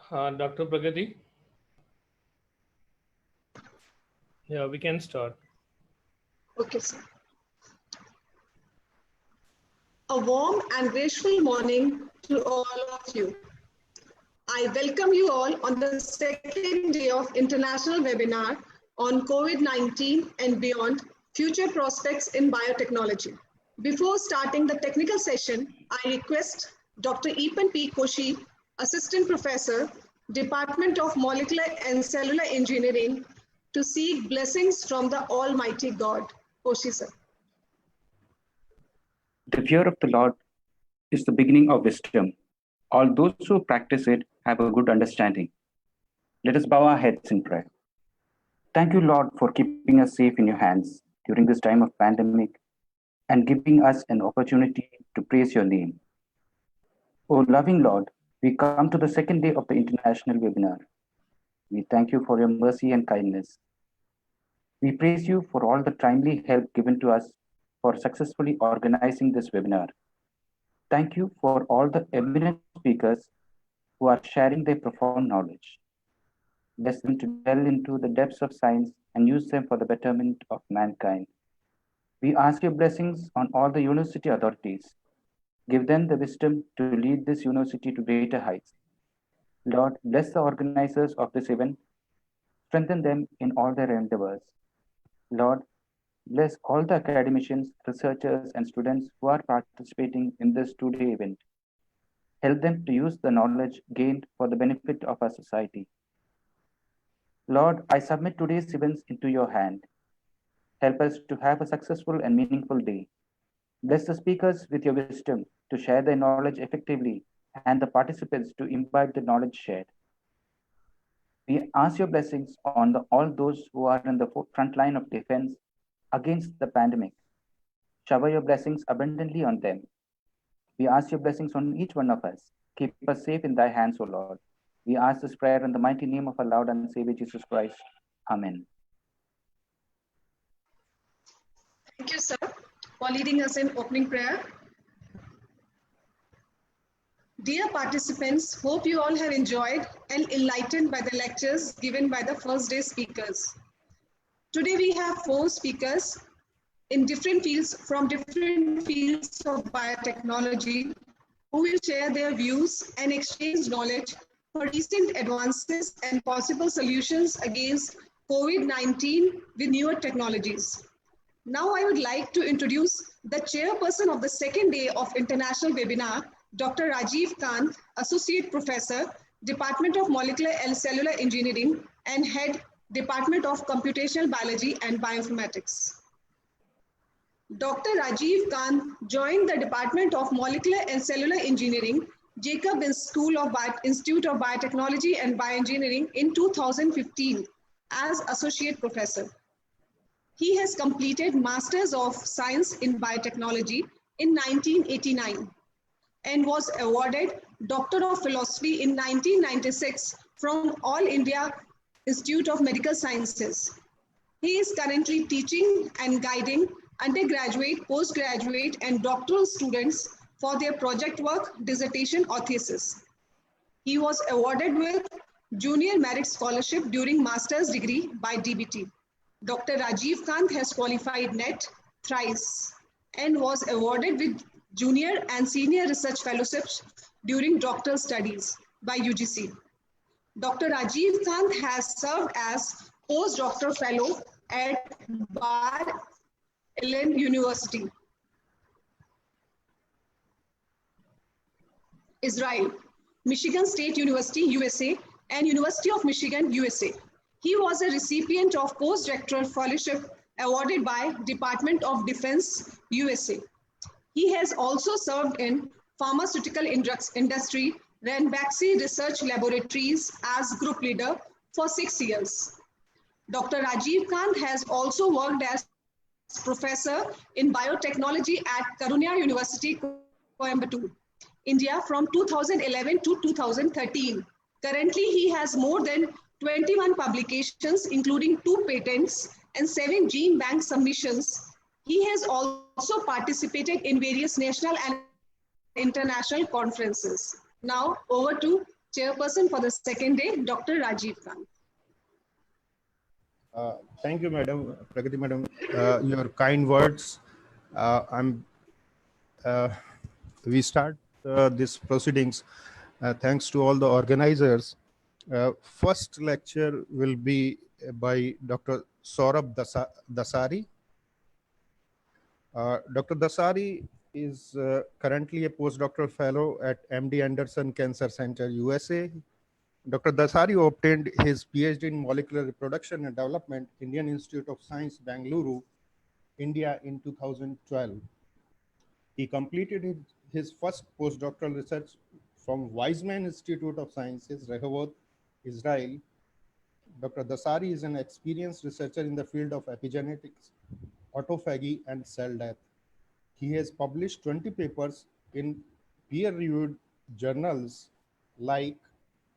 Dr. Pragati? Yeah, we can start. Okay, sir. A warm and grateful morning to all of you. I welcome you all on the second day of international webinar on COVID-19 and beyond, future prospects in biotechnology. Before starting the technical session, I request Dr. Epan P. Koshi, Assistant Professor, Department of Molecular and Cellular Engineering, to seek blessings from the Almighty God. Koshi, sir. The fear of the Lord is the beginning of wisdom. All those who practice it have a good understanding. Let us bow our heads in prayer. Thank you, Lord, for keeping us safe in your hands during this time of pandemic and giving us an opportunity to praise your name. O loving Lord, we come to the second day of the international webinar. We thank you for your mercy and kindness. We praise you for all the timely help given to us for successfully organizing this webinar. Thank you for all the eminent speakers who are sharing their profound knowledge. Bless them to delve into the depths of science and use them for the betterment of mankind. We ask your blessings on all the university authorities. Give them the wisdom to lead this university to greater heights. Lord, bless the organizers of this event. Strengthen them in all their endeavors. Lord, bless all the academicians, researchers, and students who are participating in this two-day event. Help them to use the knowledge gained for the benefit of our society. Lord, I submit today's events into your hand. Help us to have a successful and meaningful day. Bless the speakers with your wisdom to share their knowledge effectively and the participants to imbibe the knowledge shared. We ask your blessings on all those who are in the front line of defense against the pandemic. Shower your blessings abundantly on them. We ask your blessings on each one of us. Keep us safe in thy hands, O Lord. We ask this prayer in the mighty name of our Lord and Savior Jesus Christ. Amen. Thank you, sir, for leading us in opening prayer. Dear participants, hope you all have enjoyed and enlightened by the lectures given by the first day speakers. Today we have 4 speakers in different fields from different fields of biotechnology who will share their views and exchange knowledge for recent advances and possible solutions against COVID-19 with newer technologies. Now I would like to introduce the chairperson of the second day of international webinar, Dr. Rajiv Kant, Associate Professor, Department of Molecular and Cellular Engineering and Head, Department of Computational Biology and Bioinformatics. Dr. Rajiv Kant joined the Department of Molecular and Cellular Engineering, Jacob School of Institute of Biotechnology and Bioengineering in 2015 as Associate Professor. He has completed Masters of Science in Biotechnology in 1989 and was awarded Doctor of Philosophy in 1996 from All India Institute of Medical Sciences. He is currently teaching and guiding undergraduate, postgraduate, and doctoral students for their project work, dissertation, or thesis. He was awarded with Junior Merit Scholarship during master's degree by DBT. Dr. Rajiv Kant has qualified NET thrice and was awarded with Junior and Senior Research Fellowships during doctoral studies by UGC. Dr. Rajiv Kant has served as postdoctoral fellow at Bar Ilan University, Israel, Michigan State University, USA, and University of Michigan, USA. He was a recipient of postdoctoral fellowship awarded by Department of Defense, USA. He has also served in pharmaceutical industry, Ranbaxy Research Laboratories as group leader for 6 years. Dr. Rajiv Kant has also worked as professor in biotechnology at Karunya University, Coimbatore, India from 2011 to 2013. Currently, he has more than 21 publications, including 2 patents and 7 gene bank submissions. He has also participated in various national and international conferences. Now, over to Chairperson for the second day, Dr. Rajiv Shah. Thank you, Madam Pragati, Madam. Your kind words. We start this proceedings thanks to all the organizers. First lecture will be by Dr. Saurabh Dasari. Dr. Dasari is currently a postdoctoral fellow at MD Anderson Cancer Center, USA. Dr. Dasari obtained his PhD in Molecular Reproduction and Development, Indian Institute of Science, Bangalore, India in 2012. He completed his first postdoctoral research from Weizmann Institute of Sciences, Rehovot, Israel. Dr. Dasari is an experienced researcher in the field of epigenetics, autophagy, and cell death. He has published 20 papers in peer-reviewed journals like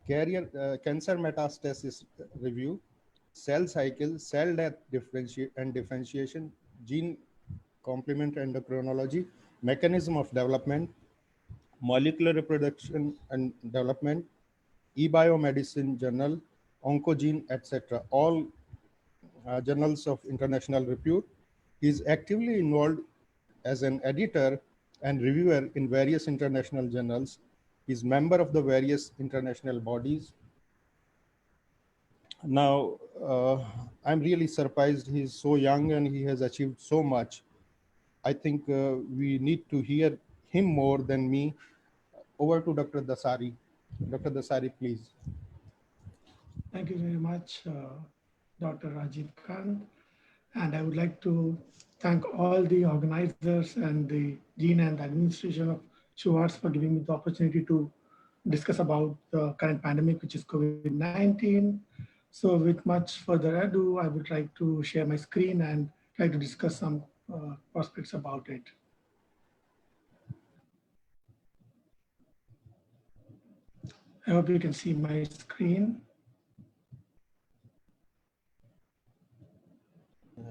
Cancer Metastasis Review, Cell Cycle, Cell Death Differentiation, Gene Complement Endocrinology, Mechanism of Development, Molecular Reproduction and Development, eBiomedicine Journal, Oncogene, etc. All journals of international repute. He is actively involved as an editor and reviewer in various international journals. He is member of the various international bodies. Now, I'm really surprised he's so young and he has achieved so much. I think we need to hear him more than me. Over to Dr. Dasari. Dr. Dasari, please. Thank you very much, Dr. Rajiv Khan. And I would like to thank all the organizers and the Dean and the administration of Schwartz for giving me the opportunity to discuss about the current pandemic, which is COVID-19. So with much further ado, I would like to share my screen and try to discuss some prospects about it. I hope you can see my screen.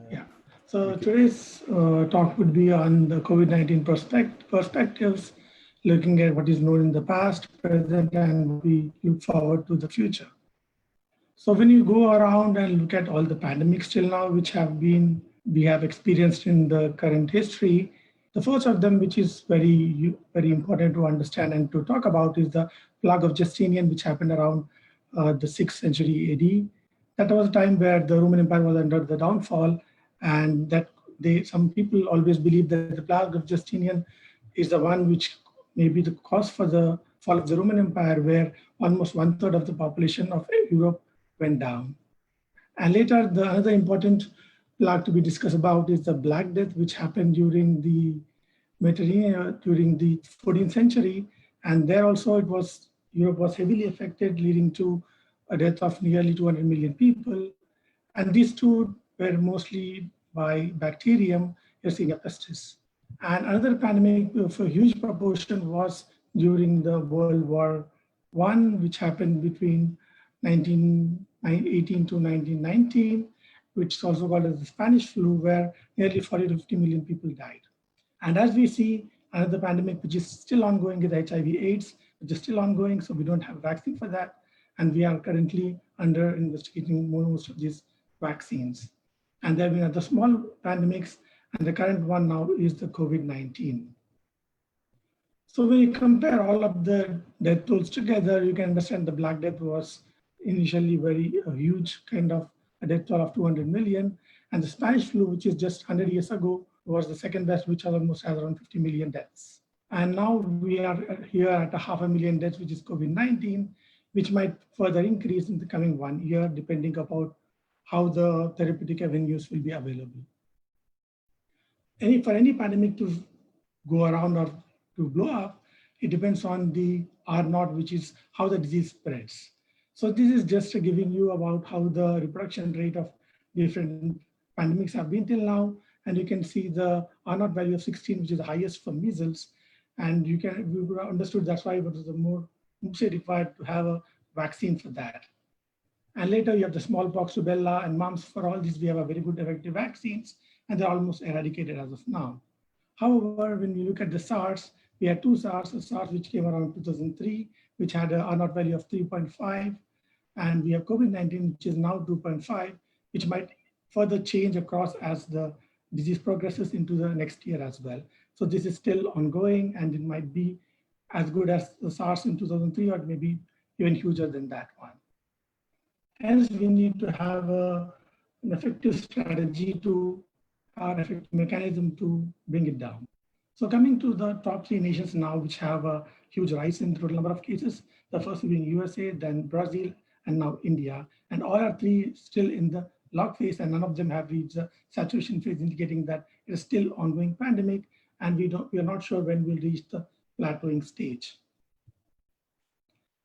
Yeah. So today's talk would be on the COVID-19 perspectives, looking at what is known in the past, present, and we look forward to the future. So when you go around and look at all the pandemics till now, which we have experienced in the current history, the first of them, which is very, very important to understand and to talk about, is the plague of Justinian, which happened around the 6th century AD. That was a time where the Roman Empire was under the downfall, and that some people always believe that the plague of Justinian is the one which may be the cause for the fall of the Roman Empire, where almost 1/3 of the population of Europe went down. And later, the other important plague to be discussed about is the Black Death, which happened during the Mediterranean during the 14th century. And there also Europe was heavily affected, leading to a death of nearly 200 million people. And these two were mostly by bacterium, Yersinia pestis. And another pandemic of a huge proportion was during the World War I, which happened between 1918 to 1919, which is also called as the Spanish flu, where nearly 40 to 50 million people died. And as we see, another pandemic which is still ongoing is HIV/AIDS, which is still ongoing, so we don't have a vaccine for that. And we are currently under investigating most of these vaccines. And there have been other small pandemics, and the current one now is the COVID-19. So when you compare all of the death tolls together, you can understand the Black Death was initially a huge kind of a death toll of 200 million. And the Spanish flu, which is just 100 years ago, was the second best, which almost has around 50 million deaths. And now we are here at 500,000 deaths, which is COVID-19, which might further increase in the coming 1 year, depending upon how the therapeutic avenues will be available. For any pandemic to go around or to blow up, it depends on the R0, which is how the disease spreads. So this is just giving you about how the reproduction rate of different pandemics have been till now. And you can see the R0 value of 16, which is the highest for measles. And we understood that's why it was the more required to have a vaccine for that. And later you have the smallpox, rubella, and mumps. For all these, we have a very good effective vaccines, and they're almost eradicated as of now. However, when you look at the SARS, we had two SARS, a SARS which came around 2003, which had a R0 value of 3.5. And we have COVID-19, which is now 2.5, which might further change across as the disease progresses into the next year as well. So this is still ongoing, and it might be as good as the SARS in 2003, or maybe even huger than that one. Hence, we need to have an effective strategy to, or effective mechanism to bring it down. So coming to the top 3 nations now, which have a huge rise in the total number of cases, the first being USA, then Brazil, and now India. And all are 3 still in the log phase, and none of them have reached the saturation phase, indicating that it is still ongoing pandemic, and we are not sure when we'll reach the plateauing stage.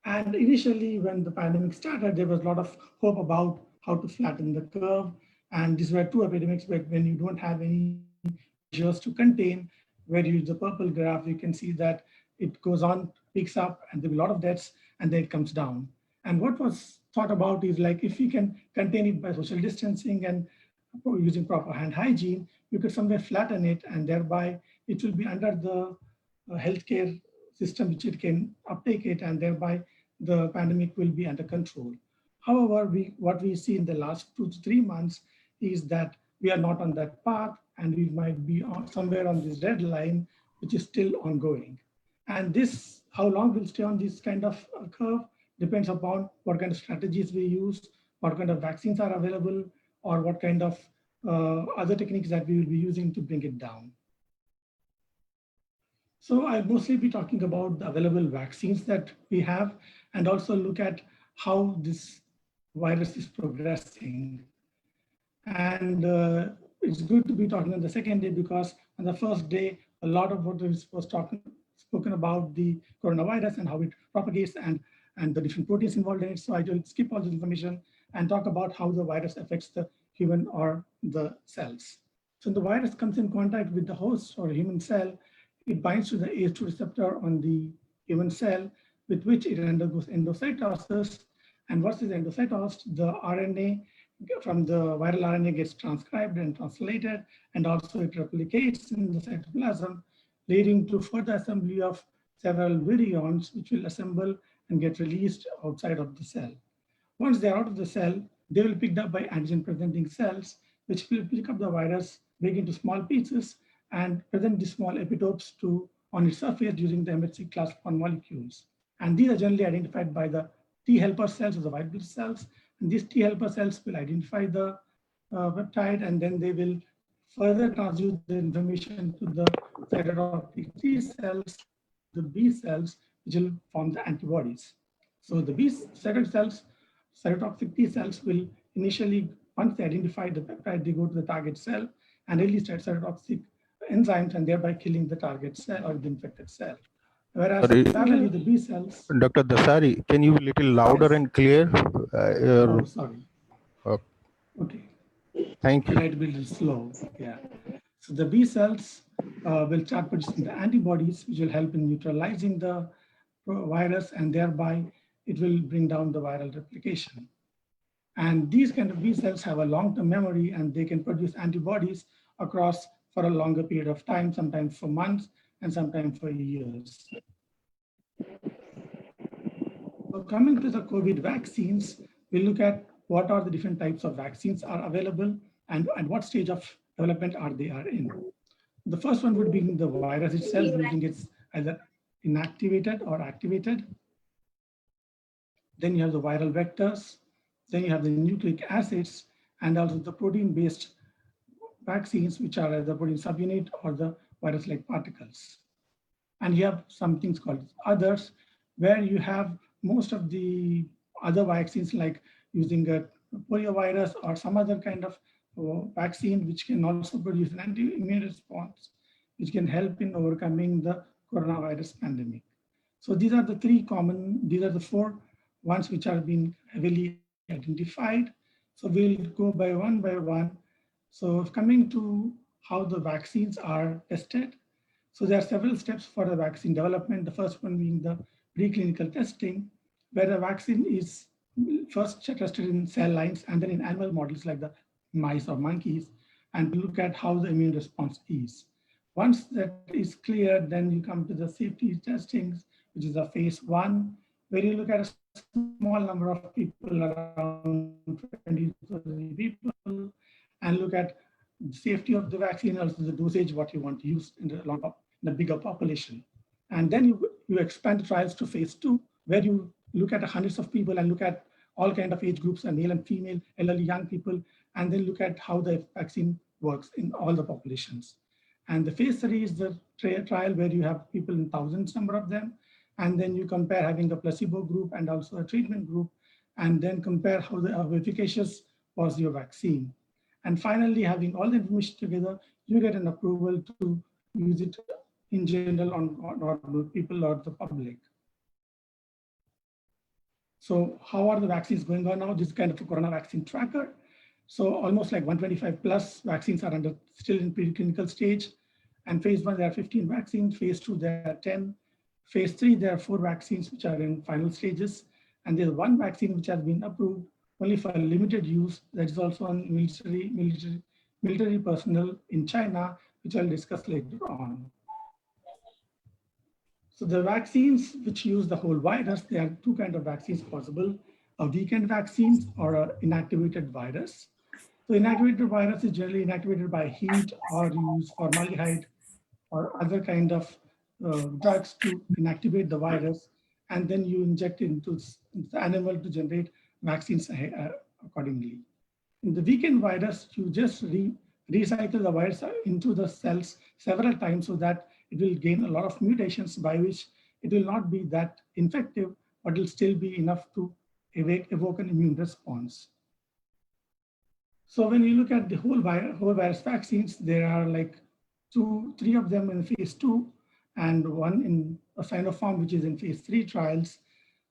And initially, when the pandemic started, there was a lot of hope about how to flatten the curve. And these were 2 epidemics, but when you don't have any measures to contain, where you use the purple graph, you can see that it goes on, picks up, and there will be a lot of deaths, and then it comes down. And what was thought about is like, if we can contain it by social distancing and using proper hand hygiene, you could somewhere flatten it, and thereby it will be under the healthcare system, which it can uptake it, and thereby the pandemic will be under control. However, what we see in the last 2 to 3 months is that we are not on that path, and we might be somewhere on this red line, which is still ongoing. And this, how long we'll stay on this kind of curve depends upon what kind of strategies we use, what kind of vaccines are available, or what kind of other techniques that we will be using to bring it down. So I'll mostly be talking about the available vaccines that we have, and also look at how this virus is progressing. And it's good to be talking on the second day, because on the first day, a lot of what was spoken about the coronavirus and how it propagates and the different proteins involved in it. So I will skip all this information and talk about how the virus affects the human or the cells. So the virus comes in contact with the host or human cell. It binds to the ACE2 receptor on the human cell, with which it undergoes endocytosis. And once it's endocytosed, the RNA from the viral RNA gets transcribed and translated, and also it replicates in the cytoplasm, leading to further assembly of several virions, which will assemble and get released outside of the cell. Once they're out of the cell, they will be picked up by antigen-presenting cells, which will pick up the virus, break into small pieces, and present the small epitopes on its surface using the MHC class 1 molecules. And these are generally identified by the T helper cells or the white blood cells. And these T helper cells will identify the peptide, and then they will further transduce the information to the cytotoxic T cells, the B cells, which will form the antibodies. So the B cytotoxic T cells will initially, once they identify the peptide, they go to the target cell and release cytotoxic enzymes, and thereby killing the target cell or the infected cell. Whereas parallelly, the B cells. Dr. Dasari, can you be a little louder and clear? Oh, sorry. Okay. Thank you. I'll be a little slow. Yeah. So the B cells will start producing the antibodies, which will help in neutralizing the virus, and thereby it will bring down the viral replication. And these kind of B cells have a long-term memory, and they can produce antibodies across for a longer period of time, sometimes for months and sometimes for years. So coming to the COVID vaccines, we look at what are the different types of vaccines are available and at what stage of development are they in. The first one would be the virus itself, meaning it's either inactivated or activated. Then you have the viral vectors. Then you have the nucleic acids, and also the protein-based vaccines, which are either protein subunit or the virus-like particles. And you have some things called others, where you have most of the other vaccines, like using a poliovirus or some other kind of vaccine, which can also produce an anti-immune response, which can help in overcoming the coronavirus pandemic. So these are the 4 ones which are being heavily identified. So we'll go by one. So coming to how the vaccines are tested. So there are several steps for the vaccine development. The first one being the preclinical testing, where the vaccine is first tested in cell lines and then in animal models like the mice or monkeys, and look at how the immune response is. Once that is clear, then you come to the safety testings, which is a phase 1, where you look at a small number of people, around 20 to 30 people, and look at the safety of the vaccine, also the dosage, what you want to use in the bigger population. And then you expand the trials to phase 2, where you look at hundreds of people and look at all kind of age groups, and male and female, elderly, young people, and then look at how the vaccine works in all the populations. And the phase 3 is the trial where you have people in thousands number of them, and then you compare having a placebo group and also a treatment group, and then compare how efficacious was your vaccine. And finally, having all the information together, you get an approval to use it in general on people or the public. So how are the vaccines going on now? This is kind of a corona vaccine tracker. So almost like 125 plus vaccines are still in preclinical stage. And phase 1, there are 15 vaccines. Phase 2, there are 10. Phase 3, there are 4 vaccines which are in final stages. And there's 1 vaccine which has been approved only for limited use. That is also on military personnel in China, which I'll discuss later on. So the vaccines which use the whole virus, there are 2 kinds of vaccines possible: a weakened vaccines or an inactivated virus. So inactivated virus is generally inactivated by heat, or you use formaldehyde or other kind of drugs to inactivate the virus, and then you inject it into the animal to generate vaccines accordingly. In the weakened virus, you just recycle the virus into the cells several times so that it will gain a lot of mutations, by which it will not be that infective, but it will still be enough to evoke an immune response. So when you look at the whole virus vaccines, there are like 3 of them in phase 2 and 1 in a Sinopharm, which is in phase 3 trials.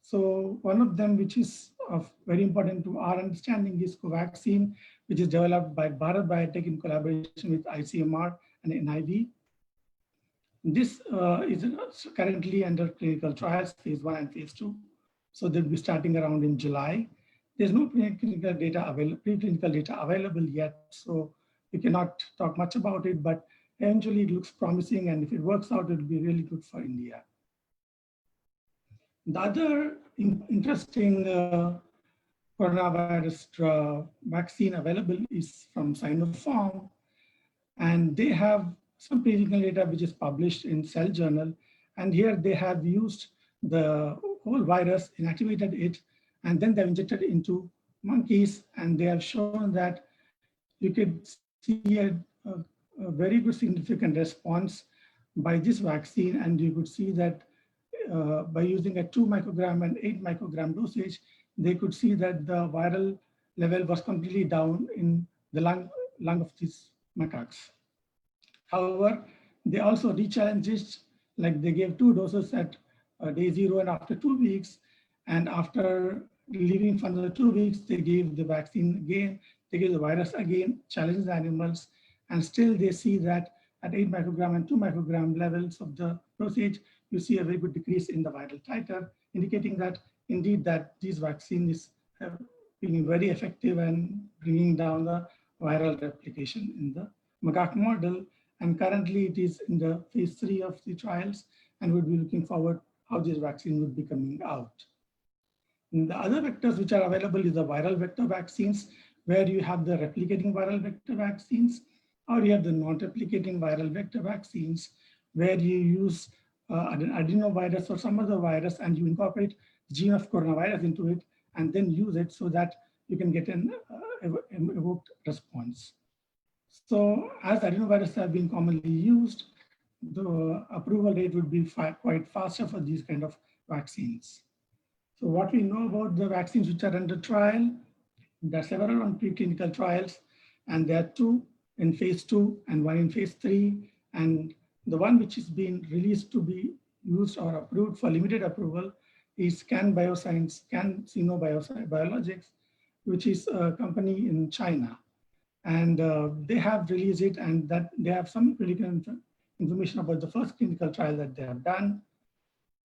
So one of them, which is of very important to our understanding, is Covaxin, which is developed by Bharat Biotech in collaboration with ICMR and NIV. This is currently under clinical trials, phase 1 and phase 2. So they'll be starting around in July. There's no preclinical data available yet, so we cannot talk much about it, but eventually it looks promising, and if it works out, it'll be really good for India. The other interesting coronavirus vaccine available is from Sinopharm, and they have some preclinical data which is published in Cell Journal, and here they have used the whole virus, inactivated it, and then they've injected it into monkeys, and they have shown that you could see a very good significant response by this vaccine, and you could see that by using a 2 microgram and 8 microgram dosage, they could see that the viral level was completely down in the lung of these macaques. However, they also re-challenged it, like they gave 2 doses at day 0 and after 2 weeks, and after leaving for another 2 weeks, they gave the vaccine again, they gave the virus again, challenged the animals, and still they see that at 8 microgram and 2 microgram levels of the dosage, you see a very good decrease in the viral titer, indicating that indeed that these vaccines have been very effective and bringing down the viral replication in the macaque model. And currently it is in the phase 3 of the trials, and we'll be looking forward how this vaccine would be coming out. And the other vectors which are available is the viral vector vaccines, where you have the replicating viral vector vaccines, or you have the non-replicating viral vector vaccines, where you use an adenovirus or some other virus, and you incorporate the gene of coronavirus into it, and then use it so that you can get an evoked response. So as adenoviruses have been commonly used, the approval rate would be quite faster for these kind of vaccines. So what we know about the vaccines which are under trial, there are several on preclinical trials, and there are 2 in phase 2 and 1 in phase 3. And the one which is being released to be used or approved for limited approval is CanSino Biologics, which is a company in China. And they have released it, and that they have some clinical information about the first clinical trial that they have done.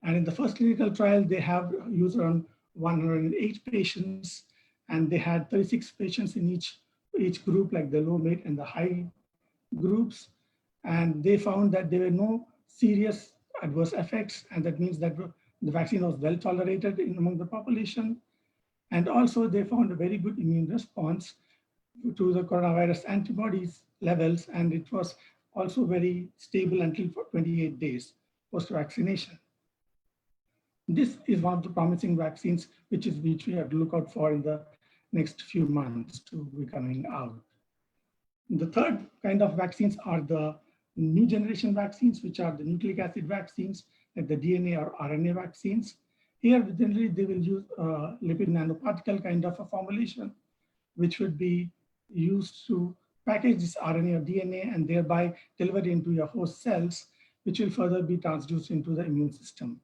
And in the first clinical trial, they have used around 108 patients, and they had 36 patients in each group, like the low, mid, and the high groups. And they found that there were no serious adverse effects, and that means that The vaccine was well tolerated among the population. And also they found a very good immune response to the coronavirus antibodies levels, and it was also very stable until 28 days post-vaccination. This is one of the promising vaccines which we have to look out for in the next few months to be coming out. The third kind of vaccines are the new generation vaccines, which are the nucleic acid vaccines, like the DNA or RNA vaccines. Here, generally, they will use a lipid nanoparticle kind of a formulation, which would be used to package this RNA or DNA and thereby deliver it into your host cells, which will further be transduced into the immune system.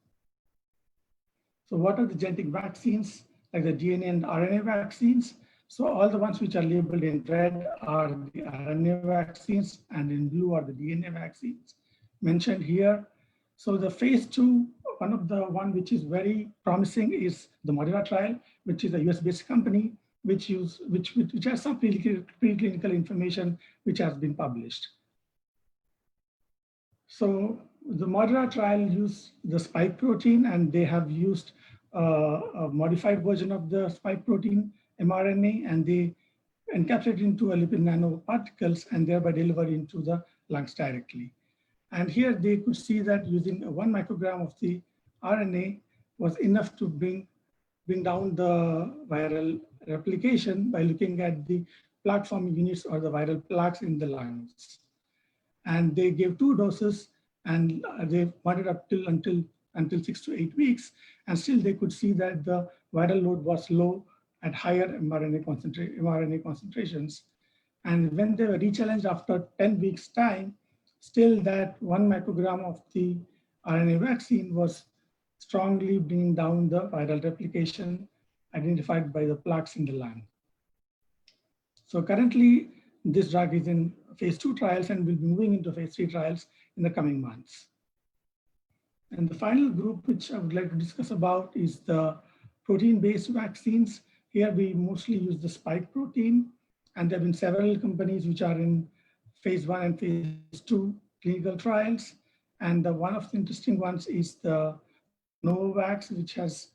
So what are the genetic vaccines, like the DNA and RNA vaccines? So all the ones which are labeled in red are the RNA vaccines, and in blue are the DNA vaccines mentioned here. So the phase 2, one which is very promising is the Modular Trial, which is a US-based company which has some preclinical information which has been published. So the Modular Trial used the spike protein, and they have used a modified version of the spike protein mRNA, and they encapsulate into a lipid nanoparticles and thereby deliver into the lungs directly. And here they could see that using 1 microgram of the RNA was enough to bring down the viral replication by looking at the plaque forming units or the viral plaques in the lungs. And they gave 2 doses, and they followed up until 6 to 8 weeks, and still they could see that the viral load was low at higher mRNA concentrations. And when they were rechallenged after 10 weeks time, still that 1 microgram of the RNA vaccine was strongly bringing down the viral replication identified by the plaques in the lung. So currently, this drug is in phase 2 trials and will be moving into phase 3 trials in the coming months. And the final group which I would like to discuss about is the protein-based vaccines. Here we mostly use the spike protein, and there have been several companies which are in phase 1 and phase 2 clinical trials. And one of the interesting ones is the Novavax, which has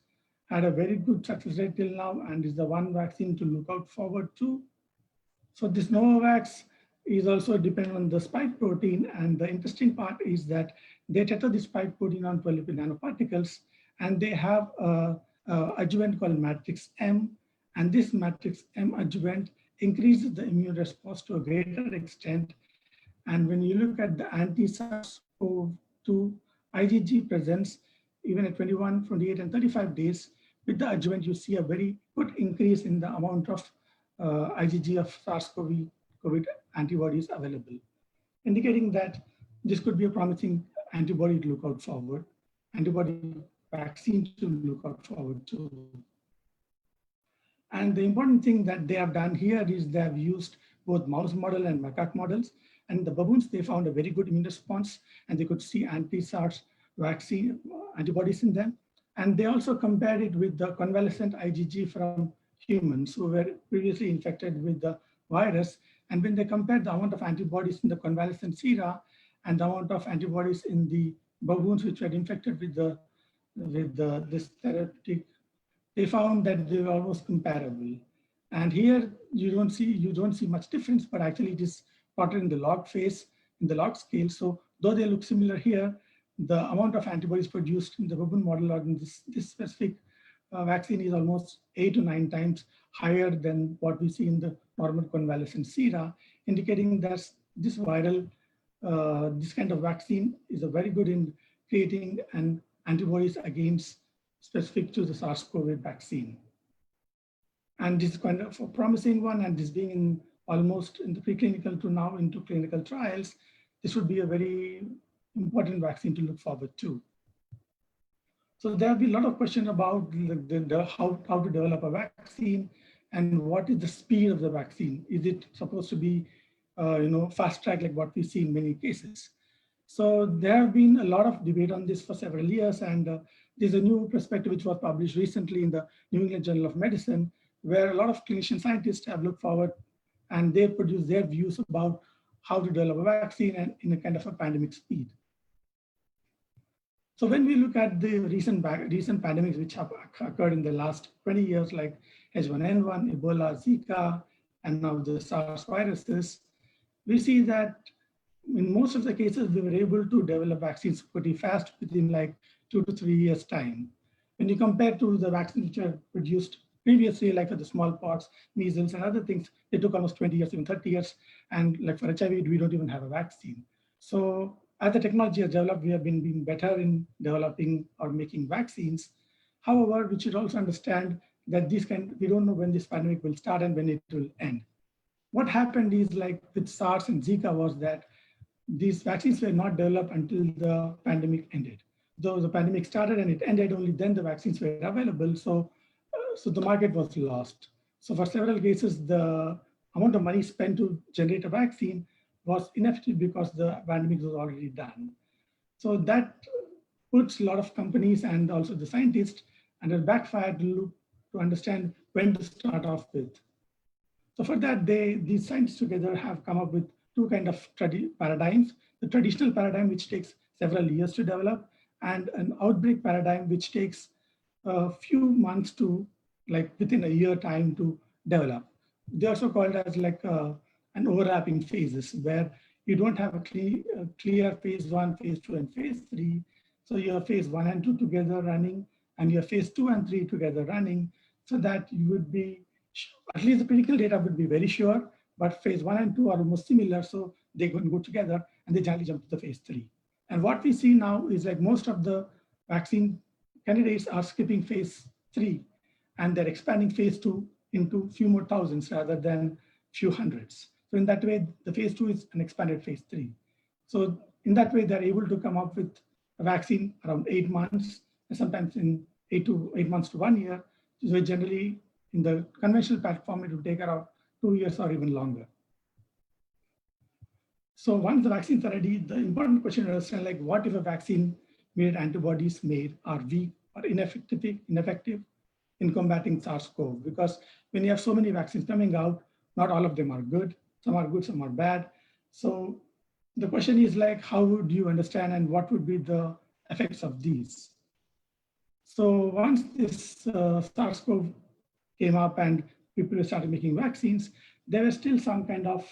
had a very good success rate till now and is the one vaccine to look out forward to. So this Novavax is also dependent on the spike protein, and the interesting part is that they tether the spike protein onto lipid nanoparticles, and they have a adjuvant called matrix M, and this matrix M adjuvant increases the immune response to a greater extent. And when you look at the anti-SARS-CoV-2 IgG presence, even at 21, 28, and 35 days, with the adjuvant, you see a very good increase in the amount of IgG of SARS-CoV antibodies available, indicating that this could be a promising antibody to look out forward, antibody vaccine to look out forward to. And the important thing that they have done here is they have used both mouse model and macaque models. And the baboons, they found a very good immune response, and they could see anti-SARS vaccine antibodies in them. And they also compared it with the convalescent IgG from humans who were previously infected with the virus. And when they compared the amount of antibodies in the convalescent sera and the amount of antibodies in the baboons which were infected with this therapeutic, they found that they were almost comparable. And here you don't see much difference, but actually it is plotted in the log phase, in the log scale. So though they look similar here, the amount of antibodies produced in the baboon model or in this specific vaccine is almost 8 to 9 times higher than what we see in the normal convalescent sera, indicating that this viral, this kind of vaccine is a very good in creating an antibodies against specific to the SARS-CoV vaccine. And this is kind of a promising one, and this being in almost in the preclinical to now into clinical trials, this would be a very important vaccine to look forward to. So there will be a lot of questions about how to develop a vaccine and what is the speed of the vaccine. Is it supposed to be fast track like what we see in many cases? So there have been a lot of debate on this for several years, and there's a new perspective which was published recently in the New England Journal of Medicine, where a lot of clinician scientists have looked forward and they produce their views about how to develop a vaccine and in a kind of a pandemic speed. So when we look at the recent pandemics which have occurred in the last 20 years, like H1N1, Ebola, Zika, and now the SARS viruses, we see that in most of the cases, we were able to develop vaccines pretty fast within like 2 to 3 years time. When you compare to the vaccines which were produced previously, like for the smallpox, measles, and other things, they took almost 20 years, even 30 years. And like for HIV, we don't even have a vaccine. So as the technology has developed, we have been being better in developing or making vaccines. However, we should also understand that we don't know when this pandemic will start and when it will end. What happened is, like with SARS and Zika, was that these vaccines were not developed until the pandemic ended. Though the pandemic started and it ended, only then the vaccines were available. So the market was lost. So for several cases, the amount of money spent to generate a vaccine was ineffective because the pandemic was already done. So that puts a lot of companies and also the scientists under backfire to look to understand when to start off with. So for that, these scientists together have come up with two kind of paradigms: the traditional paradigm, which takes several years to develop, and an outbreak paradigm, which takes a few months to, like within a year time, to develop. They're also called as like an overlapping phases, where you don't have a clear phase 1, phase 2, and phase 3. So you have phase 1 and 2 together running, and you have phase 2 and 3 together running, so that you would be, at least the clinical data would be very sure, but phase 1 and 2 are almost similar, so they can go together, and they generally jump to the phase 3. And what we see now is like most of the vaccine candidates are skipping phase 3, and they're expanding phase 2 into few more thousands rather than few hundreds. So in that way, the phase 2 is an expanded phase 3. So in that way, they're able to come up with a vaccine around 8 months, and sometimes in 8 months to 1 year. So generally, in the conventional platform, it will take around 2 years or even longer. So once the vaccines are ready, the important question to understand, like, what if a vaccine-made antibodies made are weak or ineffective in combating SARS-CoV? Because when you have so many vaccines coming out, not all of them are good. Some are good, some are bad. So the question is, like, how would you understand and what would be the effects of these? So once this SARS-CoV came up and people started making vaccines, there was still some kind of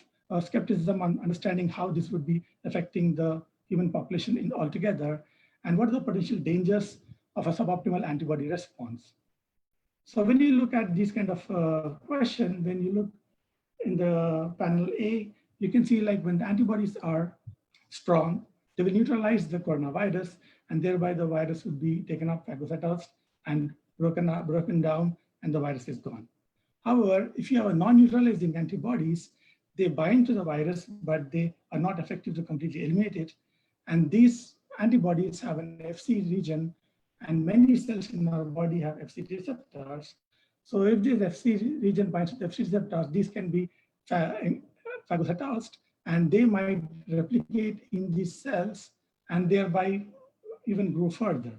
skepticism on understanding how this would be affecting the human population altogether, and what are the potential dangers of a suboptimal antibody response. So when you look at this kind of question, when you look in the panel A, you can see, like, when the antibodies are strong, they will neutralize the coronavirus, and thereby the virus would be taken up, phagocytosed, and broken down, and the virus is gone. However, if you have a non-neutralizing antibodies, they bind to the virus, but they are not effective to completely eliminate it. And these antibodies have an Fc region, and many cells in our body have Fc receptors. So if this Fc region binds to the Fc receptors, these can be phagocytosed, and they might replicate in these cells and thereby even grow further.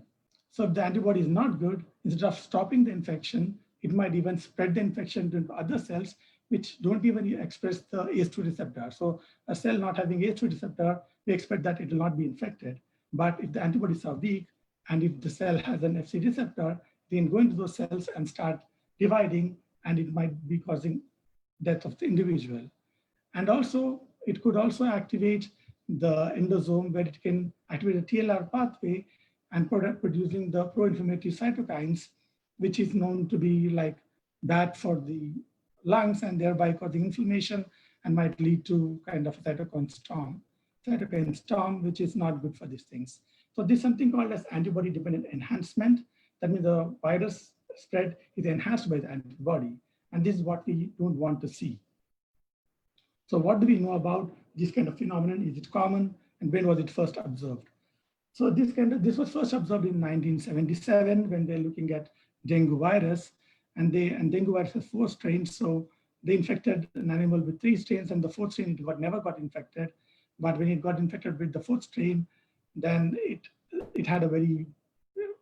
So if the antibody is not good, instead of stopping the infection, it might even spread the infection to other cells which don't even express the ACE2 receptor. So a cell not having ACE2 receptor, we expect that it will not be infected. But if the antibodies are weak, and if the cell has an Fc receptor, they can go into those cells and start dividing, and it might be causing death of the individual. And also, it could also activate the endosome, where it can activate the TLR pathway and producing the pro-inflammatory cytokines, which is known to be like bad for the lungs and thereby causing inflammation and might lead to kind of a cytokine storm, which is not good for these things. So there's something called as antibody-dependent enhancement. That means the virus spread is enhanced by the antibody, and this is what we don't want to see. So what do we know about this kind of phenomenon? Is it common, and when was it first observed? So this was first observed in 1977 when they're looking at dengue virus, and dengue virus has 4 strains. So they infected an animal with 3 strains, and the 4th strain never got infected. But when it got infected with the 4th strain, then it had a very,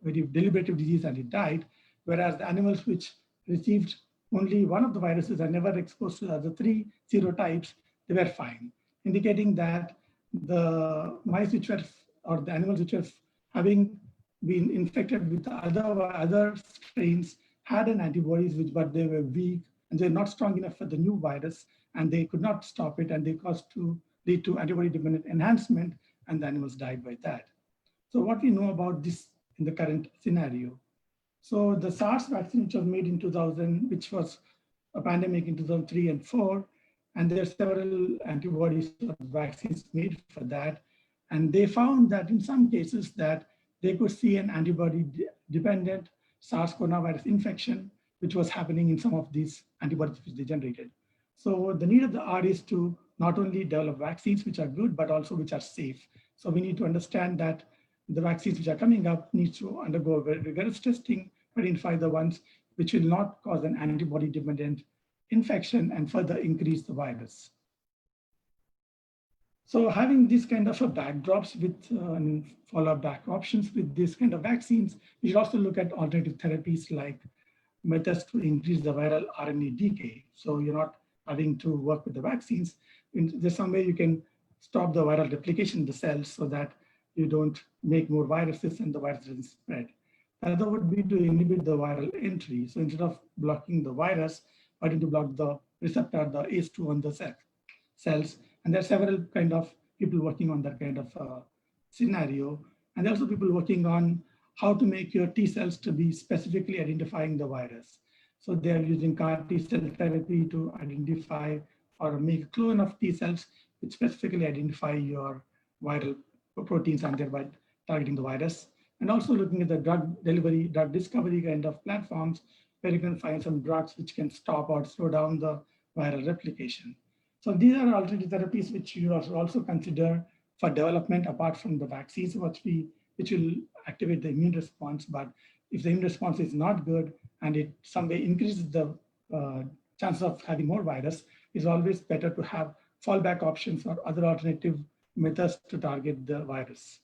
very deliberative disease and it died. Whereas the animals which received only one of the viruses and never exposed to the other 3 serotypes, they were fine, indicating that the mice which were, or the animals which were having been infected with other strains, had an antibodies, but they were weak and they're not strong enough for the new virus, and they could not stop it, and they lead to antibody-dependent enhancement, and the animals died by that. So what we know about this in the current scenario? So the SARS vaccine, which was made in 2000, which was a pandemic in 2003 and 4, and there are several antibodies or vaccines made for that. And they found that in some cases that they could see an antibody-dependent SARS coronavirus infection, which was happening in some of these antibodies which they generated. So the need of the hour is to not only develop vaccines which are good, but also which are safe. So we need to understand that the vaccines which are coming up need to undergo rigorous testing to identify the ones which will not cause an antibody-dependent infection and further increase the virus. So having these kind of backdrops with follow-up back options with this kind of vaccines, we should also look at alternative therapies like methods to increase the viral RNA decay. So you're not having to work with the vaccines. There's some way you can stop the viral replication in the cells so that you don't make more viruses and the virus doesn't spread. Another would be to inhibit the viral entry. So instead of blocking the virus, why don't you block the receptor, the ACE2 on the cells? And there are several kind of people working on that kind of scenario. And there are also people working on how to make your T cells to be specifically identifying the virus. So they are using CAR T cell therapy to identify or make a clone of T cells which specifically identify your viral proteins and thereby targeting the virus. And also looking at the drug delivery, drug discovery kind of platforms where you can find some drugs which can stop or slow down the viral replication. So these are alternative therapies which you also consider for development apart from the vaccines, which will activate the immune response. But if the immune response is not good and it some way increases the chances of having more virus, it's always better to have fallback options or other alternative methods to target the virus.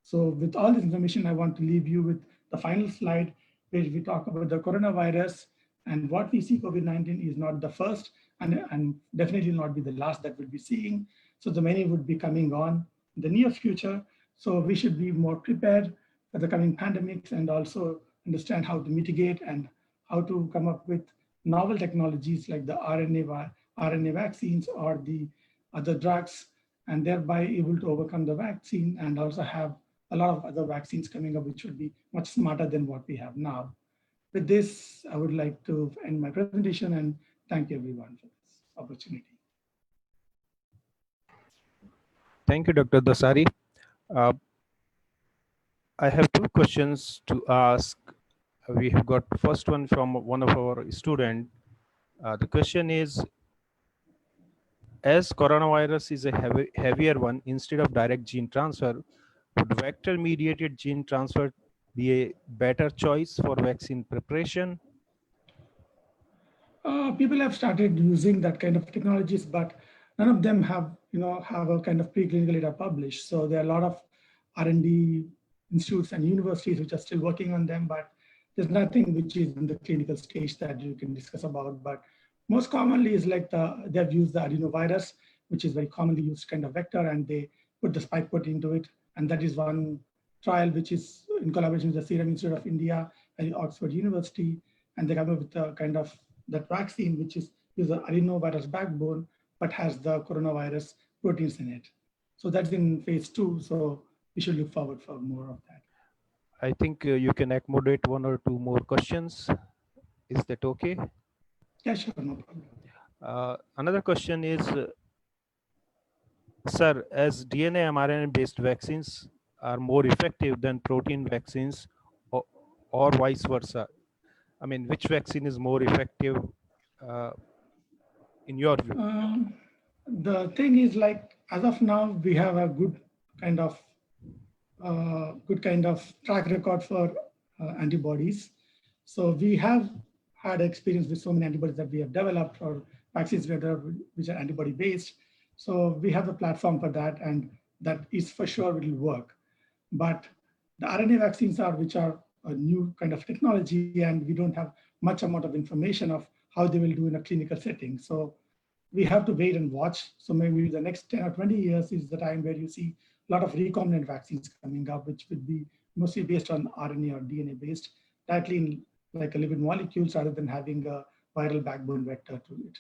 So with all this information, I want to leave you with the final slide where we talk about the coronavirus, and what we see COVID-19 is not the first and definitely not be the last that we'll be seeing. So the many would be coming on in the near future. So we should be more prepared for the coming pandemics and also understand how to mitigate and how to come up with novel technologies like the RNA vaccines or the other drugs, and thereby able to overcome the vaccine and also have a lot of other vaccines coming up, which would be much smarter than what we have now. With this, I would like to end my presentation and thank everyone for this opportunity. Thank you, Dr. Dasari. I have two questions to ask. We have got first one from one of our students. The question is, as coronavirus is a heavier one, instead of direct gene transfer, would vector-mediated gene transfer be a better choice for vaccine preparation? People have started using that kind of technologies, but none of them have a kind of preclinical data published. So there are a lot of R&D institutes and universities which are still working on them, but there's nothing which is in the clinical stage that you can discuss about. But most commonly is like they've used the adenovirus, which is very commonly used kind of vector, and they put the spike protein into it. And that is one trial which is in collaboration with the Serum Institute of India and Oxford University. And they come up with a kind of that vaccine, which is the adenovirus backbone, but has the coronavirus proteins in it. So that's in phase 2. So we should look forward for more of that. I think you can accommodate one or two more questions. Is that okay? Yeah, sure, no problem. Another question is, sir, as DNA mRNA based vaccines are more effective than protein vaccines or vice versa, I mean, which vaccine is more effective in your view? The thing is, like, as of now, we have a good kind of track record for antibodies. So we have had experience with so many antibodies that we have developed or vaccines which are antibody based. So we have a platform for that, and that is for sure will work. But the RNA vaccines which are a new kind of technology, and we don't have much amount of information of how they will do in a clinical setting. So we have to wait and watch. So maybe the next 10 or 20 years is the time where you see a lot of recombinant vaccines coming up, which would be mostly based on RNA or DNA based, directly in like a lipid molecules rather than having a viral backbone vector to it.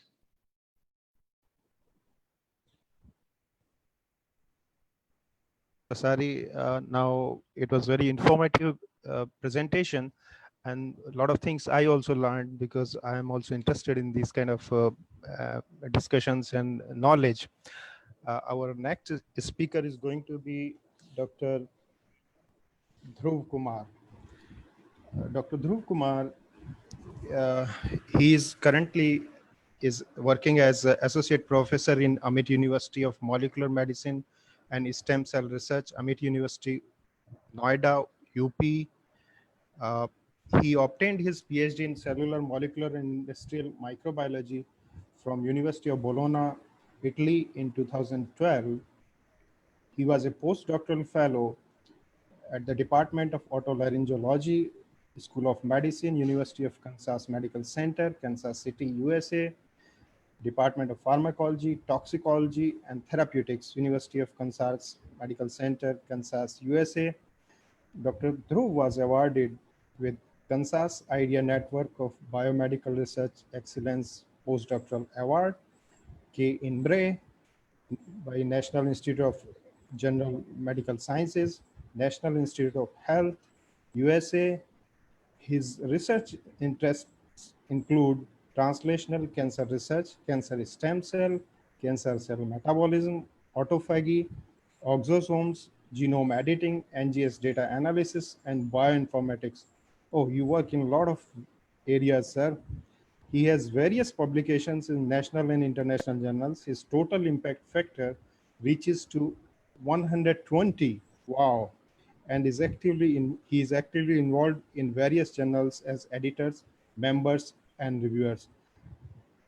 Dasari, now it was very informative presentation, and a lot of things I also learned because I am also interested in these kind of discussions and knowledge. Our next speaker is going to be Dr. Dhruv Kumar. Dr. Dhruv Kumar, he is currently working as associate professor in Amit University of Molecular Medicine and Stem Cell Research, Amit University, Noida, UP. He obtained his PhD in cellular, molecular, and industrial microbiology from University of Bologna, Italy in 2012. He was a postdoctoral fellow at the Department of Otolaryngology, School of Medicine, University of Kansas Medical Center, Kansas City, USA, Department of Pharmacology, Toxicology, and Therapeutics, University of Kansas Medical Center, Kansas, USA. Dr. Dhruv was awarded with Kansas Idea Network of Biomedical Research Excellence Postdoctoral Award, K. Inbre, by National Institute of General Medical Sciences, National Institute of Health, USA. His research interests include translational cancer research, cancer stem cell, cancer cell metabolism, autophagy, exosomes, genome editing, NGS data analysis, and bioinformatics. Oh, you work in a lot of areas, sir. He has various publications in national and international journals. His total impact factor reaches to 120. Wow. And he is actively involved in various journals as editors, members, and reviewers.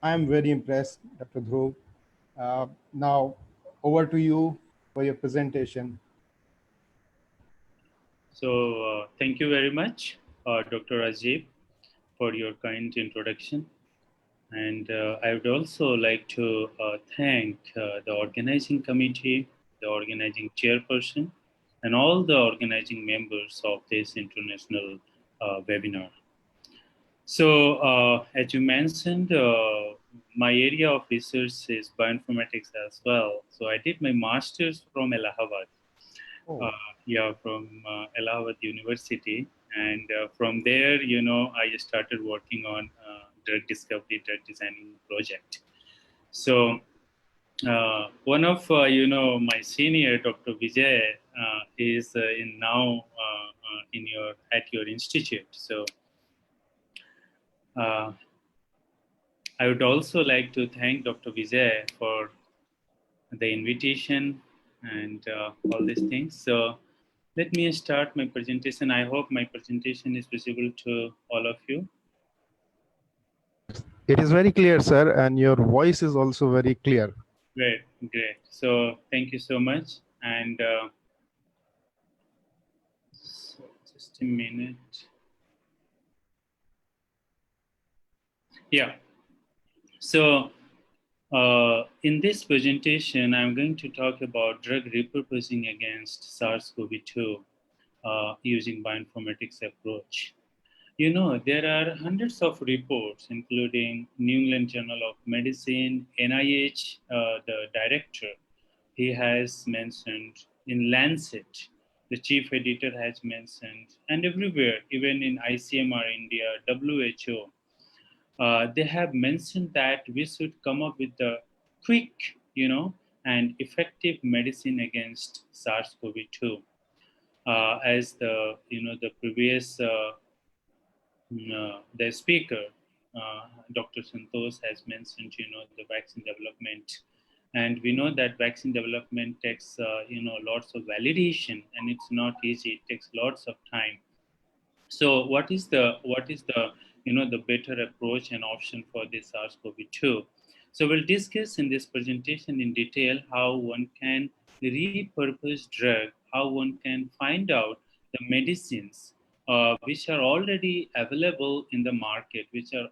I am very impressed, Dr. Dhruv. Now, over to you for your presentation. So thank you very much, Dr. Rajiv, for your kind introduction. And I would also like to thank the organizing committee, the organizing chairperson, and all the organizing members of this international webinar. So as you mentioned, my area of research is bioinformatics as well. So I did my master's from Allahabad. From Allahabad University. And from there, I started working on drug discovery, drug designing project. So one of, my senior, Dr. Vijay, is at your institute. So I would also like to thank Dr. Vijay for the invitation and all these things. So let me start my presentation. I hope my presentation is visible to all of you. It is very clear, sir, and your voice is also very clear. Great. So thank you so much. And so just a minute. Yeah. So in this presentation, I'm going to talk about drug repurposing against SARS-CoV-2 using bioinformatics approach. There are hundreds of reports, including New England Journal of Medicine, NIH, the director, he has mentioned, in Lancet, the chief editor has mentioned, and everywhere, even in ICMR India, WHO, they have mentioned that we should come up with the quick, and effective medicine against SARS-CoV-2. As the previous the speaker, Dr. Santosh, has mentioned, the vaccine development, and we know that vaccine development takes, lots of validation, and it's not easy. It takes lots of time. So, what is the the better approach and option for this SARS-CoV-2? So, we'll discuss in this presentation in detail how one can repurpose drug, how one can find out the medicines which are already available in the market, which are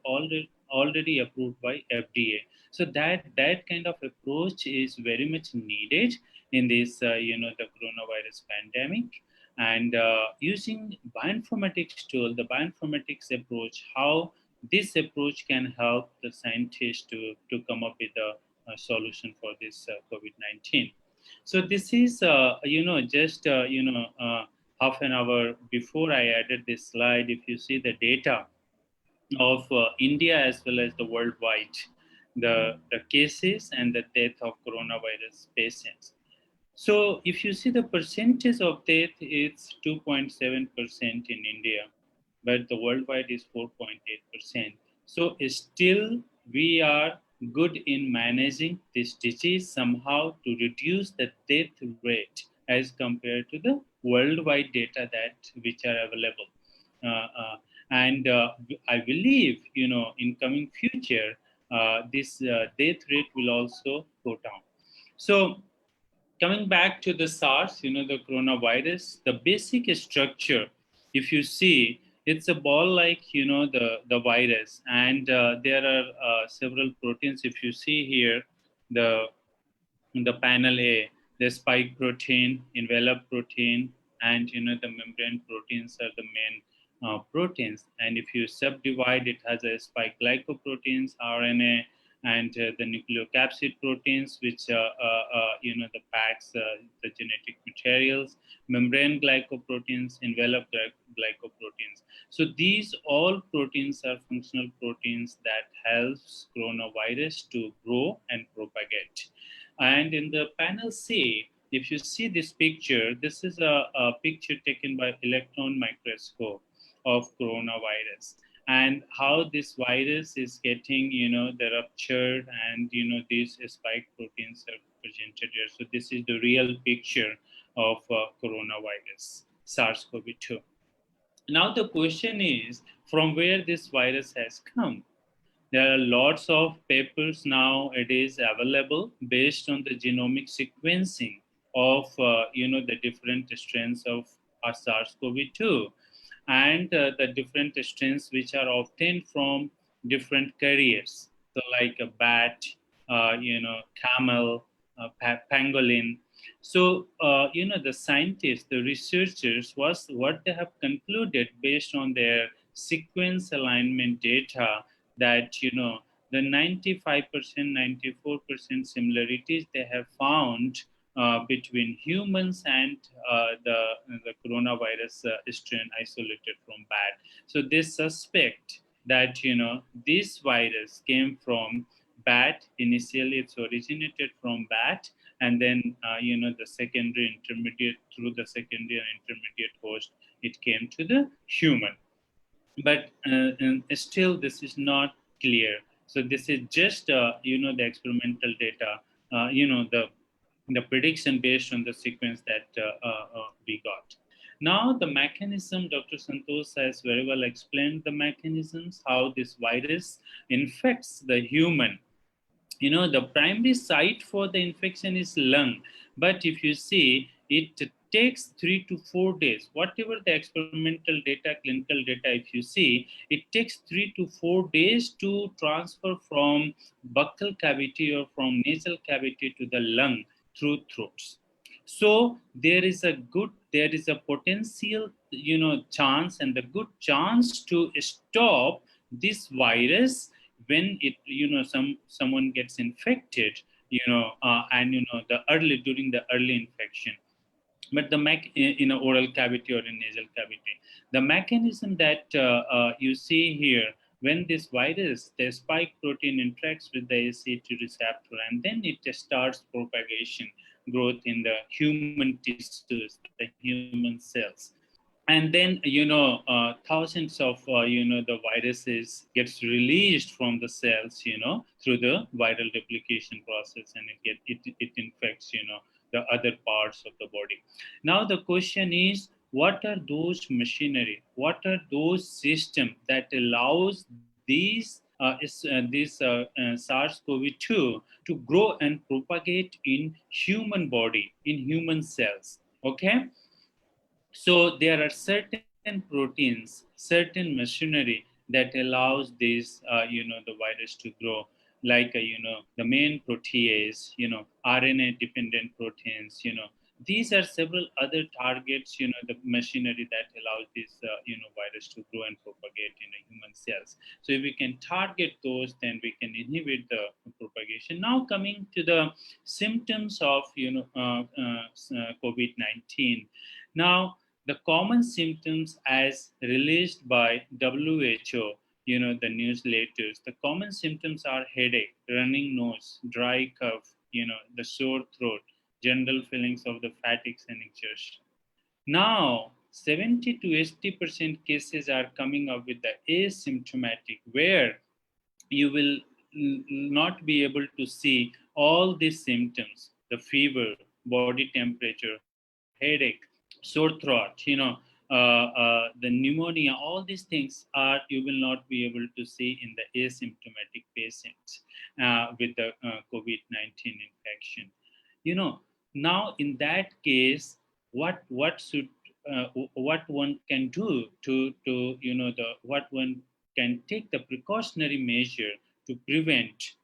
already approved by FDA. So that kind of approach is very much needed in this, the coronavirus pandemic. and using bioinformatics tool, the bioinformatics approach, how this approach can help the scientists to come up with a solution for this COVID-19. So this is, just, half an hour before I added this slide. If you see the data of India as well as the worldwide, the cases and the death of coronavirus patients. So if you see the percentage of death, it's 2.7% in India, but the worldwide is 4.8%. So still we are good in managing this disease somehow to reduce the death rate as compared to the worldwide data that which are available. And I believe, in coming future, this death rate will also go down. So coming back to the SARS, the coronavirus, the basic structure, if you see, it's a ball like, the virus. And there are several proteins. If you see here, the panel A, the spike protein, envelope protein, and the membrane proteins are the main proteins. And if you subdivide, it has a spike glycoproteins, RNA, and the nucleocapsid proteins, which the packs the genetic materials, membrane glycoproteins, envelope glycoproteins. So these all proteins are functional proteins that helps coronavirus to grow and propagate. And in the panel C, if you see this picture, this is a picture taken by electron microscope of coronavirus, and how this virus is getting, the ruptured, and, these spike proteins are presented here. So this is the real picture of coronavirus, SARS-CoV-2. Now the question is, from where this virus has come? There are lots of papers now it is available based on the genomic sequencing of the different strains of SARS-CoV-2, and the different strains which are obtained from different carriers. So like a bat, camel, pangolin. So the scientists, the researchers, what they have concluded based on their sequence alignment data, that the 95%, 94% similarities they have found between humans and the coronavirus strain isolated from bat. So they suspect that this virus came from bat. Initially, it's originated from bat, and then the secondary intermediate, through the secondary and intermediate host, it came to the human. But still this is not clear. So this is just the experimental data, the prediction based on the sequence that we got. Now the mechanism, Dr. Santosh has very well explained the mechanisms, how this virus infects the human. The primary site for the infection is lung, but if you see, it takes 3 to 4 days. Whatever the experimental data, clinical data, if you see, it takes 3 to 4 days to transfer from buccal cavity or from nasal cavity to the lung through throats. So there is a potential, chance, and the good chance to stop this virus when it, someone gets infected, and during the early infection. But in an oral cavity or in nasal cavity, the mechanism that you see here, when this virus, the spike protein, interacts with the ACE2 receptor, and then it starts propagation, growth in the human tissues, the human cells. And then thousands of the viruses gets released from the cells, through the viral replication process, and it infects the other parts of the body. Now the question is, what are those machinery, what are those systems that allows these SARS-CoV-2 to grow and propagate in human body, in human cells? Okay. So there are certain proteins, certain machinery that allows this, the virus to grow, like, the main protease, RNA-dependent proteins, These are several other targets, the machinery that allows this, virus to grow and propagate in a human cells. So if we can target those, then we can inhibit the propagation. Now coming to the symptoms of, COVID-19. Now, the common symptoms as released by WHO, the newsletters, the common symptoms are headache, running nose, dry cough, the sore throat, general feelings of the fatigue and exhaustion. Now, 70 to 80% cases are coming up with the asymptomatic, where you will not be able to see all these symptoms: the fever, body temperature, headache, sore throat, the pneumonia. All these things are you will not be able to see in the asymptomatic patients with the COVID-19 infection. Now in that case, what should what one can do to the what one can take the precautionary measure to prevent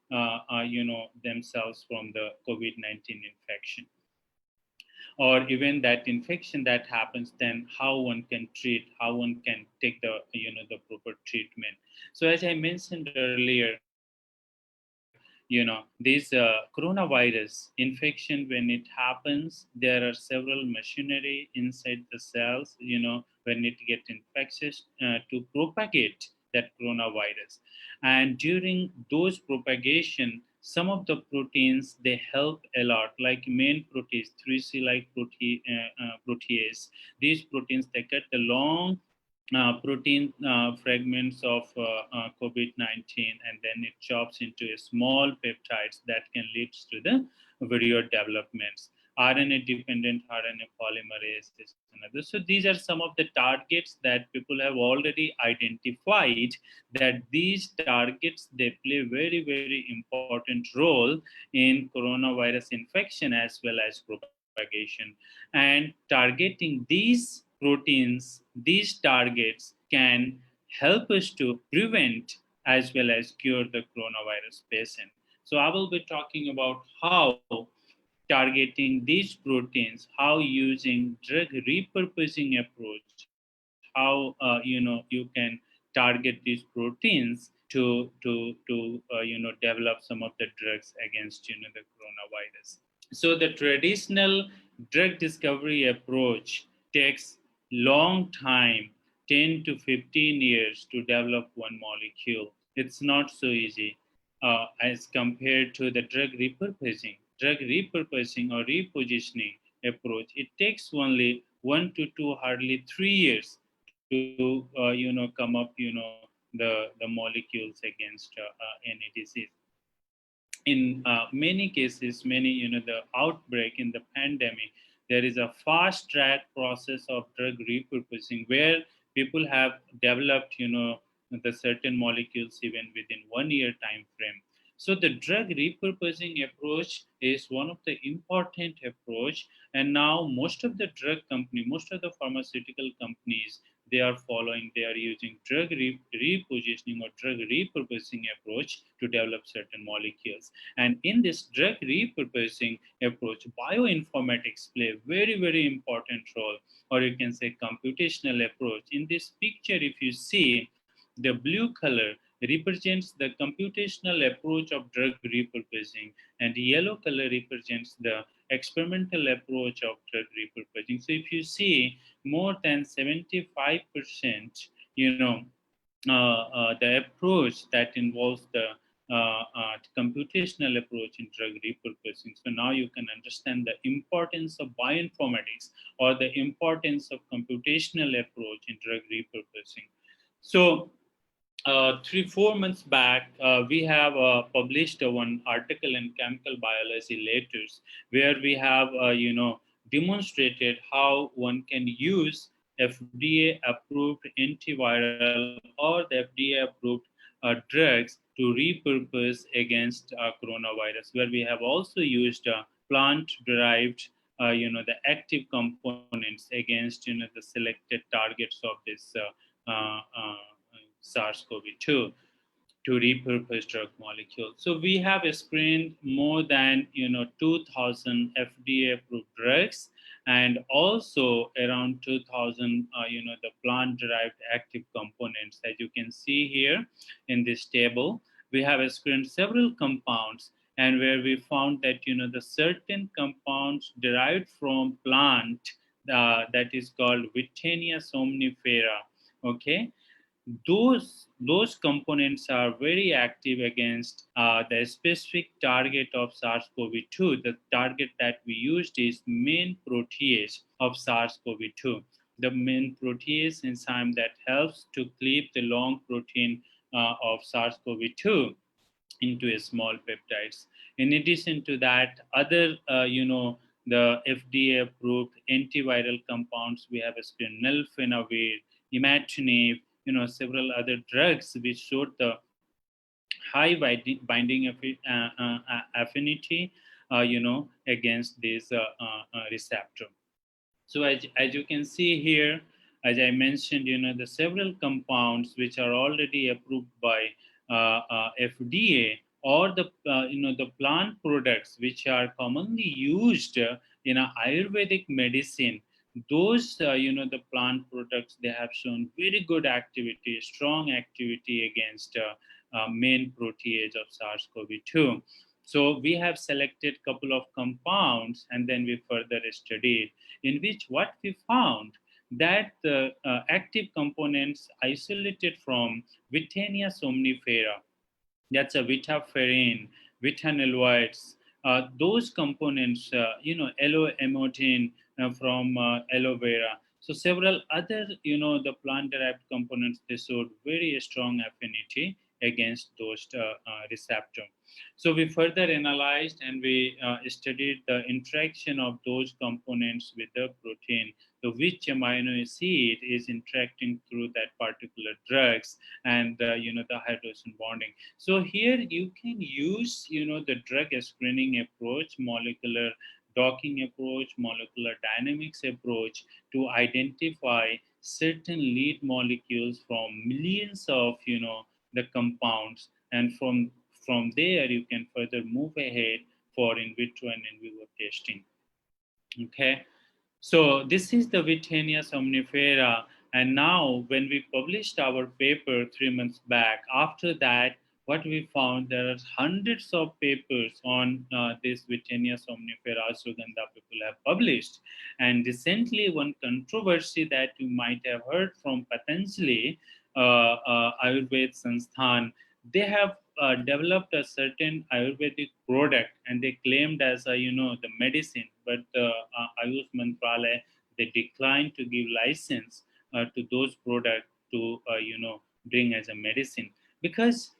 themselves from the COVID-19 infection, or even that infection that happens, then how one can treat, how one can take the the proper treatment. So as I mentioned earlier, this coronavirus infection, when it happens, there are several machinery inside the cells, when it get infectious to propagate that coronavirus. And during those propagation, some of the proteins, they help a lot, like main protease, 3C like protease. These proteins, they cut the long protein fragments of COVID-19, and then it chops into a small peptides that can lead to the various developments. RNA-dependent RNA polymerase is another. So these are some of the targets that people have already identified, that these targets, they play very, very important role in coronavirus infection as well as propagation. And targeting these proteins, these targets can help us to prevent as well as cure the coronavirus patient. So I will be talking about how targeting these proteins, how using drug repurposing approach, how you can target these proteins to develop some of the drugs against the coronavirus. So the traditional drug discovery approach takes long time, 10 to 15 years to develop one molecule. It's not so easy as compared to the drug repurposing. Drug repurposing or repositioning approach, it takes only 1 to 2, hardly 3 years to come up the molecules against any disease. In many cases, many the outbreak in the pandemic, there is a fast track process of drug repurposing, where people have developed the certain molecules even within 1 year time frame. So the drug repurposing approach is one of the important approach, and now most of the drug company, most of the pharmaceutical companies, they are following, they are using drug repositioning or drug repurposing approach to develop certain molecules. And in this drug repurposing approach, bioinformatics play a very, very important role, or you can say computational approach. In this picture, if you see, the blue color represents the computational approach of drug repurposing, and yellow color represents the experimental approach of drug repurposing. So if you see, more than 75%, the approach that involves the computational approach in drug repurposing. So now you can understand the importance of bioinformatics or the importance of computational approach in drug repurposing. So 3-4 months back, we have published one article in Chemical Biology Letters, where we have demonstrated how one can use FDA approved antiviral or the FDA approved drugs to repurpose against coronavirus, where we have also used plant derived the active components against the selected targets of this SARS-CoV-2 to repurpose drug molecules. So we have screened more than 2,000 FDA approved drugs, and also around 2000, the plant-derived active components. As you can see here in this table, we have screened several compounds, and where we found that the certain compounds derived from plant that is called Wittenia somnifera. Okay, those components are very active against the specific target of SARS-CoV-2. The target that we used is main protease of SARS-CoV-2, the main protease enzyme that helps to cleave the long protein of SARS-CoV-2 into a small peptides. In addition to that, other, the FDA approved antiviral compounds, we have nelfenavir, imatinib, several other drugs which showed the high binding affinity, against this receptor. So as you can see here, as I mentioned, the several compounds which are already approved by FDA, or the the plant products which are commonly used in a Ayurvedic medicine. Those the plant products, they have shown very good activity, strong activity against main protease of SARS-CoV-2. So we have selected a couple of compounds, and then we further studied, in which what we found that the active components isolated from Wittenia somnifera, that's a vitaferin, vitanyloids, those components, aloe-emodin from aloe vera. So several other, the plant-derived components, they showed very strong affinity against those receptor. So we further analyzed and we studied the interaction of those components with the protein, so which amino acid is interacting through that particular drugs, and the hydrogen bonding. So here you can use the drug screening approach, molecular docking approach, molecular dynamics approach to identify certain lead molecules from millions of the compounds, and from there you can further move ahead for in vitro and in vivo testing. Okay, so this is the Wittenia somnifera, and now when we published our paper 3 months back, after that, what we found, there are hundreds of papers on this Wittenia somnifera ashwagandha people have published. And recently, one controversy that you might have heard from Patanjali, Ayurved Sansthan, they have developed a certain Ayurvedic product, and they claimed as a, the medicine, but Ayush Mantralaya, they declined to give license to those products to bring as a medicine, because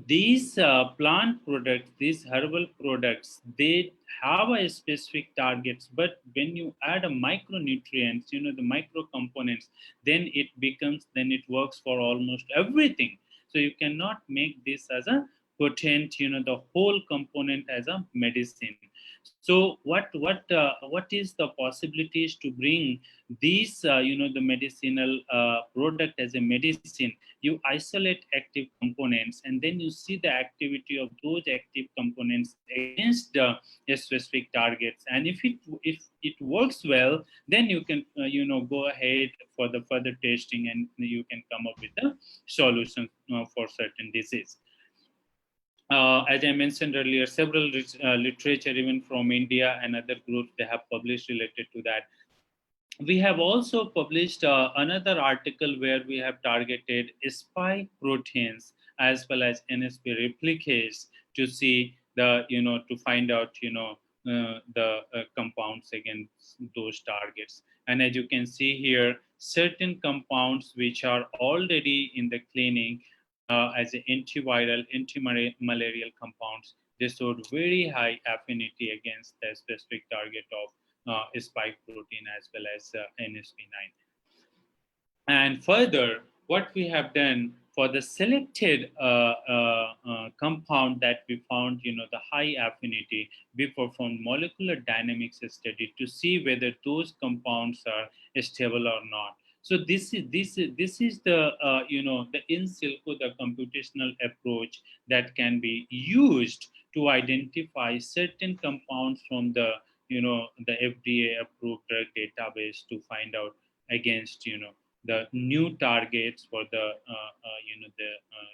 these plant products, these herbal products, they have a specific targets, but when you add a micronutrients, the micro components, then it works for almost everything. So you cannot make this as a potent, the whole component as a medicine. So what is the possibilities to bring these, the medicinal product as a medicine? You isolate active components, and then you see the activity of those active components against specific targets. And if it works well, then you can go ahead for the further testing, and you can come up with a solution for certain disease. As I mentioned earlier, several literature, even from India and other groups, they have published related to that. We have also published another article where we have targeted spike proteins as well as NSP replicase to see the, to find out, the compounds against those targets. And as you can see here, certain compounds which are already in the clinic as antiviral, antimalarial compounds, they showed very high affinity against the specific target of spike protein as well as NSP9. And further, what we have done for the selected compound that we found, the high affinity, we performed molecular dynamics study to see whether those compounds are stable or not. So this is the the in silico, the computational approach that can be used to identify certain compounds from the the FDA approved drug database to find out against, the new targets for the,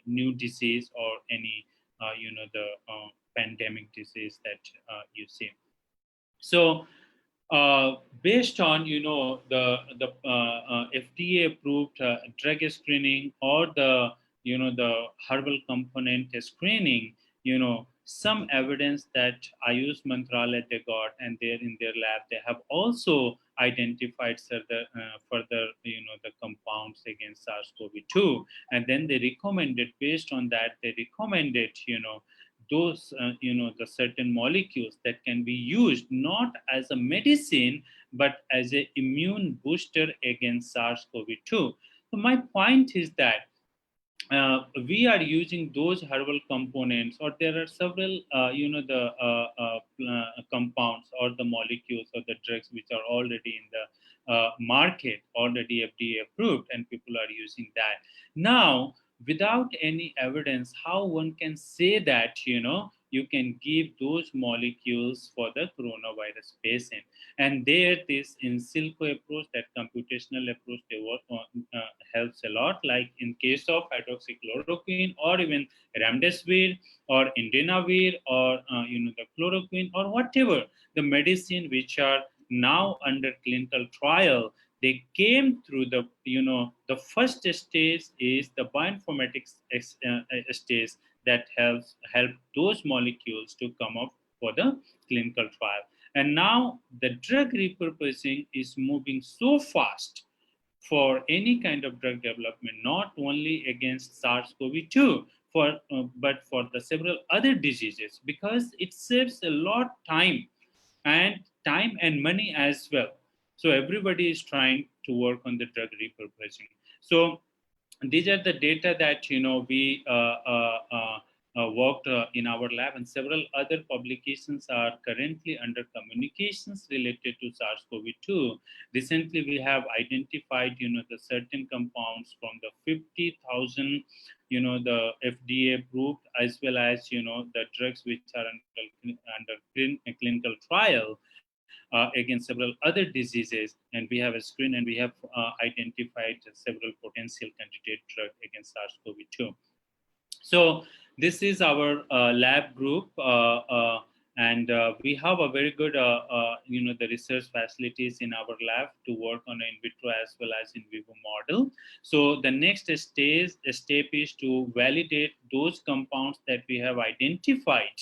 new disease or any, the pandemic disease that you see. So, based on the FDA approved drug screening or the the herbal component screening, some evidence that Ayush Mantralaya they got, and there in their lab they have also identified further the compounds against SARS-CoV-2, and then they recommended, based on that they recommended those the certain molecules that can be used not as a medicine but as an immune booster against SARS-CoV-2. So my point is that we are using those herbal components, or there are several compounds or the molecules or the drugs which are already in the market, already FDA approved, and people are using that. Now, without any evidence, how one can say that you can give those molecules for the coronavirus patient? And there, this in silico approach, that computational approach, they work on, helps a lot. Like in case of hydroxychloroquine, or even remdesivir, or indinavir, or the chloroquine, or whatever the medicine which are now under clinical trial, they came through the the first stage is the bioinformatics stage that help those molecules to come up for the clinical trial. And now the drug repurposing is moving so fast for any kind of drug development, not only against SARS-CoV-2, but for the several other diseases, because it saves a lot time and money as well. So everybody is trying to work on the drug repurposing. So these are the data that we worked in our lab, and several other publications are currently under communications related to SARS-CoV-2. Recently, we have identified the certain compounds from the 50,000 the FDA approved, as well as the drugs which are under clinical trial against several other diseases, and we have a screen, and we have identified several potential candidate drug against SARS-CoV-2. So this is our lab group, and we have a very good the research facilities in our lab to work on in vitro as well as in vivo model. So the next step is to validate those compounds that we have identified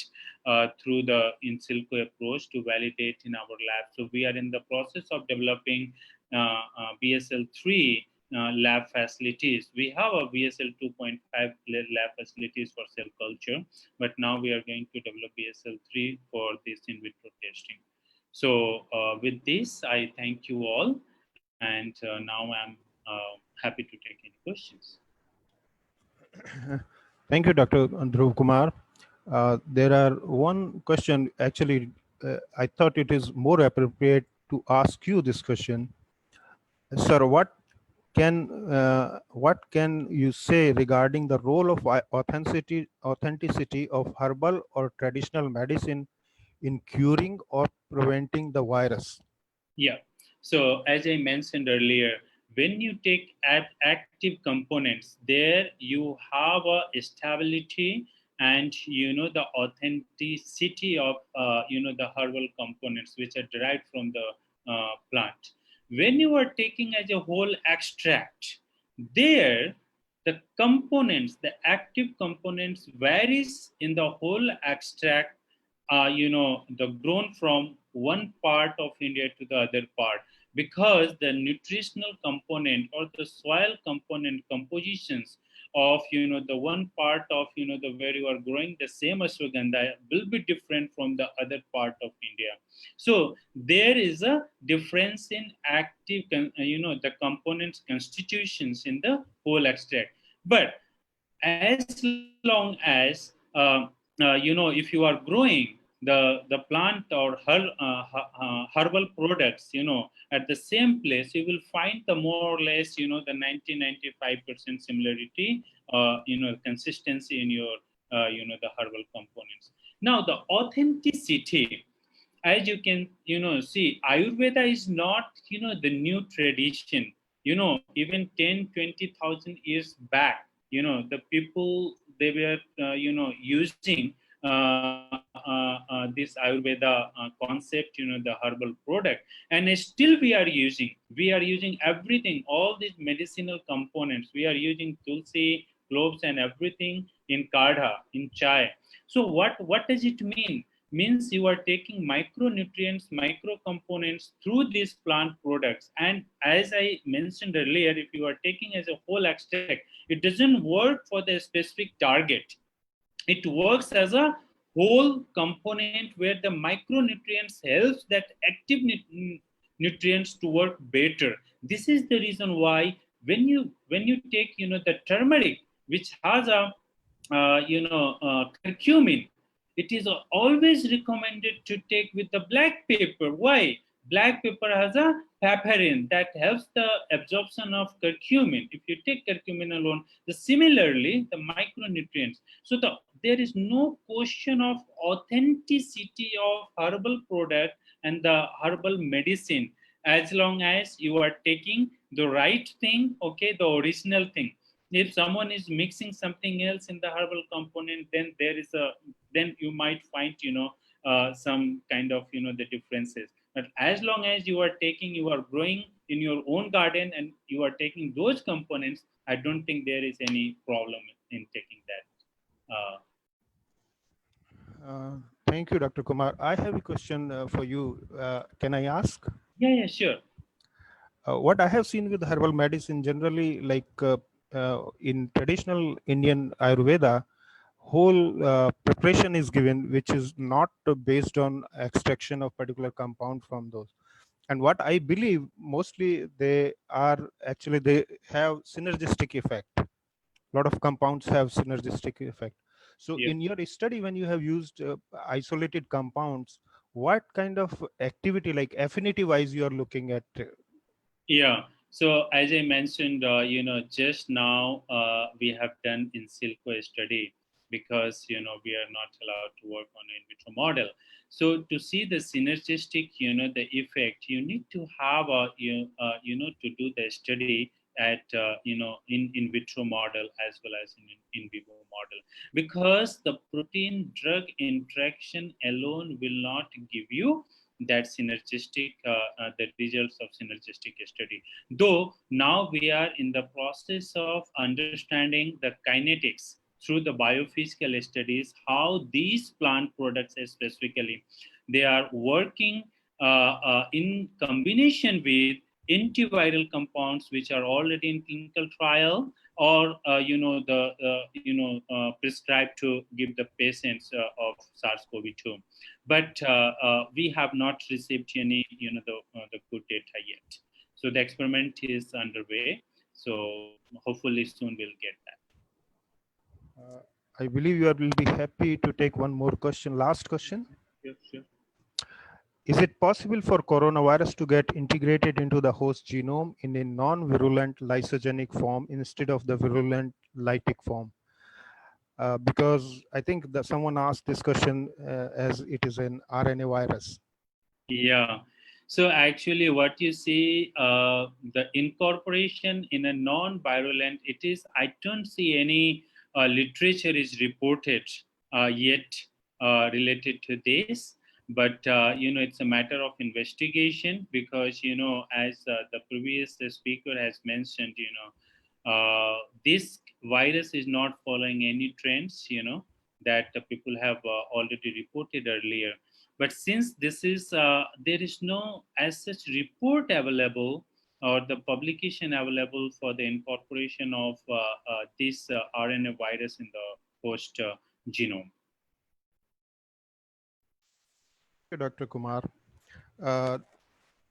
through the in silico approach, to validate in our lab. So we are in the process of developing BSL-3 lab facilities. We have a BSL 2.5 lab facilities for cell culture, but now we are going to develop BSL 3 for this in vitro testing. So with this, I thank you all, and now I'm happy to take any questions. Thank you, Dr. Dhruv Kumar. There are one question, actually, I thought it is more appropriate to ask you this question. Sir, what can you say regarding the role of authenticity of herbal or traditional medicine in curing or preventing the virus? Yeah. So as I mentioned earlier, when you take active components, there you have a stability and the authenticity of the herbal components which are derived from the plant. When you are taking as a whole extract, there the components, the active components varies in the whole extract, the grown from one part of India to the other part, because the nutritional component or the soil component compositions of the one part of the where you are growing the same ashwagandha will be different from the other part of India. So there is a difference in active the components constitutions in the whole extract. But as long as if you are growing the plant or herbal products at the same place, you will find the more or less the 90-95% similarity consistency in your the herbal components. Now the authenticity as you can, see, Ayurveda is not, the new tradition. Even 10, 20,000 years back, the people, they were, using this Ayurveda concept, the herbal product, and still we are using everything, all these medicinal components. We are using tulsi, cloves, and everything in kadha, in chai. So what does it mean? Means you are taking micronutrients, micro components through these plant products. And as I mentioned earlier, if you are taking as a whole extract, it doesn't work for the specific target. It works as a whole component where the micronutrients helps that active nutrients to work better. This is the reason why when you take, the turmeric, which has a curcumin, it is always recommended to take with the black pepper. Why? Black pepper has a paparin that helps the absorption of curcumin. If you take curcumin alone, similarly the micronutrients. So there is no question of authenticity of herbal product and the herbal medicine, as long as you are taking the right thing, okay, the original thing. If someone is mixing something else in the herbal component, then you might find, some kind of, the differences. But as long as you are growing in your own garden and you are taking those components, I don't think there is any problem in taking that. Thank you, Dr. Kumar. I have a question for you. Can I ask? Yeah, sure. What I have seen with herbal medicine generally, like in traditional Indian Ayurveda, whole preparation is given, which is not based on extraction of particular compound from those. And what I believe mostly they have synergistic effect. A lot of compounds have synergistic effect. So Yeah. in your study, when you have used isolated compounds, what kind of activity, like affinity wise, you are looking at? Yeah. So as I mentioned, just now we have done in silico study, because we are not allowed to work on an in vitro model. So to see the synergistic, the effect, you need to have to do the study at in vitro model as well as in vivo model, because the protein drug interaction alone will not give you that synergistic the results of synergistic study. Though now we are in the process of understanding the kinetics through the biophysical studies, how these plant products specifically, they are working in combination with antiviral compounds which are already in clinical trial, or prescribed to give the patients of SARS-CoV-2. But we have not received any the good data yet. So the experiment is underway. So hopefully soon we'll get that. I believe you will be happy to take one more question. Last question. Sure. Is it possible for coronavirus to get integrated into the host genome in a non-virulent lysogenic form instead of the virulent lytic form? Because I think that someone asked this question as it is an RNA virus. Yeah. So actually what you see, the incorporation in a non-virulent, I don't see any literature is reported yet related to this. But, it's a matter of investigation, because, as the previous speaker has mentioned, this virus is not following any trends, that people have already reported earlier. But since this is, there is no as such report available or the publication available for the incorporation of this RNA virus in the host genome. Thank you, Dr. Kumar.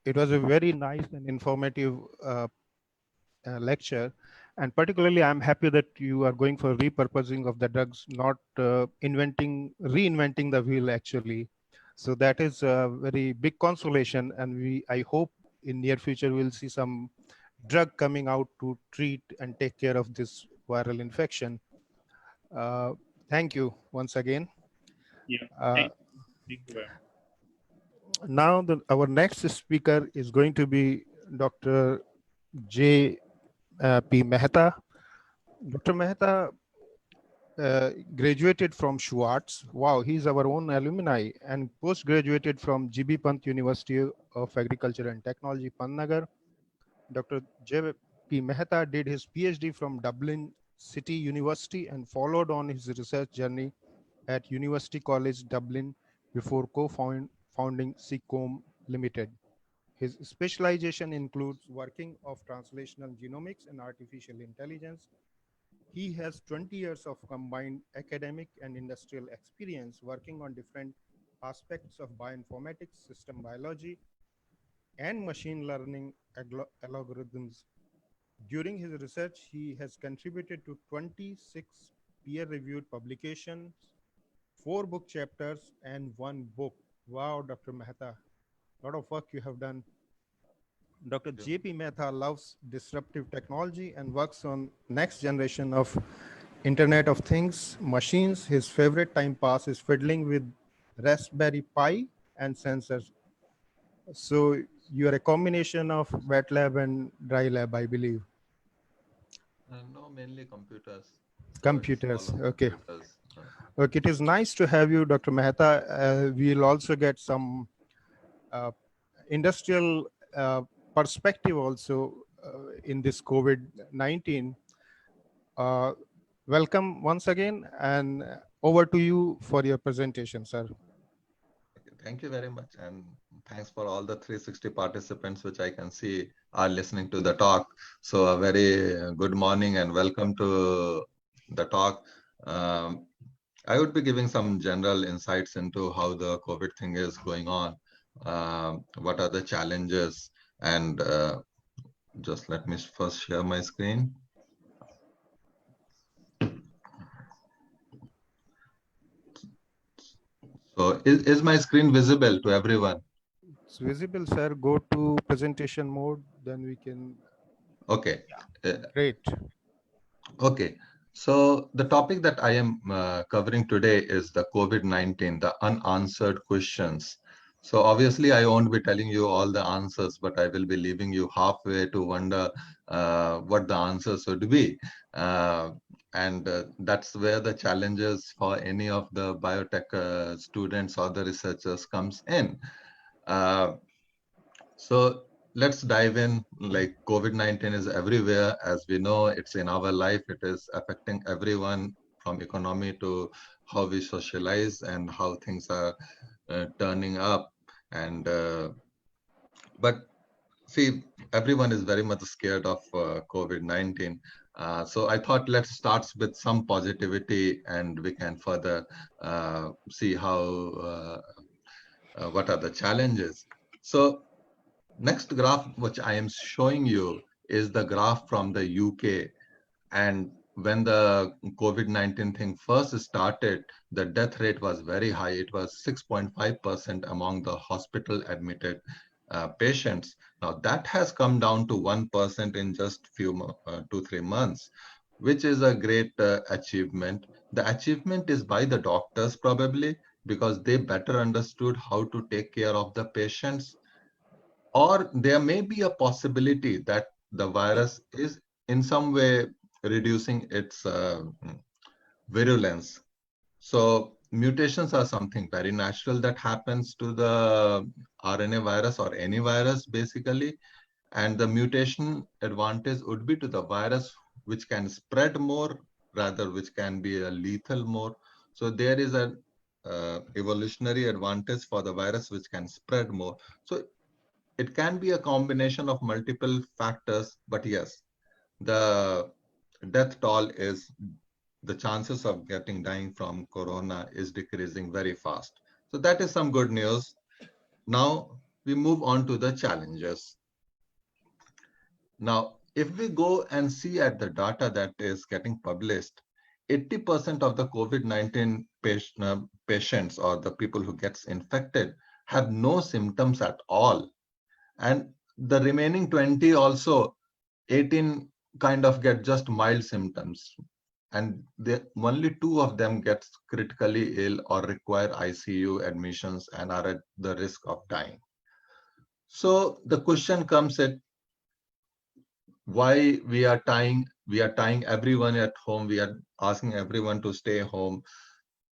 It was a very nice and informative lecture. And particularly, I'm happy that you are going for repurposing of the drugs, not reinventing the wheel actually. So that is a very big consolation. And I hope in near future, we'll see some drug coming out to treat and take care of this viral infection. Thank you once again. Yeah, thank you very much. Now, our next speaker is going to be Dr. J.P. Mehta. Dr. Mehta graduated from Schwartz. Wow, he's our own alumni, and post-graduated from GB Pant University of Agriculture and Technology, Pantnagar. Dr. J.P. Mehta did his PhD from Dublin City University and followed on his research journey at University College Dublin before co-founding Seacombe Limited. His specialization includes working of translational genomics and artificial intelligence. He has 20 years of combined academic and industrial experience working on different aspects of bioinformatics, system biology, and machine learning algorithms. During his research, he has contributed to 26 peer-reviewed publications, 4 book chapters, and 1 book. Wow, Dr. Mehta, a lot of work you have done. Dr. J.P. Mehta loves disruptive technology and works on next generation of Internet of Things machines. His favorite time pass is fiddling with Raspberry Pi and sensors. So you are a combination of wet lab and dry lab, I believe. No, mainly computers. Computers, okay. Okay, it is nice to have you, Dr. Mehta. We'll also get some industrial perspective also in this COVID-19. Welcome once again, and over to you for your presentation, sir. Thank you very much, and thanks for all the 360 participants, which I can see are listening to the talk. So a very good morning and welcome to the talk. I would be giving some general insights into how the COVID thing is going on, what are the challenges, and just let me first share my screen. So is my screen visible to everyone? It's visible, sir. Go to presentation mode, then we can. Okay. Great. Okay. So the topic that I am covering today is the COVID-19, the unanswered questions. So obviously I won't be telling you all the answers, but I will be leaving you halfway to wonder what the answers would be. That's where the challenges for any of the biotech students or the researchers comes in. So let's dive in. Like COVID-19 is everywhere. As we know, it's in our life. It is affecting everyone from economy to how we socialize and how things are turning up. And but see, everyone is very much scared of COVID-19. So I thought let's start with some positivity and we can further see how what are the challenges. So next graph, which I am showing you, is the graph from the UK. And when the COVID-19 thing first started, the death rate was very high. It was 6.5% among the hospital admitted patients. Now that has come down to 1% in just 2-3 months, which is a great achievement. The achievement is by the doctors probably because they better understood how to take care of the patients. Or there may be a possibility that the virus is in some way reducing its virulence. So mutations are something very natural that happens to the RNA virus or any virus basically. And the mutation advantage would be to the virus, which can spread more, rather which can be a lethal more. So there is an evolutionary advantage for the virus, which can spread more. So it can be a combination of multiple factors, but yes, the death toll is, the chances of dying from corona is decreasing very fast. So that is some good news. Now we move on to the challenges. Now, if we go and see at the data that is getting published, 80% of the COVID-19 patients or the people who gets infected have no symptoms at all. And the remaining 20 also, 18 kind of get just mild symptoms. and only 2 of them gets critically ill or require ICU admissions and are at the risk of dying. So the question comes at why we are tying everyone at home, we are asking everyone to stay home,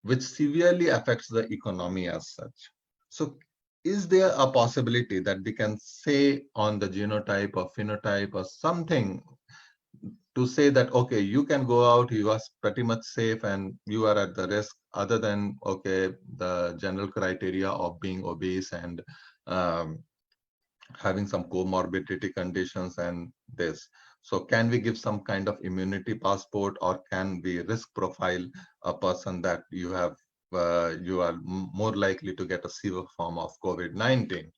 which severely affects the economy as such. So is there a possibility that we can say on the genotype or phenotype or something to say that, okay, you can go out, you are pretty much safe and you are at the risk, other than, okay, the general criteria of being obese and having some comorbidity conditions and this. So can we give some kind of immunity passport, or can we risk profile a person that you have, you are more likely to get a severe form of COVID-19?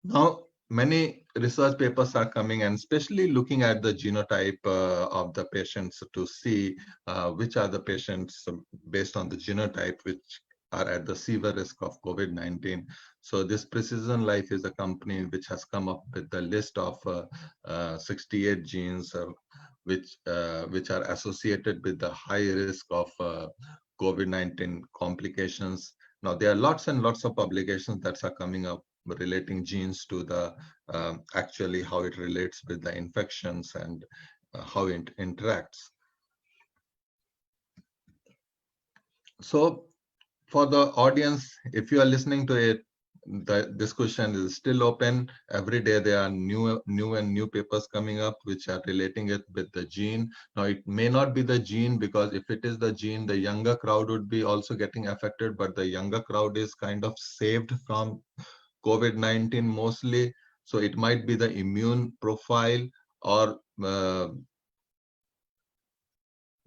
Now, many research papers are coming, and especially looking at the genotype of the patients to see which are the patients based on the genotype which are at the severe risk of COVID-19. So this Precision Life is a company which has come up with the list of 68 genes which are associated with the high risk of COVID-19 complications. Now, there are lots and lots of publications that are coming up relating genes to the actually how it relates with the infections and how it interacts. So for the audience, if you are listening to it, the discussion is still open. Every day there are new papers coming up which are relating it with the gene. Now it may not be the gene, because if it is the gene, the younger crowd would be also getting affected, but the younger crowd is kind of saved from COVID-19 mostly. So it might be the immune profile, or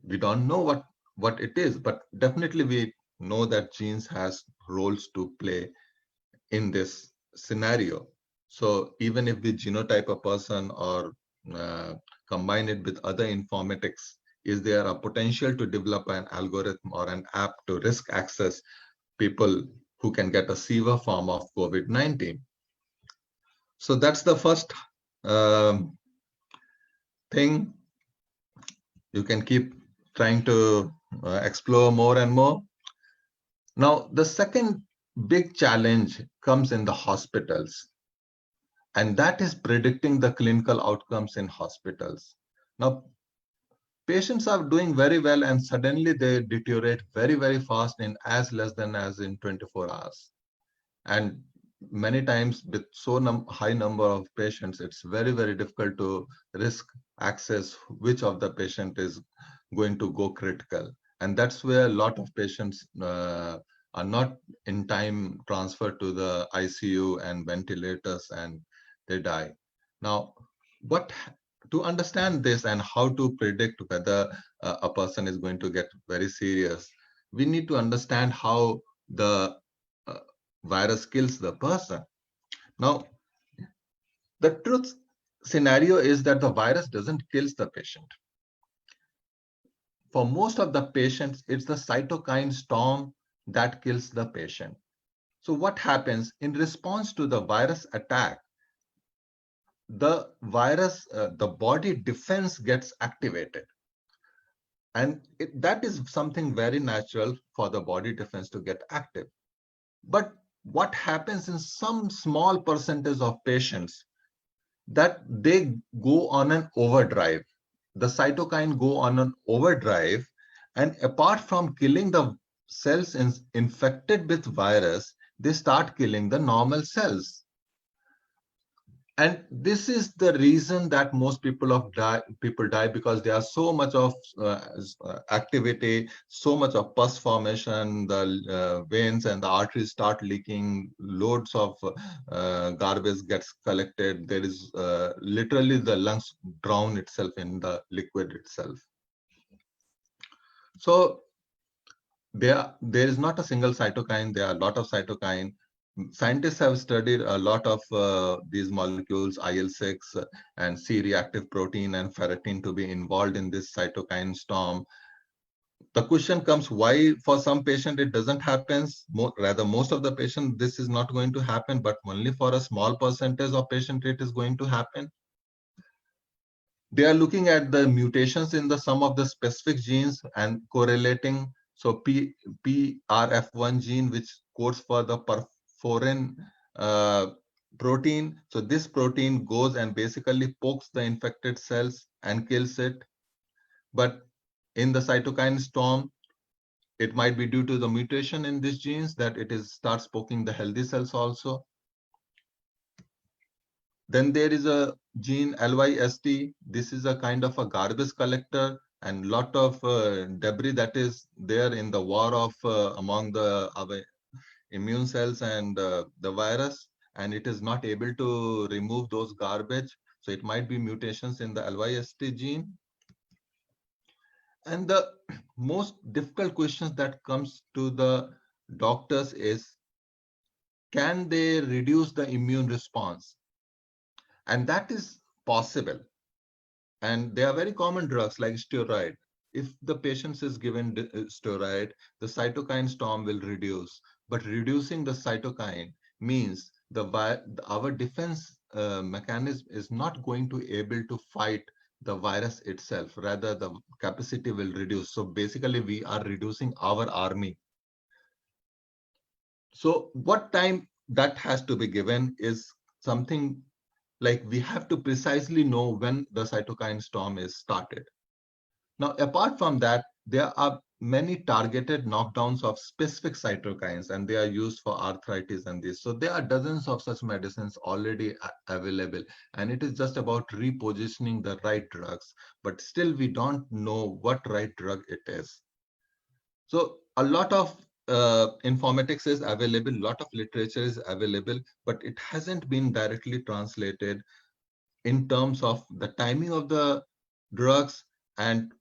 we don't know what it is, but definitely we know that genes has roles to play in this scenario. So even if we genotype a person or combine it with other informatics, is there a potential to develop an algorithm or an app to risk access people who can get a severe form of COVID-19? So that's the first thing. You can keep trying to explore more and more. Now, the second big challenge comes in the hospitals, and that is predicting the clinical outcomes in hospitals. Now, patients are doing very well, and suddenly they deteriorate very, very fast in as less than as in 24 hours. And many times with so high number of patients, it's very, very difficult to risk access which of the patient is going to go critical. And that's where a lot of patients are not in time transferred to the ICU and ventilators, and they die. Now, to understand this and how to predict whether a person is going to get very serious, we need to understand how the virus kills the person. Now, the truth scenario is that the virus doesn't kill the patient. For most of the patients, it's the cytokine storm that kills the patient. So what happens in response to the virus attack? The virus, the body defense gets activated. And that is something very natural for the body defense to get active. But what happens in some small percentage of patients, that they go on an overdrive. The cytokine go on an overdrive, and apart from killing the cells infected with virus, they start killing the normal cells. And this is the reason that most people die, because there are so much of activity, so much of pus formation, the veins and the arteries start leaking, loads of garbage gets collected. There is literally the lungs drown itself in the liquid itself. So there is not a single cytokine, there are a lot of cytokine. Scientists have studied a lot of these molecules, IL-6 and C-reactive protein and ferritin, to be involved in this cytokine storm. The question comes, why for some patient it doesn't happen? Rather, most of the patient this is not going to happen, but only for a small percentage of patient it is going to happen. They are looking at the mutations in the some of the specific genes and correlating. So PRF1 gene, which codes for the perforin protein. So this protein goes and basically pokes the infected cells and kills it. But in the cytokine storm, it might be due to the mutation in these genes that it starts poking the healthy cells also. Then there is a gene LYST. This is a kind of a garbage collector and lot of debris that is there in the war of among our immune cells and the virus, and it is not able to remove those garbage. So it might be mutations in the LYST gene. And the most difficult questions that comes to the doctors is, can they reduce the immune response? And that is possible. And they are very common drugs like steroid. If the patient is given steroid, the cytokine storm will reduce. But reducing the cytokine means our defense mechanism is not going to able to fight the virus itself. Rather, the capacity will reduce. So basically, we are reducing our army. So what time that has to be given is something like we have to precisely know when the cytokine storm is started. Now, apart from that, there are many targeted knockdowns of specific cytokines, and they are used for arthritis and this. So there are dozens of such medicines already available, and it is just about repositioning the right drugs. But still, we don't know what right drug it is. So a lot of informatics is available, a lot of literature is available, but it hasn't been directly translated in terms of the timing of the drugs, and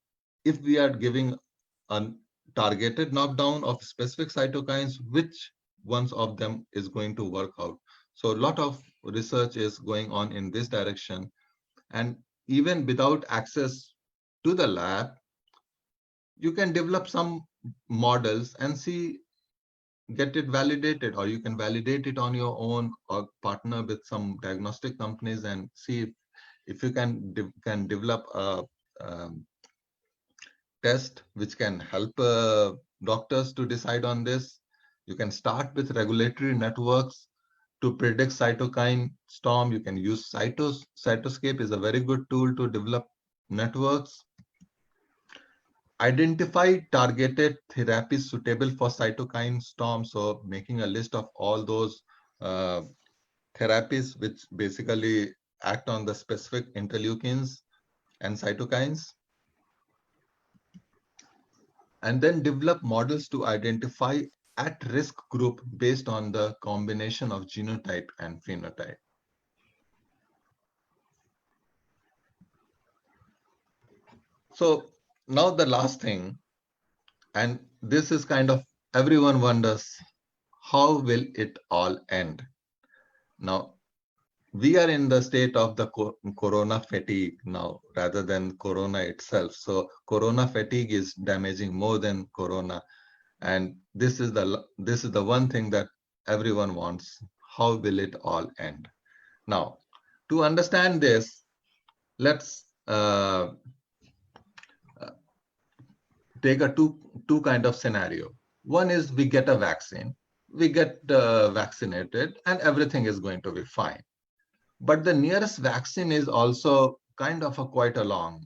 if we are giving a targeted knockdown of specific cytokines, which ones of them is going to work out. So a lot of research is going on in this direction. And even without access to the lab, you can develop some models and see, get it validated, or you can validate it on your own or partner with some diagnostic companies and see if you can develop a test which can help doctors to decide on this. You can start with regulatory networks to predict cytokine storm. You can use Cytoscape is a very good tool to develop networks. Identify targeted therapies suitable for cytokine storm. So making a list of all those therapies which basically act on the specific interleukins and cytokines. And then develop models to identify at-risk group based on the combination of genotype and phenotype. So now the last thing, and this is kind of everyone wonders, how will it all end? Now, we are in the state of the corona fatigue now rather than corona itself. So corona fatigue is damaging more than corona. And this is the one thing that everyone wants. How will it all end? Now, to understand this, let's take a two kind of scenario. One is we get a vaccine, we get vaccinated, and everything is going to be fine. But the nearest vaccine is also kind of quite a long.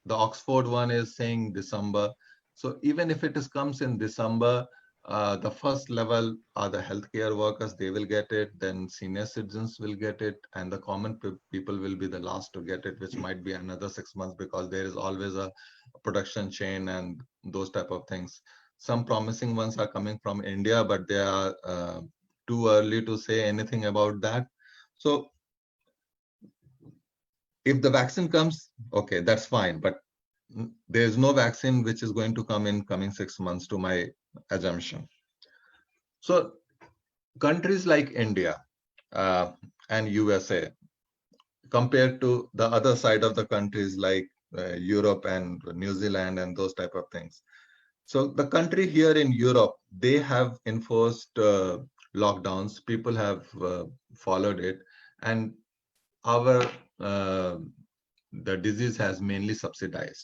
The Oxford one is saying December. So even if it comes in December, the first level are the healthcare workers, they will get it, then senior citizens will get it, and the common people will be the last to get it, which might be another 6 months because there is always a production chain and those type of things. Some promising ones are coming from India, but they are too early to say anything about that. So if the vaccine comes, okay, that's fine, but there's no vaccine which is going to come in coming 6 months to my assumption. So countries like India and USA compared to the other side of the countries like Europe and New Zealand and those type of things. So the country here in Europe, they have enforced lockdowns. People have followed it, and our the disease has mainly subsided.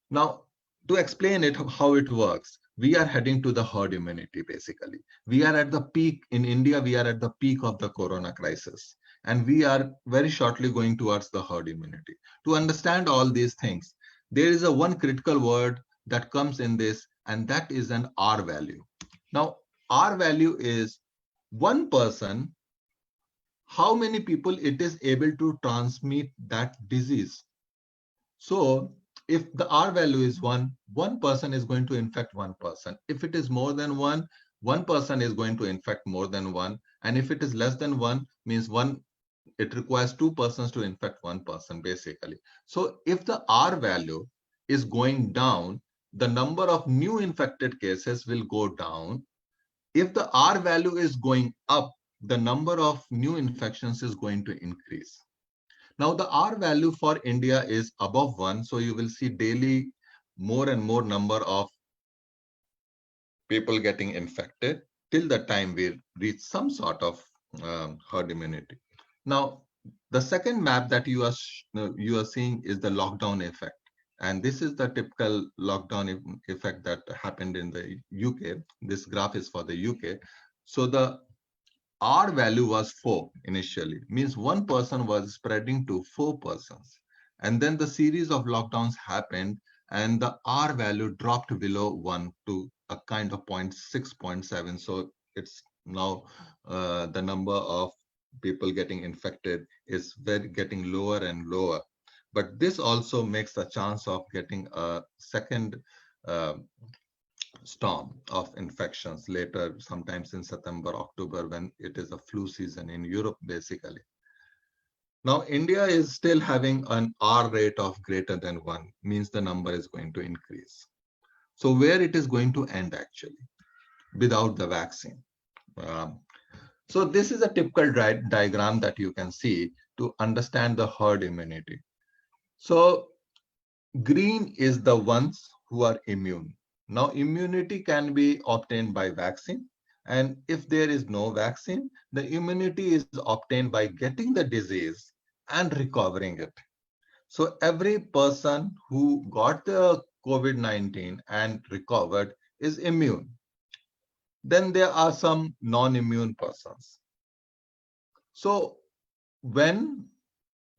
Now, to explain it, how it works, we are heading to the herd immunity, basically. We are at the peak, in India, we are at the peak of the corona crisis. And we are very shortly going towards the herd immunity. To understand all these things, there is a one critical word that comes in this, and that is an R value. Now, R value is one person, how many people it is able to transmit that disease. So if the R value is one person is going to infect one person. If it is more than one person is going to infect more than one. And if it is less than one, means it requires two persons to infect one person, basically. So if the R value is going down, the number of new infected cases will go down. If the R value is going up, the number of new infections is going to increase. Now the R value for India is above 1, so you will see daily more and more number of people getting infected till the time we reach some sort of herd immunity. Now, the second map that you are seeing is the lockdown effect. And this is the typical lockdown effect that happened in the UK. This graph is for the UK. So the R value was 4 initially, means one person was spreading to 4 persons. And then the series of lockdowns happened and the R value dropped below 1 to a kind of 0.6, 0.7. So it's now the number of people getting infected is getting lower and lower. But this also makes the chance of getting a second storm of infections later, sometimes in September, October, when it is a flu season in Europe, basically. Now, India is still having an R rate of greater than 1, means the number is going to increase. So where it is going to end actually, without the vaccine. So this is a typical diagram that you can see to understand the herd immunity. So green is the ones who are immune. Now, immunity can be obtained by vaccine. And if there is no vaccine, the immunity is obtained by getting the disease and recovering it. So every person who got the COVID-19 and recovered is immune. Then there are some non-immune persons. So when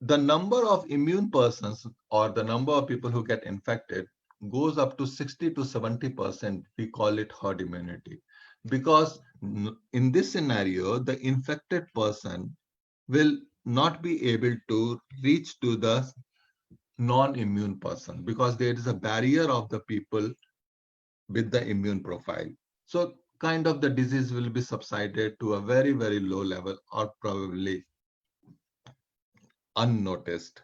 the number of immune persons or the number of people who get infected goes up to 60 to 70%, we call it herd immunity. Because in this scenario, the infected person will not be able to reach to the non-immune person because there is a barrier of the people with the immune profile. So kind of the disease will be subsided to a very, very low level or probably unnoticed.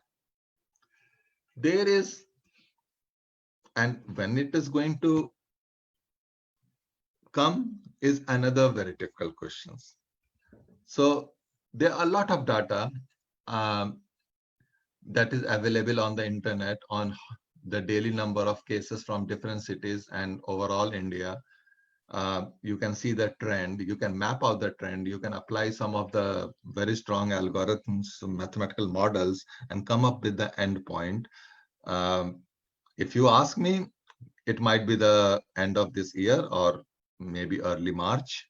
There is, and when it is going to come is another very difficult questions. So there are a lot of data that is available on the internet on the daily number of cases from different cities and overall India. You can see the trend, you can map out the trend, you can apply some of the very strong algorithms, mathematical models, and come up with the end point. If you ask me, it might be the end of this year or maybe early March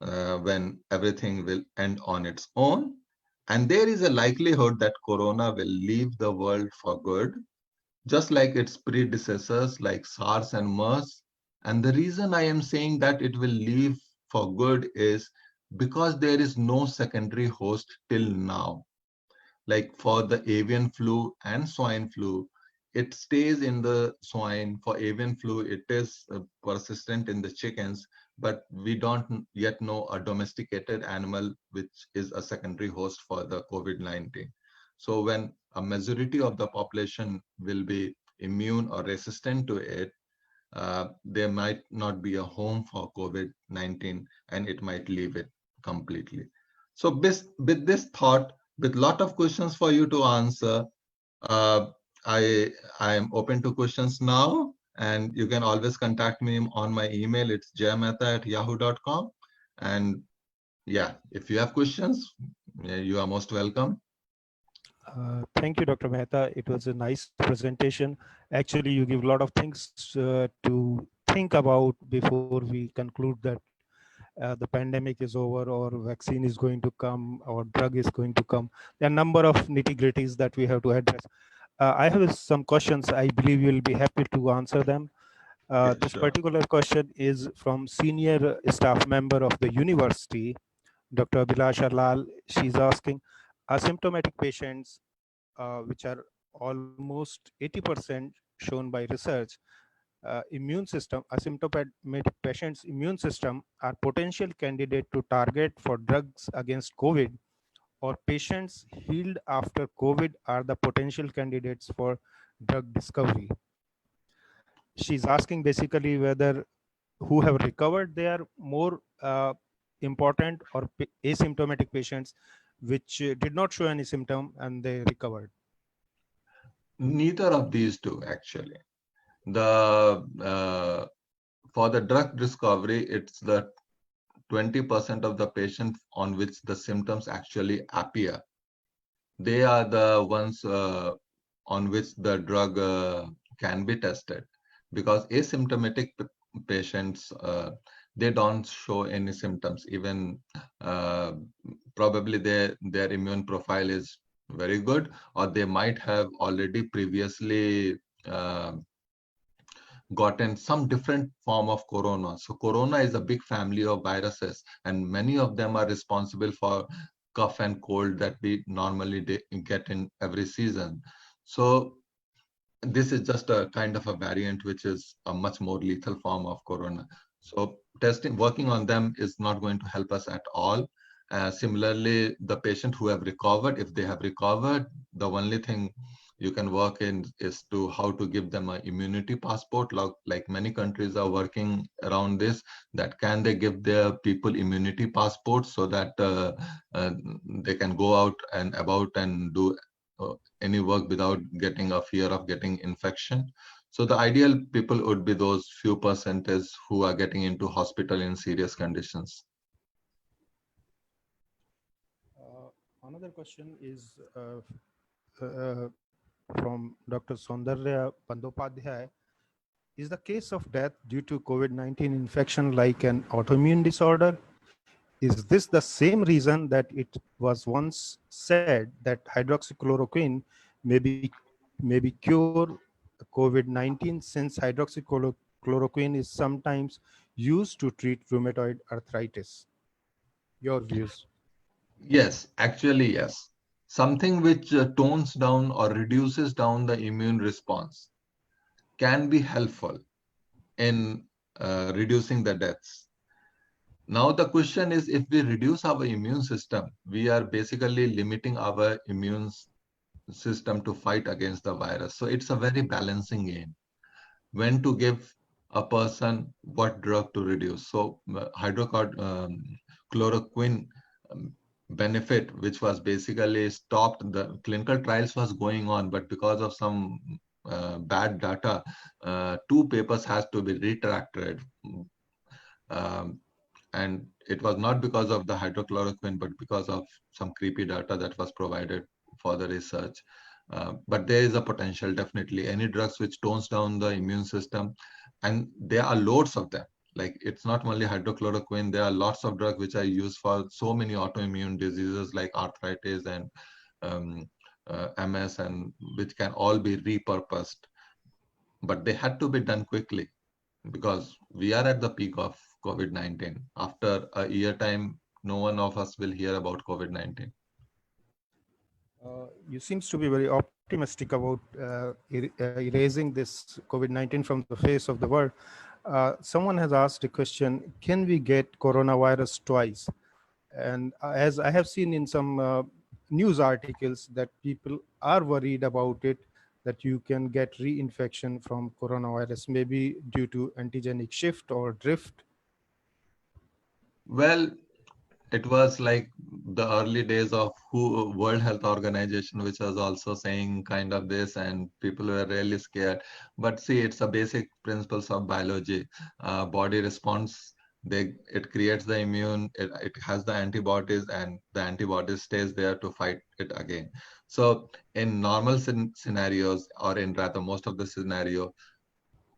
when everything will end on its own. And there is a likelihood that Corona will leave the world for good, just like its predecessors like SARS and MERS. And the reason I am saying that it will leave for good is because there is no secondary host till now. Like for the avian flu and swine flu, it stays in the swine. For avian flu, it is persistent in the chickens, but we don't yet know a domesticated animal which is a secondary host for the COVID-19. So when a majority of the population will be immune or resistant to it, there might not be a home for COVID-19 and it might leave it completely. So with this thought, with a lot of questions for you to answer, I am open to questions now, and you can always contact me on my email. It's jmehta@yahoo.com. And yeah, if you have questions, you are most welcome. Thank you, Dr. Mehta. It was a nice presentation. Actually, you give a lot of things to think about before we conclude that the pandemic is over or vaccine is going to come or drug is going to come. There are a number of nitty-gritties that we have to address. I have some questions. I believe you'll be happy to answer them. Yeah, This sure. particular question is from senior staff member of the university, Dr. Abhilasha Lal. She's asking, asymptomatic patients, which are almost 80% shown by research, immune system, asymptomatic patients' immune system are potential candidate to target for drugs against COVID, or patients healed after COVID are the potential candidates for drug discovery. She's asking basically whether who have recovered, they are more important, or asymptomatic patients which did not show any symptom and they recovered. Neither of these two, actually. For the drug discovery, it's the 20% of the patient on which the symptoms actually appear. They are the ones on which the drug can be tested, because asymptomatic patients, they don't show any symptoms. Even probably their immune profile is very good, or they might have already previously gotten some different form of corona. So corona is a big family of viruses, and many of them are responsible for cough and cold that we normally get in every season. So this is just a kind of a variant, which is a much more lethal form of corona. So working on them is not going to help us at all. Similarly, the patient who have recovered, if they have recovered, the only thing you can work in is to how to give them an immunity passport. Like many countries are working around this, that can they give their people immunity passports so that they can go out and about and do any work without getting a fear of getting infection. So the ideal people would be those few percentage who are getting into hospital in serious conditions. Another question is from Dr. Soundarya Bandopadhyay. Is the case of death due to COVID-19 infection like an autoimmune disorder? Is this the same reason that it was once said that hydroxychloroquine may cure COVID-19, since hydroxychloroquine is sometimes used to treat rheumatoid arthritis? Your views? Yes, actually, yes. Something which tones down or reduces down the immune response can be helpful in reducing the deaths. Now, the question is, if we reduce our immune system, we are basically limiting our immune system to fight against the virus. So it's a very balancing game. When to give a person what drug to reduce. So hydroxychloroquine benefit, which was basically stopped, the clinical trials was going on, but because of some bad data, 2 papers has to be retracted. And it was not because of the hydrochloroquine, but because of some creepy data that was provided for the research. But there is a potential, definitely. Any drugs which tones down the immune system, and there are loads of them. Like, it's not only hydrochloroquine, there are lots of drugs which are used for so many autoimmune diseases like arthritis and MS, and which can all be repurposed. But they had to be done quickly, because we are at the peak of COVID-19. After a year time, no one of us will hear about COVID-19. You seems to be very optimistic about erasing this COVID-19 from the face of the world. Someone has asked a question, can we get coronavirus twice? And as I have seen in some news articles that people are worried about it, that you can get reinfection from coronavirus, maybe due to antigenic shift or drift. Well, it was like the early days of World Health Organization, which was also saying kind of this, and people were really scared. But see, it's a basic principles of biology. Body responds It creates the immune, it has the antibodies, and the antibodies stays there to fight it again. So in normal scenarios, or in rather most of the scenario,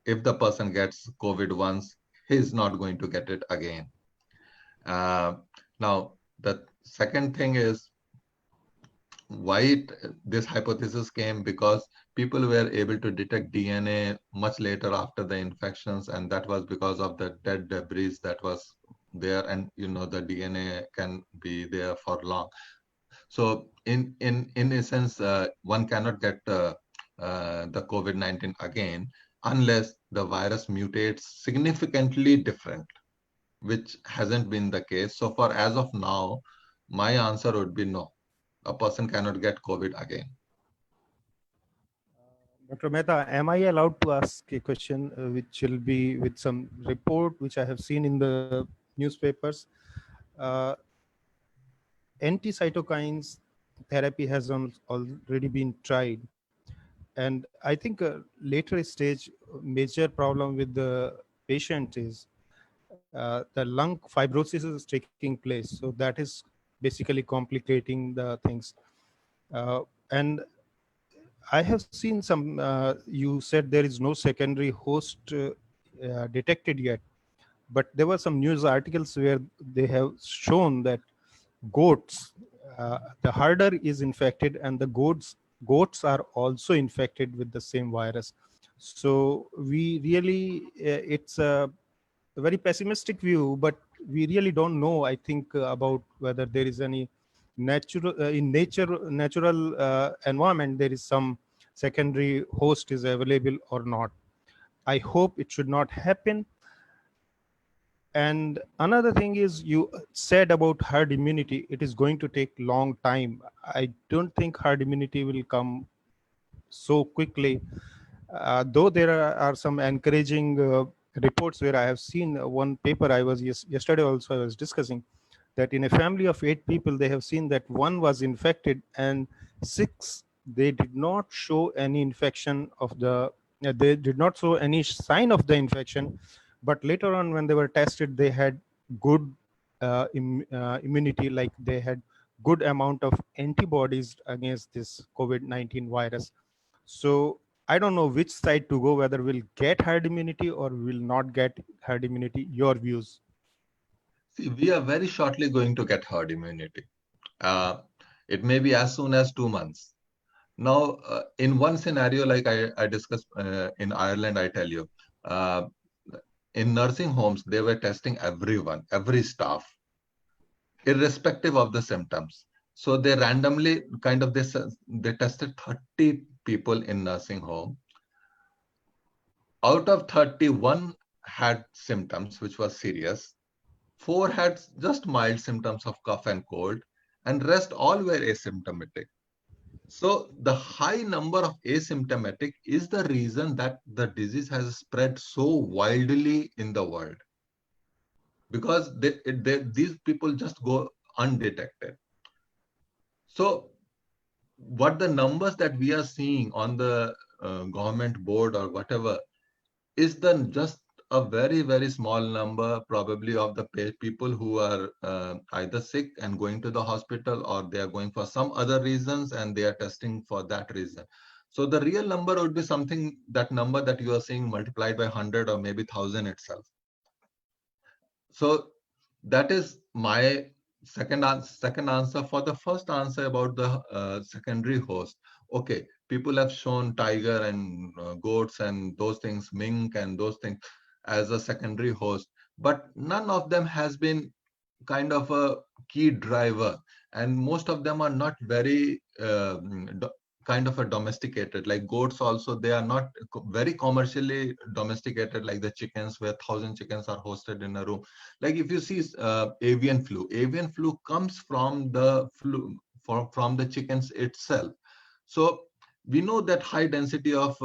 if the person gets COVID once, he's not going to get it again. Now, the second thing is why this hypothesis came, because people were able to detect DNA much later after the infections, and that was because of the dead debris that was there, and the DNA can be there for long. So in essence, one cannot get the COVID-19 again unless the virus mutates significantly different, which hasn't been the case. So far, as of now, my answer would be no. A person cannot get COVID again. Dr. Mehta, am I allowed to ask a question which will be with some report which I have seen in the newspapers? Uh, Anti-cytokines therapy has already been tried. And I think a later stage major problem with the patient is the lung fibrosis is taking place. So that is basically complicating the things. And I have seen some, you said there is no secondary host detected yet, but there were some news articles where they have shown that goats, the herder is infected and the goats are also infected with the same virus. So we really, it's a very pessimistic view, but we really don't know, I think, about whether there is any natural environment, there is some secondary host is available or not. I hope it should not happen. And another thing is, you said about herd immunity, it is going to take long time. I don't think herd immunity will come so quickly. Though there are some encouraging reports where I have seen one paper I was yesterday also I was discussing that in a family of 8 people, they have seen that one was infected and 6, they did not show any infection of the, they did not show any sign of the infection. But later on, when they were tested, they had good immunity, like they had good amount of antibodies against this COVID-19 virus. So I don't know which side to go, whether we'll get herd immunity or will not get herd immunity. Your views? See, we are very shortly going to get herd immunity. It may be as soon as 2 months. Now, in one scenario, like I discussed in Ireland, I tell you, in nursing homes, they were testing everyone, every staff, irrespective of the symptoms. So they randomly they tested 30 people in nursing home. Out of 31 had symptoms, which was serious. 4 had just mild symptoms of cough and cold, and rest all were asymptomatic. So the high number of asymptomatic is the reason that the disease has spread so wildly in the world, because these people just go undetected. So what the numbers that we are seeing on the government board or whatever is then just a very, very small number probably of the people who are either sick and going to the hospital, or they are going for some other reasons and they are testing for that reason. So the real number would be something, that number that you are seeing multiplied by 100 or maybe 1,000 itself. So that is my second answer. For the first answer about the secondary host. Okay, people have shown tiger and goats and those things, mink and those things as a secondary host, but none of them has been kind of a key driver, and most of them are not very kind of a domesticated. Like goats also, they are not very commercially domesticated like the chickens, where 1,000 chickens are hosted in a room. Like if you see avian flu comes from the from the chickens itself. So we know that high density of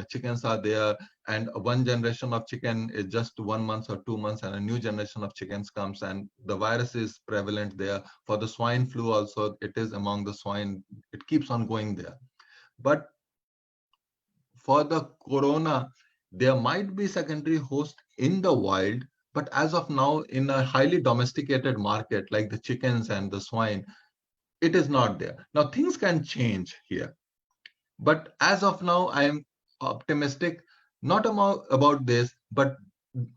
chickens are there, and one generation of chicken is just 1 month or 2 months, and a new generation of chickens comes, and the virus is prevalent there. For the swine flu also, it is among the swine, it keeps on going there. But for the corona, there might be secondary host in the wild, But as of now, in a highly domesticated market like the chickens and the swine, it is not there. Now things can change here. But as of now, I am optimistic, not about this, but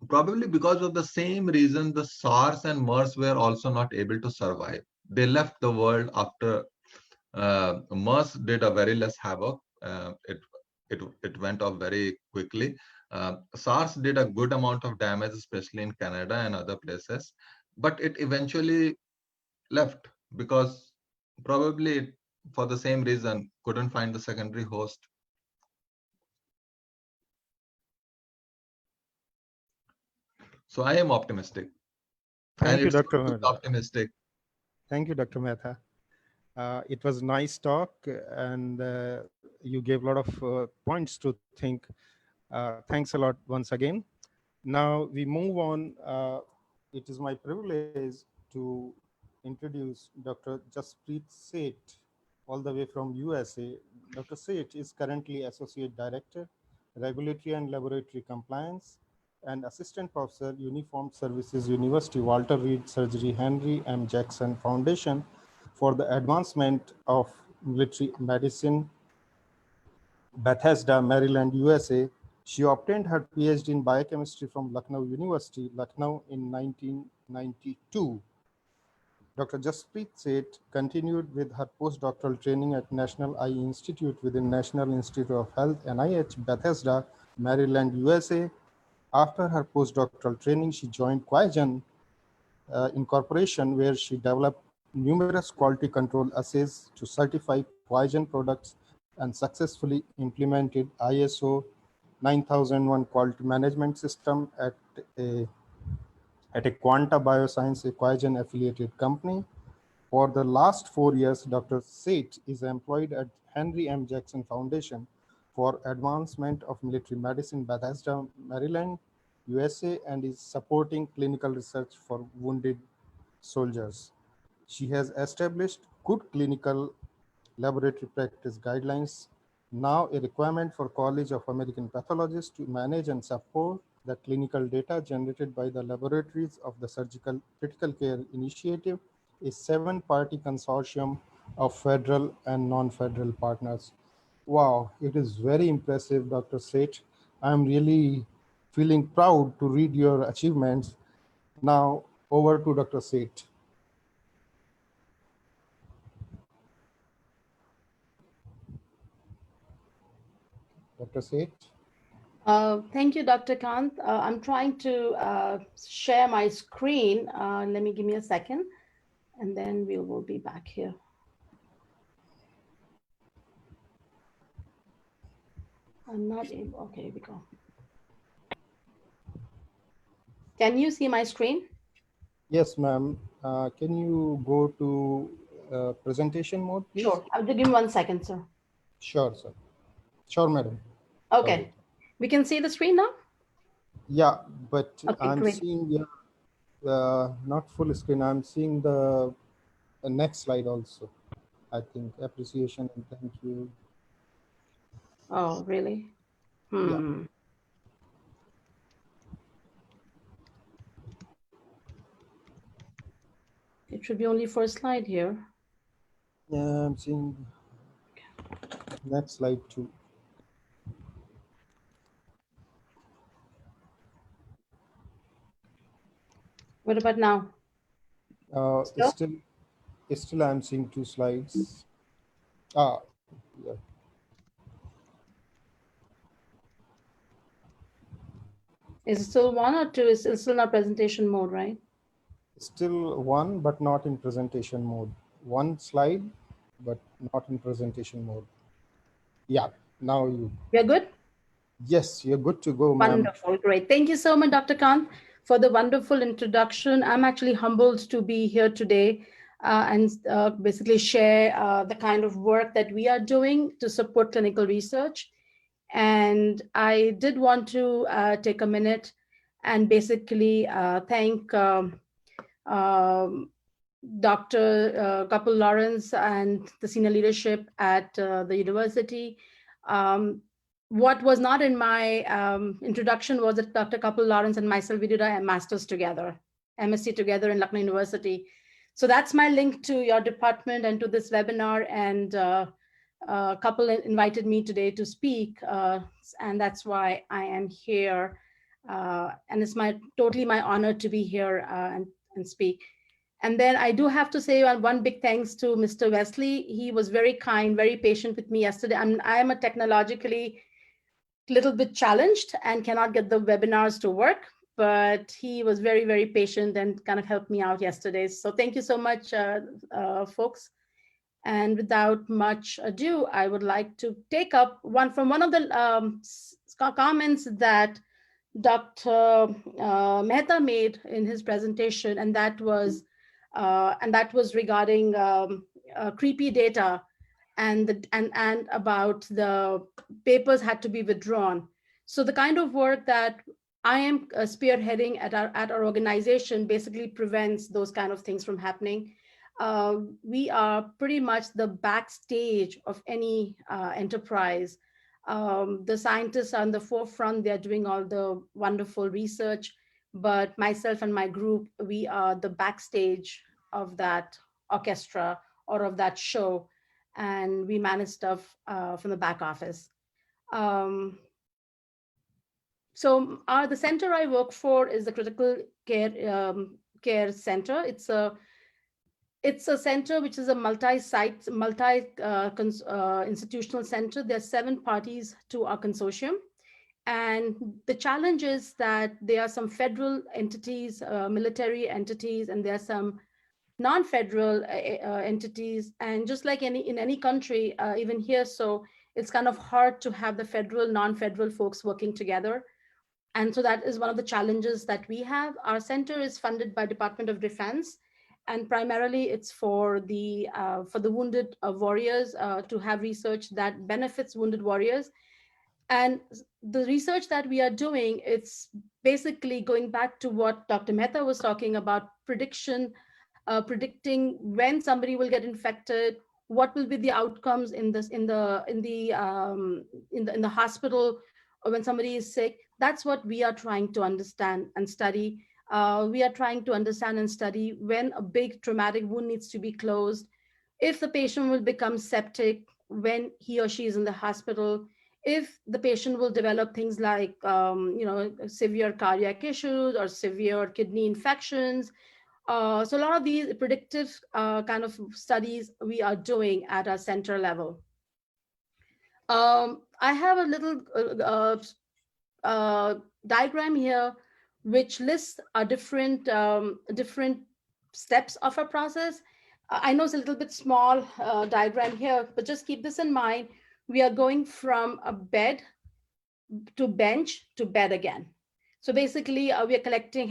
probably because of the same reason the SARS and MERS were also not able to survive. They left the world after MERS did a very less havoc. It went off very quickly. SARS did a good amount of damage, especially in Canada and other places, but it eventually left because probably for the same reason couldn't find the secondary host. So I am optimistic. Thank you, It's Dr. good to be Mehta. optimistic. Thank you, Dr. Mehta. It was nice talk, and you gave a lot of points to think. Thanks a lot once again. Now we move on. It is my privilege to introduce Dr. Jaspreet Seth, all the way from USA. Dr. Seth is currently Associate Director, Regulatory and Laboratory Compliance, and Assistant Professor, Uniformed Services, University Walter Reed Surgery Henry M. Jackson Foundation for the Advancement of Military Medicine, Bethesda, Maryland, USA. She obtained her PhD in biochemistry from Lucknow University, Lucknow in 1992. Dr. Jaspreet Seth continued with her postdoctoral training at National Eye Institute within National Institute of Health, NIH, Bethesda, Maryland, USA. After her postdoctoral training, she joined Qiagen Incorporation, where she developed numerous quality control assays to certify Qiagen products and successfully implemented ISO 9001 quality management system at a Quanta Bioscience, a Qiagen affiliated company. For the last 4 years, Dr. Seth is employed at Henry M. Jackson Foundation for Advancement of Military Medicine, Bethesda, Maryland, USA, and is supporting clinical research for wounded soldiers. She has established good clinical laboratory practice guidelines, now a requirement for College of American Pathologists to manage and support the clinical data generated by the laboratories of the Surgical Critical Care Initiative, a 7-party consortium of federal and non-federal partners. Wow, it is very impressive, Dr. Seth. I'm really feeling proud to read your achievements. Now over to Dr. Seth. Dr. Seth. Thank you, Dr. Kant. I'm trying to share my screen. Give me a second, and then we will be back here. I'm not able, okay, here we go. Can you see my screen? Yes, ma'am. Can you go to presentation mode, please? Sure. Give me 1 second, sir. Sure, sir. Sure, madam. Okay. Sorry. We can see the screen now? Yeah, but Okay, I'm great. seeing not full screen. I'm seeing the next slide also. I think appreciation and thank you. Oh, really? Yeah. It should be only first slide here. Yeah, I'm seeing next slide too. What about now? Still I'm seeing 2 slides. Yeah. Is it still 1 or 2? It's still not presentation mode, right? Still 1, but not in presentation mode. 1 slide, but not in presentation mode. Yeah, now you. You're good? Yes, you're good to go, ma'am. Wonderful, great. Thank you so much, Dr. Kant, for the wonderful introduction. I'm actually humbled to be here today and basically share the kind of work that we are doing to support clinical research. And I did want to take a minute and basically thank Dr. Kapil Lawrence and the senior leadership at the university. what was not in my introduction was that Dr. Kapil Lawrence and myself, we did a master's together, MSc together in Lucknow University. So that's my link to your department and to this webinar. And Kapil invited me today to speak, and that's why I am here. And it's totally my honor to be here and speak. And then I do have to say one big thanks to Mr. Wesley. He was very kind, very patient with me yesterday. I am a technologically little bit challenged and cannot get the webinars to work, but he was very, very patient and kind of helped me out yesterday. So thank you so much, folks. And without much ado, I would like to take up one of the comments that Dr. Mehta made in his presentation, and that was regarding creepy data and about the papers had to be withdrawn. So the kind of work that I am spearheading at our organization basically prevents those kind of things from happening. We are pretty much the backstage of any enterprise. The scientists are on the forefront, they're doing all the wonderful research, but myself and my group, we are the backstage of that orchestra or of that show, and we manage stuff from the back office. So the center I work for is the Critical Care Center. It's a center which is a multi-site, institutional center. There are 7 parties to our consortium. And the challenge is that there are some federal entities, military entities, and there are some non-federal entities. And just like in any country, even here, so it's kind of hard to have the federal, non-federal folks working together. And so that is one of the challenges that we have. Our center is funded by Department of Defense, and primarily it's for the wounded warriors to have research that benefits wounded warriors. And the research that we are doing, it's basically going back to what Dr. Mehta was talking about, predicting when somebody will get infected, what will be the outcomes in the hospital, or when somebody is sick. That's what we are trying to understand and study. We are trying to understand and study when a big traumatic wound needs to be closed, if the patient will become septic when he or she is in the hospital, if the patient will develop things like severe cardiac issues or severe kidney infections. So a lot of these predictive kind of studies we are doing at a center level. I have a little diagram here which lists our different steps of a process. I know it's a little bit small diagram here, but just keep this in mind. We are going from a bed to bench to bed again. So basically, we are getting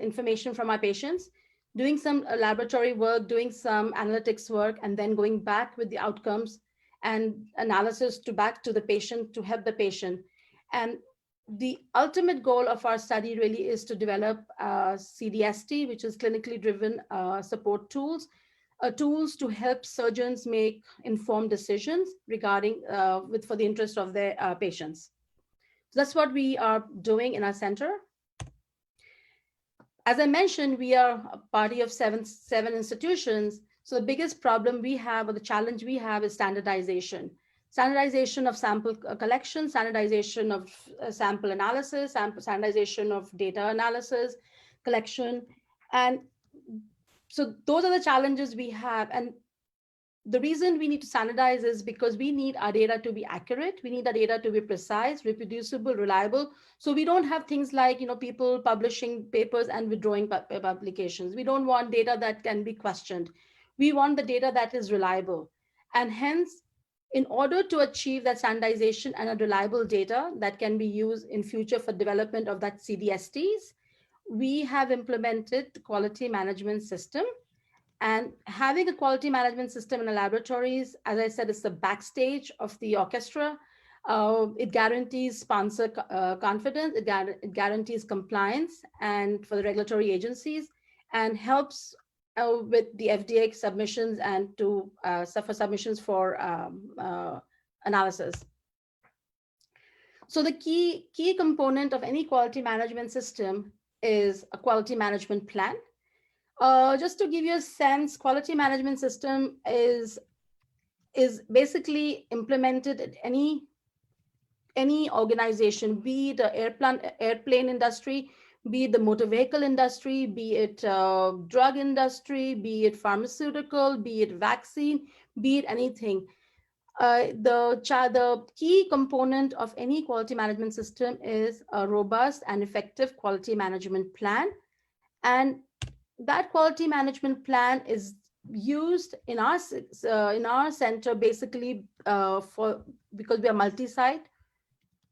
information from our patients, doing some laboratory work, doing some analytics work, and then going back with the outcomes and analysis back to the patient to help the patient. And the ultimate goal of our study really is to develop CDST, which is clinically driven support tools to help surgeons make informed decisions regarding for the interest of their patients. So that's what we are doing in our center. As I mentioned, we are a party of seven institutions. So the biggest problem we have, or the challenge we have, is standardization. Standardization of sample collection, standardization of sample analysis, standardization of data analysis, collection. And so those are the challenges we have. And the reason we need to standardize is because we need our data to be accurate. We need our data to be precise, reproducible, reliable. So we don't have things like, people publishing papers and withdrawing publications. We don't want data that can be questioned. We want the data that is reliable. And hence, in order to achieve that standardization and a reliable data that can be used in future for development of that CDSTs, we have implemented the quality management system. And having a quality management system in the laboratories, as I said, is the backstage of the orchestra. It guarantees sponsor confidence, it guarantees compliance and for the regulatory agencies, and helps with the FDA submissions and for submissions for analysis. So the key component of any quality management system is a quality management plan. Just to give you a sense, quality management system is basically implemented at any organization, be it the airplane industry, be it the motor vehicle industry, be it drug industry, be it pharmaceutical, be it vaccine, be it anything. The key component of any quality management system is a robust and effective quality management plan. And that quality management plan is used in our center basically because we are multi-site.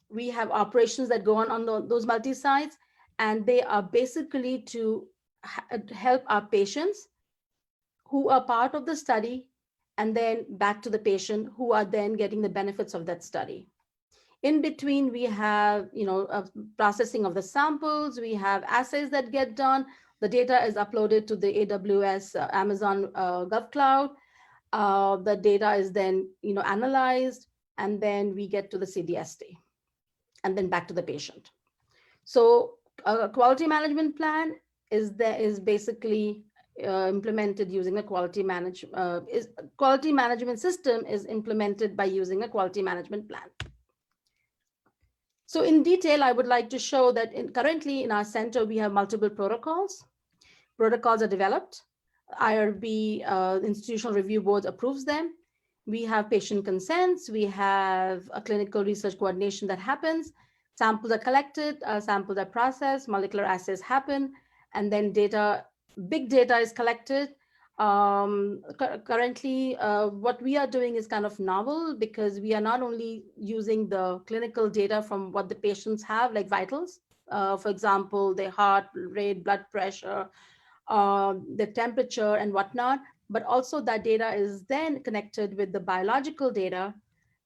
We have operations that go on those multi-sites, and they are basically to help our patients who are part of the study, and then back to the patient who are then getting the benefits of that study. In between, we have processing of the samples, we have assays that get done, the data is uploaded to the AWS Amazon GovCloud. The data is then analyzed, and then we get to the CDST, and then back to the patient. So a quality management plan is basically implemented using a quality management system is implemented by using a quality management plan. So in detail, I would like to show that currently in our center, we have multiple protocols. Protocols are developed. IRB, institutional review board, approves them. We have patient consents. We have a clinical research coordination that happens. Samples are collected, samples are processed, molecular assays happen, and then big data is collected. Currently, what we are doing is kind of novel, because we are not only using the clinical data from what the patients have, like vitals, for example, their heart rate, blood pressure, the temperature and whatnot, but also that data is then connected with the biological data,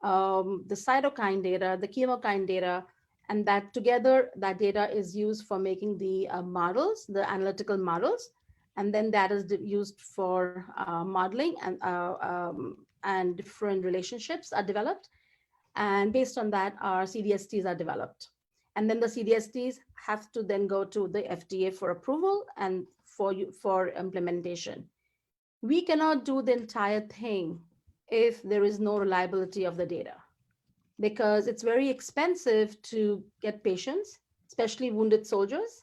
the cytokine data, the chemokine data, and that together, that data is used for making the models, the analytical models, and then that is used for modeling, and different relationships are developed. And based on that, our CDSTs are developed. And then the CDSTs have to then go to the FDA for approval and for implementation. We cannot do the entire thing if there is no reliability of the data, because it's very expensive to get patients, especially wounded soldiers,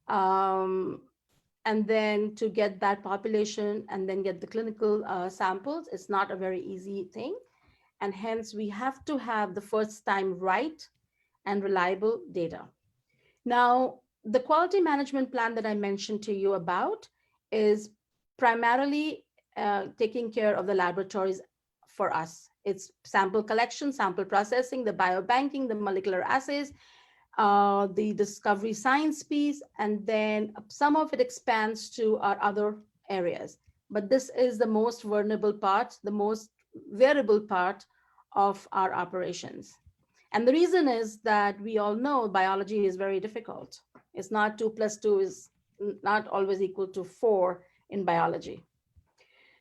and then to get that population and then get the clinical samples. It's not a very easy thing. And hence we have to have the first time right and reliable data. Now, the quality management plan that I mentioned to you about is primarily taking care of the laboratories for us. It's sample collection, sample processing, the biobanking, the molecular assays, the discovery science piece, and then some of it expands to our other areas. But this is the most vulnerable part, the most variable part of our operations. And the reason is that we all know biology is very difficult. It's not 2 + 2 is not always equal to 4 in biology.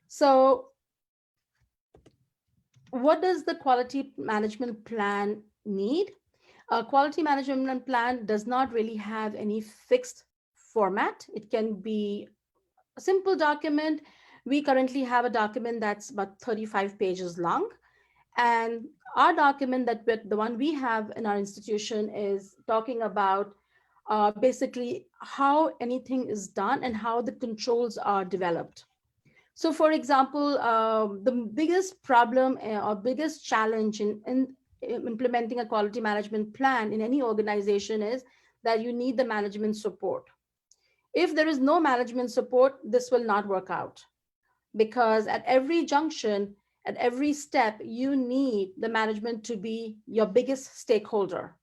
So what does the quality management plan need? A quality management plan does not really have any fixed format. It can be a simple document. We currently have a document that's about 35 pages long. And our document, the one we have in our institution, is talking about basically how anything is done and how the controls are developed. So for example, the biggest problem or biggest challenge in implementing a quality management plan in any organization is that you need the management support. If there is no management support, this will not work out, because at every junction, at every step, you need the management to be your biggest stakeholder.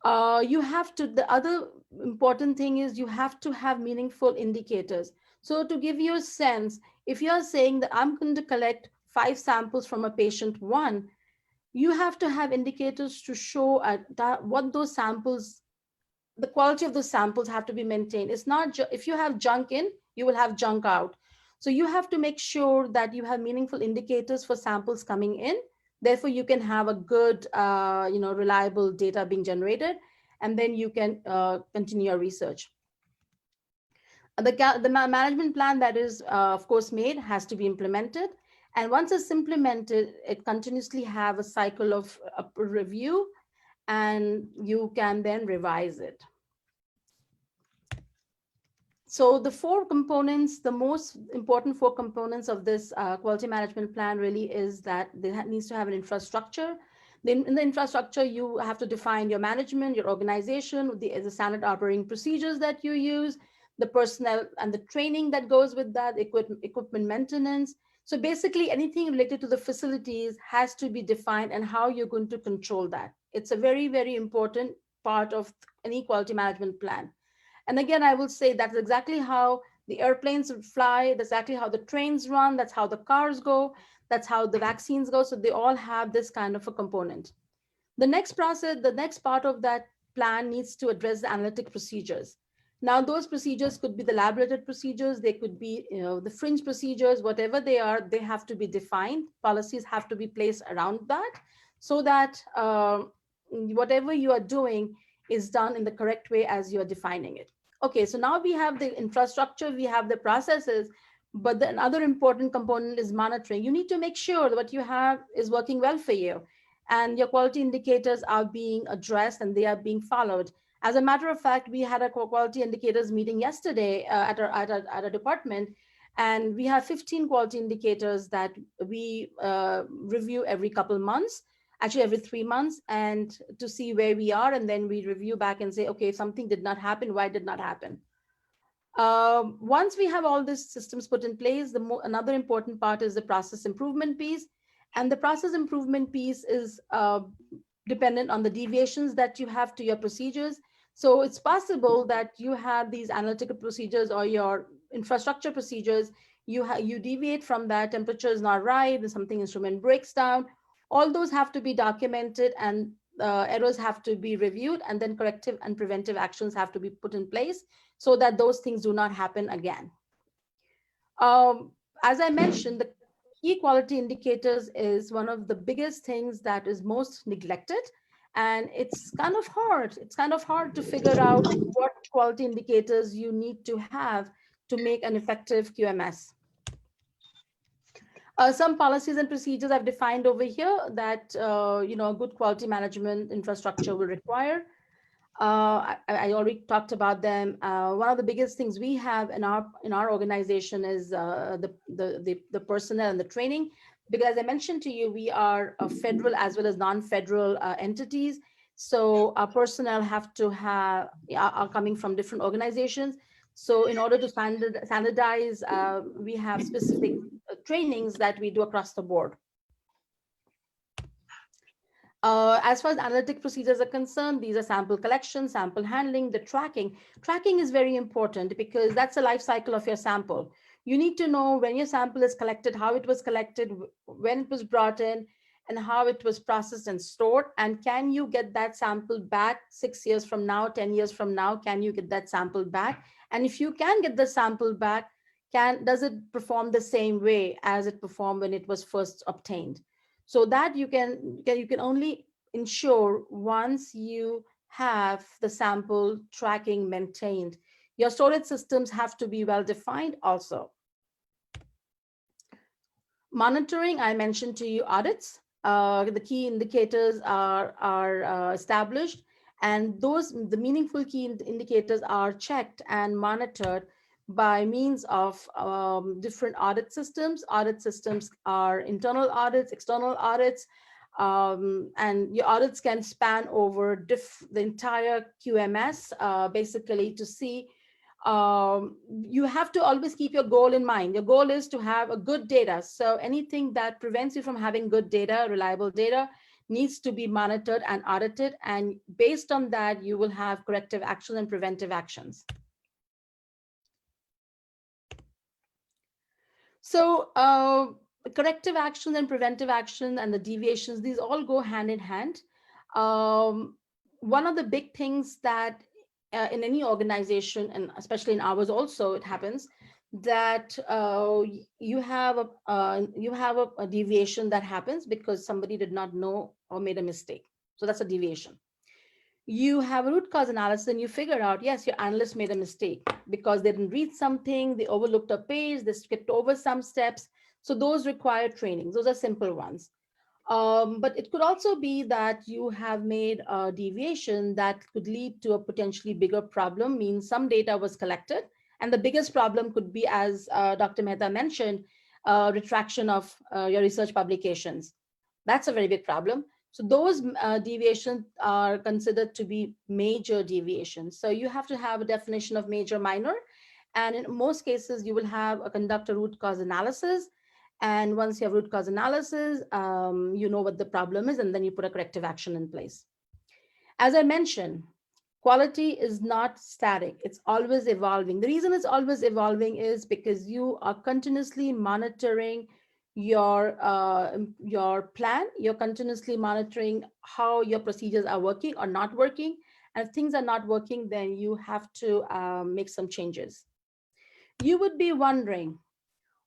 The other important thing is you have to have meaningful indicators. So to give you a sense, if you're saying that I'm going to collect 5 samples from a patient 1, you have to have indicators to show what those samples, the quality of those samples have to be maintained. It's not if you have junk in, you will have junk out. So you have to make sure that you have meaningful indicators for samples coming in, Therefore, you can have a good, reliable data being generated, and then you can continue your research. The management plan that is, of course, made has to be implemented. And once it's implemented, it continuously have a cycle of review, and you can then revise it. So the four components, the most important four components of this quality management plan really is that there needs to have an infrastructure. Then in the infrastructure, you have to define your management, your organization, the standard operating procedures that you use, the personnel and the training that goes with that, equipment maintenance. So basically anything related to the facilities has to be defined and how you're going to control that. It's a very, very important part of any quality management plan. And again, I will say that's exactly how the airplanes fly, that's exactly how the trains run, that's how the cars go, that's how the vaccines go. So they all have this kind of a component. The next part of that plan needs to address the analytic procedures. Now, those procedures could be the lab-related procedures, they could be the fringe procedures, whatever they are, they have to be defined. Policies have to be placed around that so that whatever you are doing is done in the correct way as you are defining it. Okay, so now we have the infrastructure, we have the processes, but another important component is monitoring. You need to make sure that what you have is working well for you and your quality indicators are being addressed and they are being followed. As a matter of fact, we had a quality indicators meeting yesterday at our department, and we have 15 quality indicators that we review every couple of months, actually every 3 months, and to see where we are. And then we review back and say, okay, if something did not happen, why did not happen? Once we have all these systems put in place, another important part is the process improvement piece. And the process improvement piece is dependent on the deviations that you have to your procedures. So it's possible that you have these analytical procedures or your infrastructure procedures, you deviate from that, temperature is not right, and something instrument breaks down. All those have to be documented, and errors have to be reviewed, and then corrective and preventive actions have to be put in place so that those things do not happen again. As I mentioned, the key quality indicators is one of the biggest things that is most neglected. And it's kind of hard. It's kind of hard to figure out what quality indicators you need to have to make an effective QMS. Some policies and procedures I've defined over here that a good quality management infrastructure will require. I already talked about them. One of the biggest things we have in our organization is the personnel and the training, because as I mentioned to you, we are a federal as well as non-federal entities. So our personnel are coming from different organizations. So in order to standardize, we have specific trainings that we do across the board. As far as analytic procedures are concerned, these are sample collection, sample handling, the tracking. Tracking is very important because that's the life cycle of your sample. You need to know when your sample is collected, how it was collected, when it was brought in, and how it was processed and stored. And can you get that sample back 6 years from now, 10 years from now? Can you get that sample back? And if you can get the sample back, does it perform the same way as it performed when it was first obtained? So that you can only ensure once you have the sample tracking maintained. Your storage systems have to be well defined also. Monitoring, I mentioned to you audits. The key indicators are established, and the meaningful key indicators are checked and monitored by means of different audit systems. Audit systems are internal audits, external audits, and your audits can span over the entire QMS, basically to see. You have to always keep your goal in mind. Your goal is to have a good data. So anything that prevents you from having good data, reliable data, needs to be monitored and audited. And based on that, you will have corrective action and preventive actions. So corrective action and preventive action and the deviations, these all go hand in hand. One of the big things that in any organization, and especially in ours also, it happens that you have a deviation that happens because somebody did not know or made a mistake. So that's a deviation. You have a root cause analysis and you figure out, yes, your analyst made a mistake because they didn't read something, they overlooked a page, they skipped over some steps. So those require training. Those are simple ones. But it could also be that you have made a deviation that could lead to a potentially bigger problem, means some data was collected. And the biggest problem could be, as Dr. Mehta mentioned, retraction of your research publications. That's a very big problem. So those deviations are considered to be major deviations. So you have to have a definition of major, minor. And in most cases, you will have a conduct a root cause analysis. And once you have root cause analysis, you know what the problem is, and then you put a corrective action in place. As I mentioned, quality is not static. It's always evolving. The reason it's always evolving is because you are continuously monitoring your plan. You're continuously monitoring how your procedures are working or not working. And if things are not working, then you have to make some changes. You would be wondering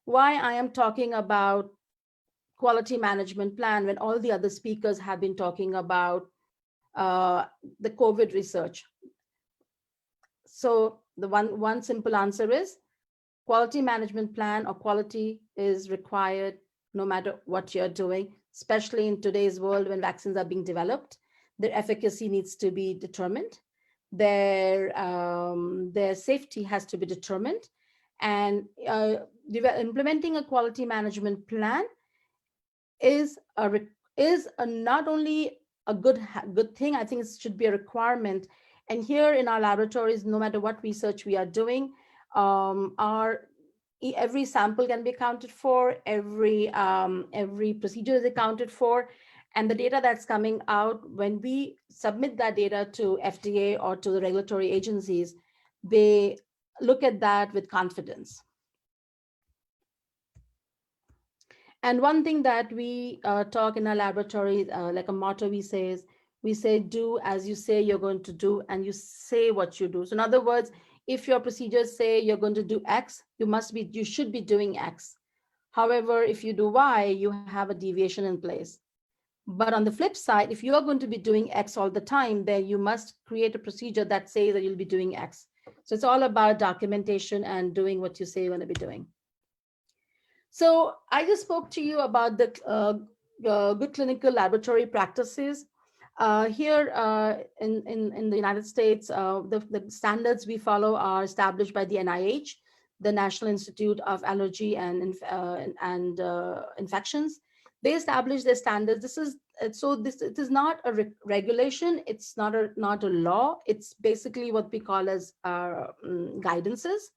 why I am talking about quality management plan when all the other speakers have been talking about the COVID research. So the one simple answer is quality management plan or quality is required no matter what you're doing, especially in today's world when vaccines are being developed. Their efficacy needs to be determined. Their safety has to be determined. And implementing a quality management plan is not only a good thing. I think it should be a requirement. And here in our laboratories, no matter what research we are doing, every sample can be accounted for, every procedure is accounted for, and the data that's coming out, when we submit that data to FDA or to the regulatory agencies, they look at that with confidence. And one thing that we talk in our laboratory, like a motto we say, do as you say you're going to do, and you say what you do. So in other words, if your procedures say you're going to do X, you should be doing X. However, if you do Y, you have a deviation in place. But on the flip side, if you are going to be doing X all the time, then you must create a procedure that says that you'll be doing X. So it's all about documentation and doing what you say you're going to be doing. So I just spoke to you about the good clinical laboratory practices. Here in the United States, the standards we follow are established by the NIH, the National Institute of Allergy and Infections. They establish their standards. It is not a regulation. It's not a law. It's basically what we call as guidances.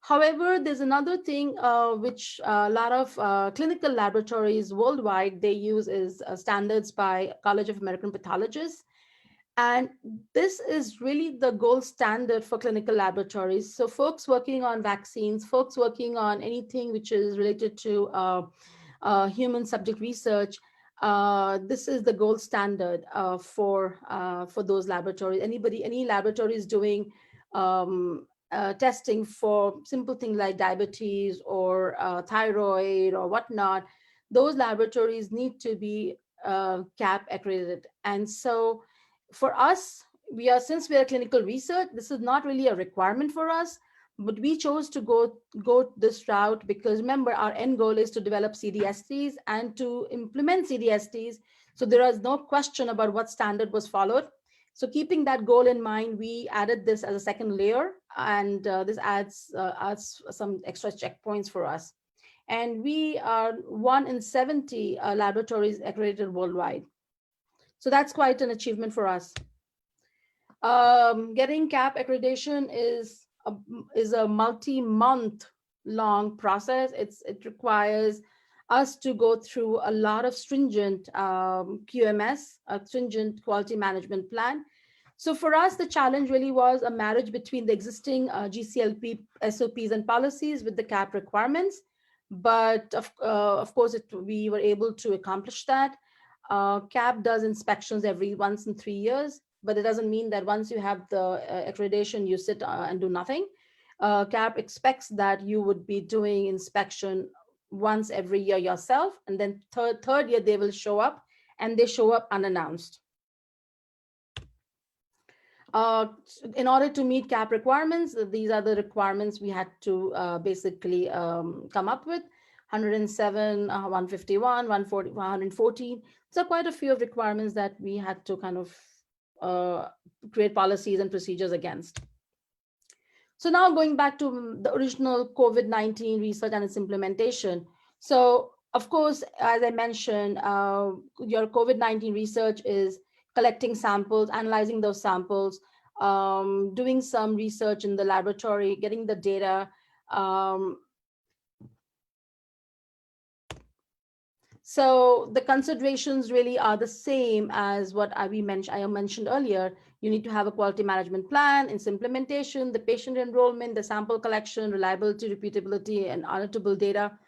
However, there's another thing which a lot of clinical laboratories worldwide, they use is standards by College of American Pathologists. And this is really the gold standard for clinical laboratories. So folks working on vaccines, folks working on anything which is related to human subject research, this is the gold standard for those laboratories. Any laboratories doing testing for simple things like diabetes or thyroid or whatnot, those laboratories need to be CAP accredited. And so for us, since we are clinical research, this is not really a requirement for us, but we chose to go this route because remember, our end goal is to develop CDSTs and to implement CDSTs. So there is no question about what standard was followed. So keeping that goal in mind, we added this as a second layer, and this adds some extra checkpoints for us. And we are 1 in 70 laboratories accredited worldwide. So that's quite an achievement for us. Getting CAP accreditation is a multi-month long process. It requires us to go through a lot of stringent QMS, a stringent quality management plan. So for us, the challenge really was a marriage between the existing GCLP SOPs and policies with the CAP requirements. But of course, we were able to accomplish that. CAP does inspections every once in 3 years, but it doesn't mean that once you have the accreditation, you sit and do nothing. CAP expects that you would be doing inspection once every year yourself, and then third year they will show up, and they show up unannounced. In order to meet CAP requirements, these are the requirements we had to basically come up with: 107, 151, 140, 114. So quite a few of requirements that we had to kind of create policies and procedures against. So now going back to the original COVID-19 research and its implementation. So of course, as I mentioned, your COVID-19 research is collecting samples, analyzing those samples, doing some research in the laboratory, getting the data. So the considerations really are the same as what I mentioned earlier. You need to have a quality management plan, its implementation, the patient enrollment, the sample collection, reliability, repeatability, and auditable data.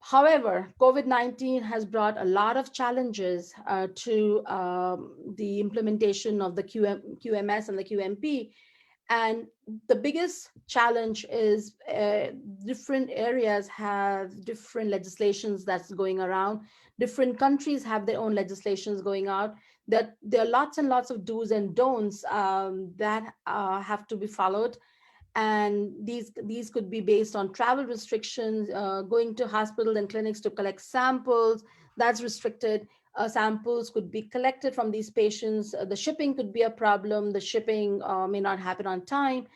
However, COVID-19 has brought a lot of challenges to the implementation of the QMS and the QMP. And the biggest challenge is different areas have different legislations that's going around. Different countries have their own legislations going out. That there are lots and lots of do's and don'ts that have to be followed. And these could be based on travel restrictions, going to hospitals and clinics to collect samples, that's restricted. Samples could be collected from these patients. The shipping could be a problem. The shipping may not happen on time.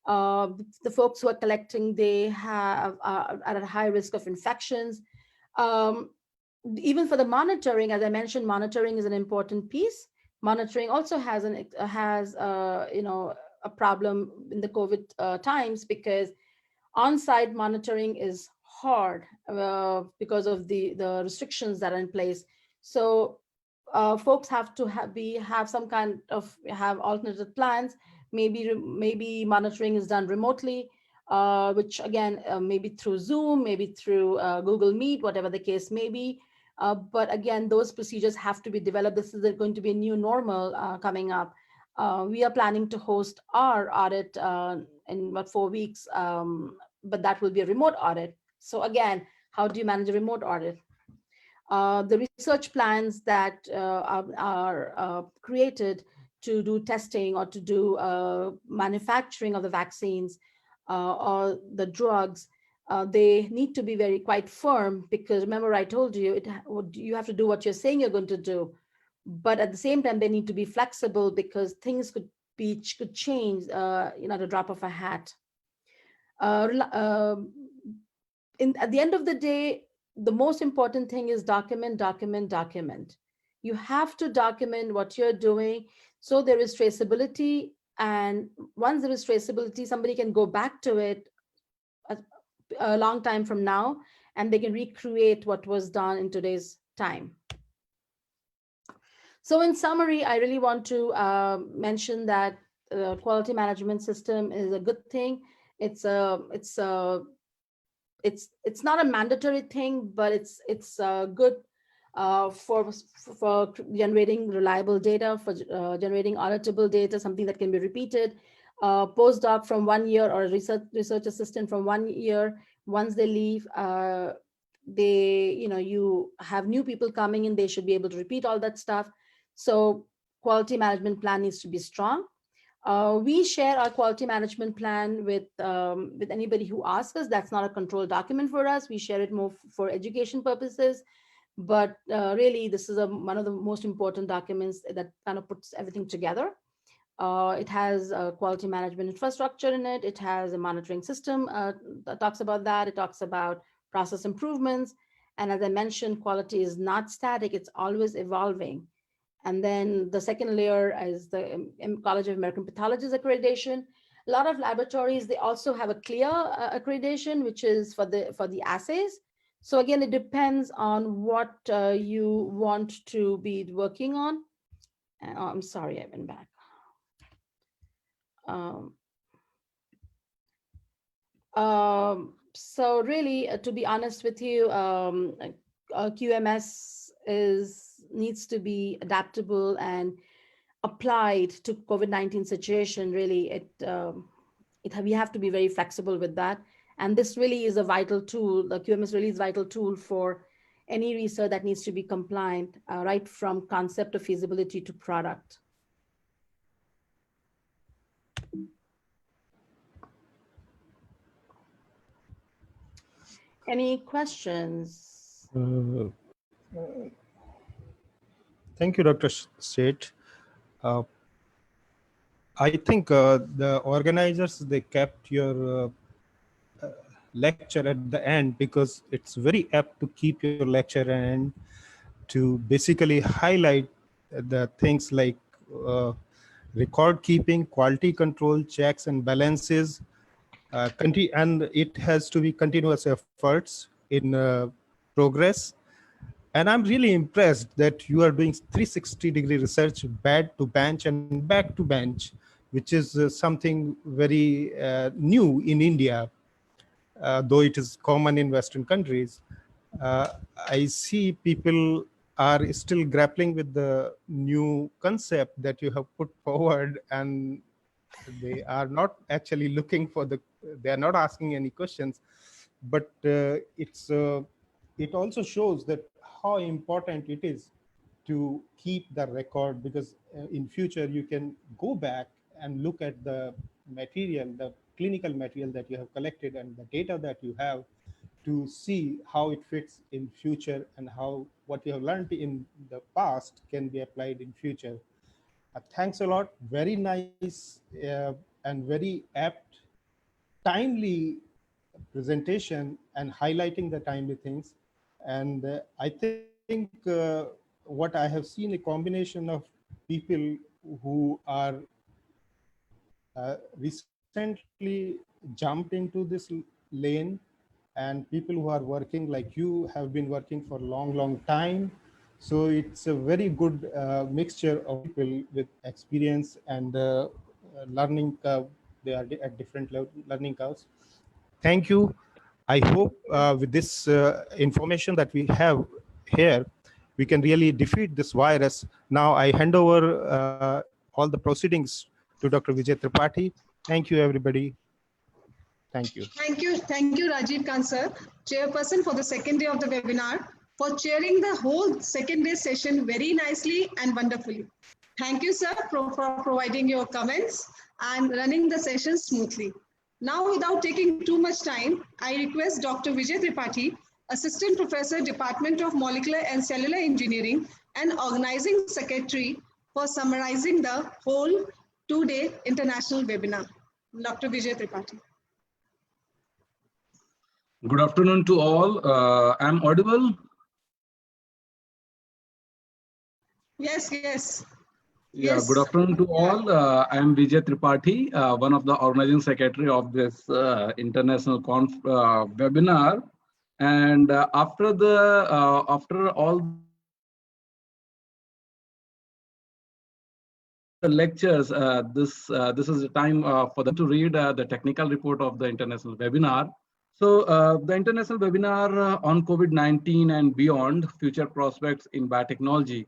The folks who are collecting, they are at a high risk of infections. Even for the monitoring, as I mentioned, monitoring is an important piece. Monitoring also has a problem in the COVID times, because on-site monitoring is hard because of the restrictions that are in place. So folks have to have some kind of alternative plans. Maybe monitoring is done remotely, which again, maybe through Zoom, maybe through Google Meet, whatever the case may be. But again, those procedures have to be developed. This is going to be a new normal coming up. We are planning to host our audit in about 4 weeks, but that will be a remote audit. So again, how do you manage a remote audit? The research plans that are created to do testing or to do manufacturing of the vaccines or the drugs, they need to be quite firm, because remember I told you, you have to do what you're saying you're going to do. But at the same time, they need to be flexible, because things could change at a drop of a hat. At the end of the day, the most important thing is document. You have to document what you're doing, so there is traceability. And once there is traceability, somebody can go back to it a long time from now, and they can recreate what was done in today's time. So in summary, I really want to mention that quality management system is a good thing. It's not a mandatory thing, but it's good for generating reliable data, for generating auditable data, something that can be repeated. Postdoc from 1 year, or a research assistant from 1 year, once they leave, you have new people coming in, they should be able to repeat all that stuff. So quality management plan needs to be strong. We share our quality management plan with anybody who asks us. That's not a controlled document for us. We share it more for education purposes. But really, this is one of the most important documents that kind of puts everything together. It has a quality management infrastructure in it. It has a monitoring system that talks about that. It talks about process improvements. And as I mentioned, quality is not static. It's always evolving. And then the second layer is the College of American Pathologists accreditation. A lot of laboratories, they also have a CLIA accreditation, which is for the assays. So again, it depends on what you want to be working on. I'm sorry, I went back. So really, to be honest with you, QMS needs to be adaptable and applied to COVID-19 situation. Really, we have to be very flexible with that. And this really is a vital tool. The QMS really is a vital tool for any research that needs to be compliant, right from concept of feasibility to product. Any questions? Thank you, Dr. Seth. I think the organizers, they kept your lecture at the end because it's very apt to keep your lecture and to basically highlight the things like record keeping, quality control, checks and balances, and it has to be continuous efforts in progress. And I'm really impressed that you are doing 360-degree research, bed to bench and back to bench, which is something very new in India, though it is common in Western countries. I see people are still grappling with the new concept that you have put forward, and they are not actually looking for they are not asking any questions, but it also shows that how important it is to keep the record, because in future you can go back and look at the material, the clinical material that you have collected and the data that you have, to see how it fits in future and how what you have learned in the past can be applied in future. Thanks a lot. Very nice and very apt, timely presentation and highlighting the timely things. And I think what I have seen, a combination of people who are recently jumped into this lane, and people who are working like you have been working for a long time. So it's a very good mixture of people with experience and learning curve. They are at different learning curves. Thank you. I hope with this information that we have here, we can really defeat this virus. Now I hand over all the proceedings to Dr. Vijay Tripathi. Thank you, everybody. Thank you. Thank you, Rajiv Khan sir, chairperson for the second day of the webinar, for chairing the whole second day session very nicely and wonderfully. Thank you, sir, for providing your comments and running the session smoothly. Now, without taking too much time, I request Dr. Vijay Tripathi, Assistant Professor, Department of Molecular and Cellular Engineering and Organizing Secretary, for summarizing the whole two-day international webinar. Dr. Vijay Tripathi. Good afternoon to all. I'm audible? Yes, yes. Yeah, Yes. good afternoon to all. I'm Vijay Tripathi, one of the organizing secretary of this international webinar. And after all the lectures, this is the time for them to read the technical report of the international webinar. So the international webinar on COVID-19 and beyond, future prospects in biotechnology,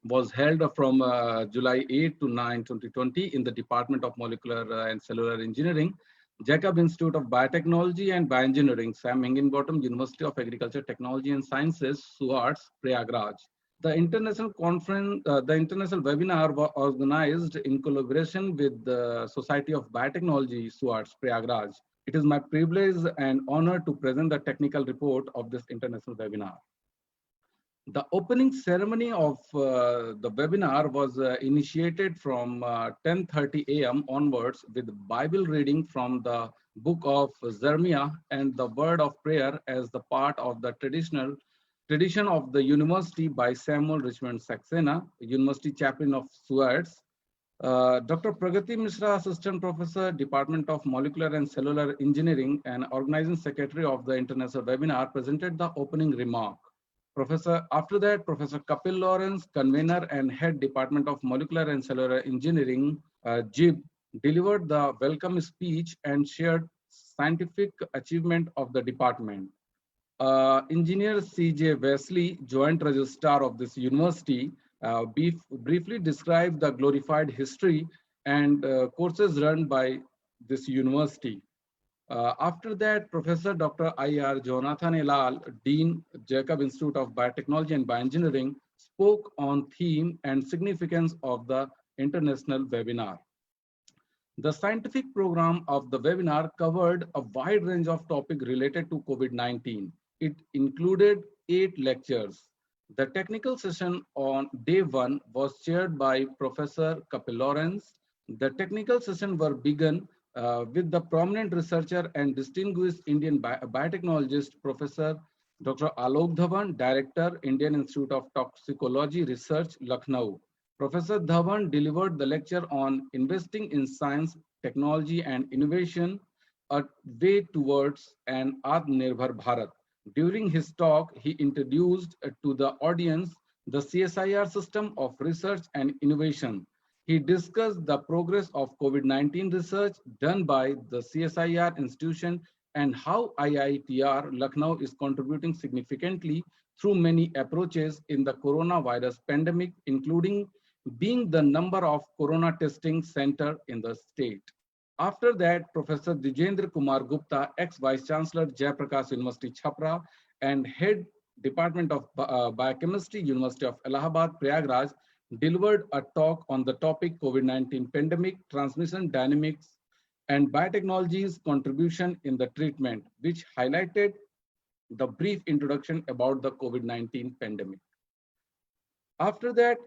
was held from July 8 to 9, 2020 in the Department of Molecular and Cellular Engineering, Jacob Institute of Biotechnology and Bioengineering, Sam Higginbottom, University of Agriculture, Technology and Sciences, SUARTS, Prayagraj. The international conference, the international webinar was organized in collaboration with the Society of Biotechnology, SUARTS, Prayagraj. It is my privilege and honor to present the technical report of this international webinar. The opening ceremony of the webinar was initiated from 10:30 a.m. onwards with Bible reading from the book of Jeremiah and the word of prayer as the part of the tradition of the university by Samuel Richmond Saxena, University Chaplain of SUARTS. Dr. Pragati Mishra, Assistant Professor, Department of Molecular and Cellular Engineering and Organizing Secretary of the International Webinar, presented the opening remark. After that, Professor Kapil Lawrence, Convener and Head Department of Molecular and Cellular Engineering, JIB, delivered the welcome speech and shared scientific achievement of the department. Engineer C.J. Wesley, Joint Registrar of this university, briefly described the glorified history and courses run by this university. After that, Professor Dr. I.R. Jonathan Elal, Dean, Jacob Institute of Biotechnology and Bioengineering, spoke on theme and significance of the international webinar. The scientific program of the webinar covered a wide range of topics related to COVID-19. It included 8 lectures. The technical session on day 1 was chaired by Professor Kapil Lawrence. The technical session were begun with the prominent researcher and distinguished Indian biotechnologist, Professor Dr. Alok Dhawan, Director, Indian Institute of Toxicology Research, Lucknow. Professor Dhawan delivered the lecture on investing in science, technology, and innovation, a way towards an Atmanirbhar Bharat. During his talk, he introduced to the audience the CSIR system of research and innovation. He discussed the progress of COVID-19 research done by the CSIR institution and how IITR Lucknow is contributing significantly through many approaches in the coronavirus pandemic, including being the number of corona testing center in the state. After that, Professor Dijendra Kumar Gupta, ex-Vice Chancellor, Jayaprakash University, Chhapra, and Head Department of Biochemistry, University of Allahabad, Prayagraj, delivered a talk on the topic COVID-19 pandemic, transmission dynamics, and biotechnology's contribution in the treatment, which highlighted the brief introduction about the COVID-19 pandemic. After that,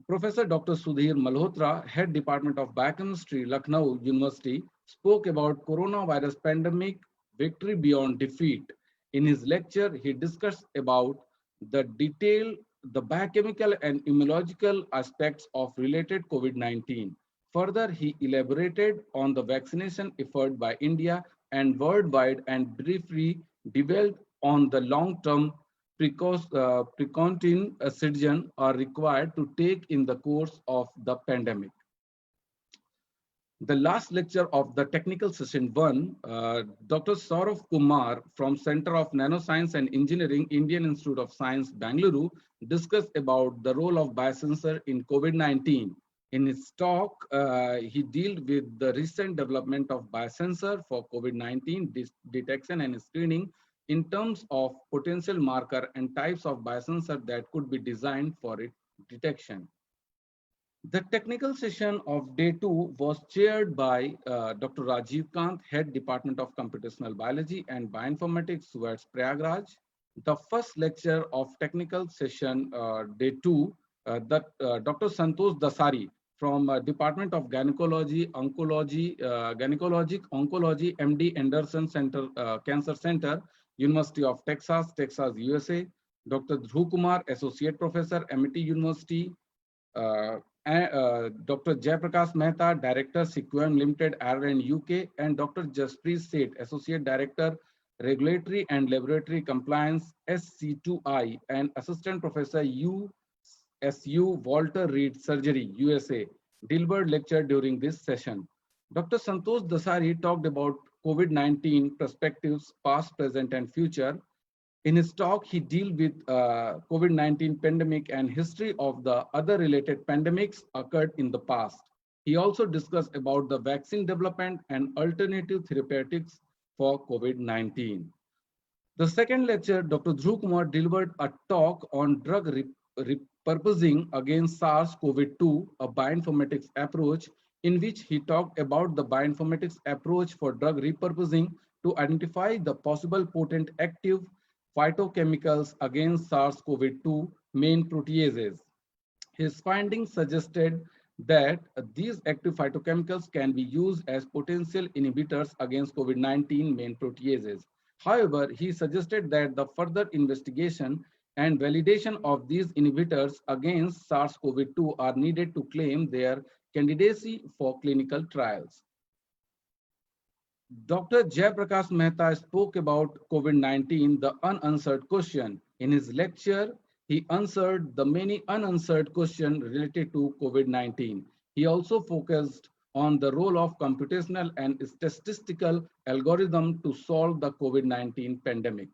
Professor Dr. Sudhir Malhotra, Head Department of Biochemistry, Lucknow University, spoke about coronavirus pandemic, victory beyond defeat. In his lecture, he discussed about the biochemical and immunological aspects of related COVID-19. Further, he elaborated on the vaccination effort by India and worldwide and briefly dwelled on the long-term precaution citizens are required to take in the course of the pandemic. The last lecture of the technical session 1, Dr. Saurav Kumar from Center of Nanoscience and Engineering, Indian Institute of Science, Bangalore, discussed about the role of biosensor in COVID-19. In his talk, he dealt with the recent development of biosensor for COVID-19 detection and screening in terms of potential marker and types of biosensor that could be designed for its detection. The technical session of day 2 was chaired by Dr. Rajiv Kant, Head Department of Computational Biology and Bioinformatics, towards Prayagraj. The first lecture of technical session day 2, Dr. Santosh Dasari from Department of Gynecologic Oncology, MD Anderson Center, Cancer Center, University of Texas, USA. Dr. Dhruv Kumar, Associate Professor, Amity University. Dr. Jayaprakash Mehta, Director, Sequem Limited, Ireland, UK, and Dr. Jaspreet Seth, Associate Director, Regulatory and Laboratory Compliance, SC2I, and Assistant Professor, USU Walter Reed Surgery, USA, delivered lecture during this session. Dr. Santosh Dasari talked about COVID-19 perspectives, past, present, and future. In his talk, he dealt with COVID-19 pandemic and history of the other related pandemics occurred in the past. He also discussed about the vaccine development and alternative therapeutics for COVID-19. The second lecture, Dr. Dhruv Kumar delivered a talk on drug repurposing against SARS-CoV-2, a bioinformatics approach, in which he talked about the bioinformatics approach for drug repurposing to identify the possible potent active phytochemicals against SARS-CoV-2 main proteases. His findings suggested that these active phytochemicals can be used as potential inhibitors against COVID-19 main proteases. However, he suggested that the further investigation and validation of these inhibitors against SARS-CoV-2 are needed to claim their candidacy for clinical trials. Dr. Jayaprakash Mehta spoke about COVID-19, the unanswered question. In his lecture, he answered the many unanswered questions related to COVID-19. He also focused on the role of computational and statistical algorithm to solve the COVID-19 pandemic.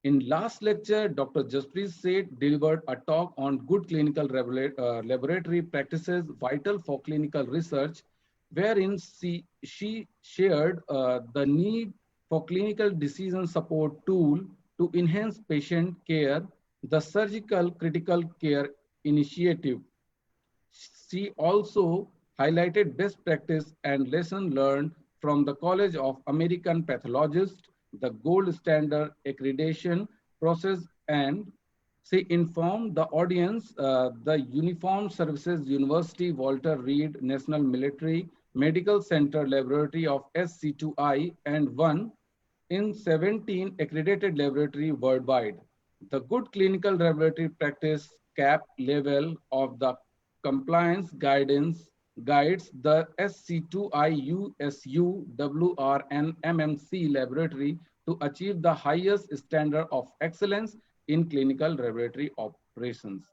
In last lecture, Dr. Jaspreet Seth delivered a talk on good clinical laboratory practices vital for clinical research wherein she shared the need for clinical decision support tool to enhance patient care, the surgical critical care initiative. She also highlighted best practice and lesson learned from the College of American Pathologists, the gold standard accreditation process, and she informed the audience the Uniformed Services University Walter Reed National Military Medical Center Laboratory of SC2I and one in 17 accredited laboratory worldwide. The good clinical laboratory practice cap level of the compliance guidance guides the SC2I USU WRN MMC laboratory to achieve the highest standard of excellence in clinical laboratory operations.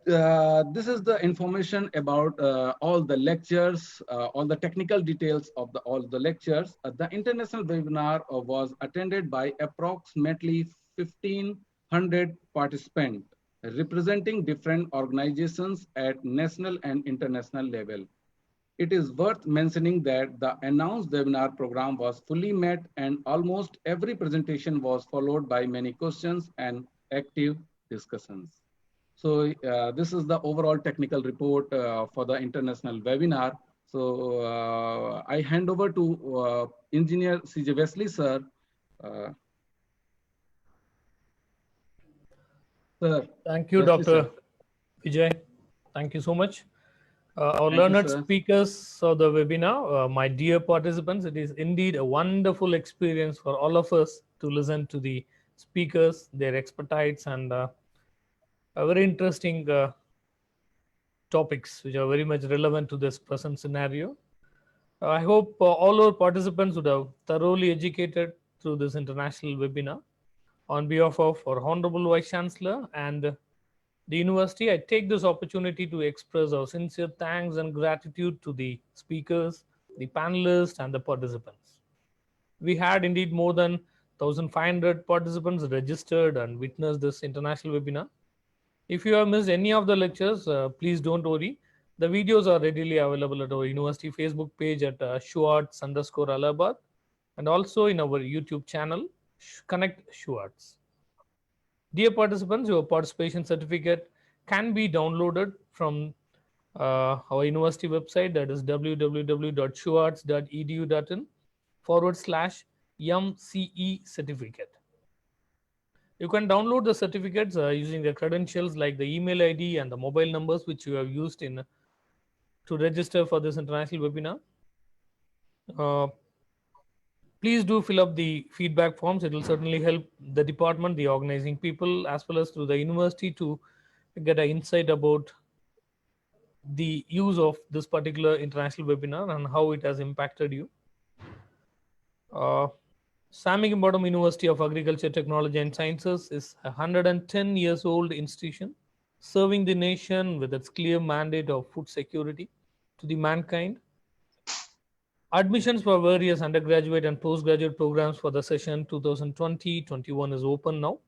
This is the information about all the lectures, all the technical details of all the lectures. The international webinar was attended by approximately 1,500 participants, representing different organizations at national and international level. It is worth mentioning that the announced webinar program was fully met and almost every presentation was followed by many questions and active discussions. So this is the overall technical report for the international webinar. So I hand over to Engineer CJ Wesley, sir. Sir. Thank you, Wesley, Dr. sir. Vijay. Thank you so much. Our Thank you, learned sir. speakers of the webinar, my dear participants, it is indeed a wonderful experience for all of us to listen to the speakers, their expertise, and a very interesting topics which are very much relevant to this present scenario. I hope all our participants would have thoroughly educated through this international webinar. On behalf of our Honorable Vice Chancellor and the university, I take this opportunity to express our sincere thanks and gratitude to the speakers, the panelists, and the participants. We had indeed more than 1,500 participants registered and witnessed this international webinar. If you have missed any of the lectures, please don't worry. The videos are readily available at our university Facebook page at Schwartz_Allahabad and also in our YouTube channel, Connect Schwartz. Dear participants, your participation certificate can be downloaded from our university website, that is www.schwartz.edu.in/MCE certificate. You can download the certificates using the credentials like the email ID and the mobile numbers which you have used to register for this international webinar. Please do fill up the feedback forms. It will certainly help the department, the organizing people, as well as through the university to get an insight about the use of this particular international webinar and how it has impacted you. Higginbottom University of Agriculture, Technology and Sciences is a 110 years old institution serving the nation with its clear mandate of food security to the mankind. Admissions for various undergraduate and postgraduate programs for the session 2020-21 is open now.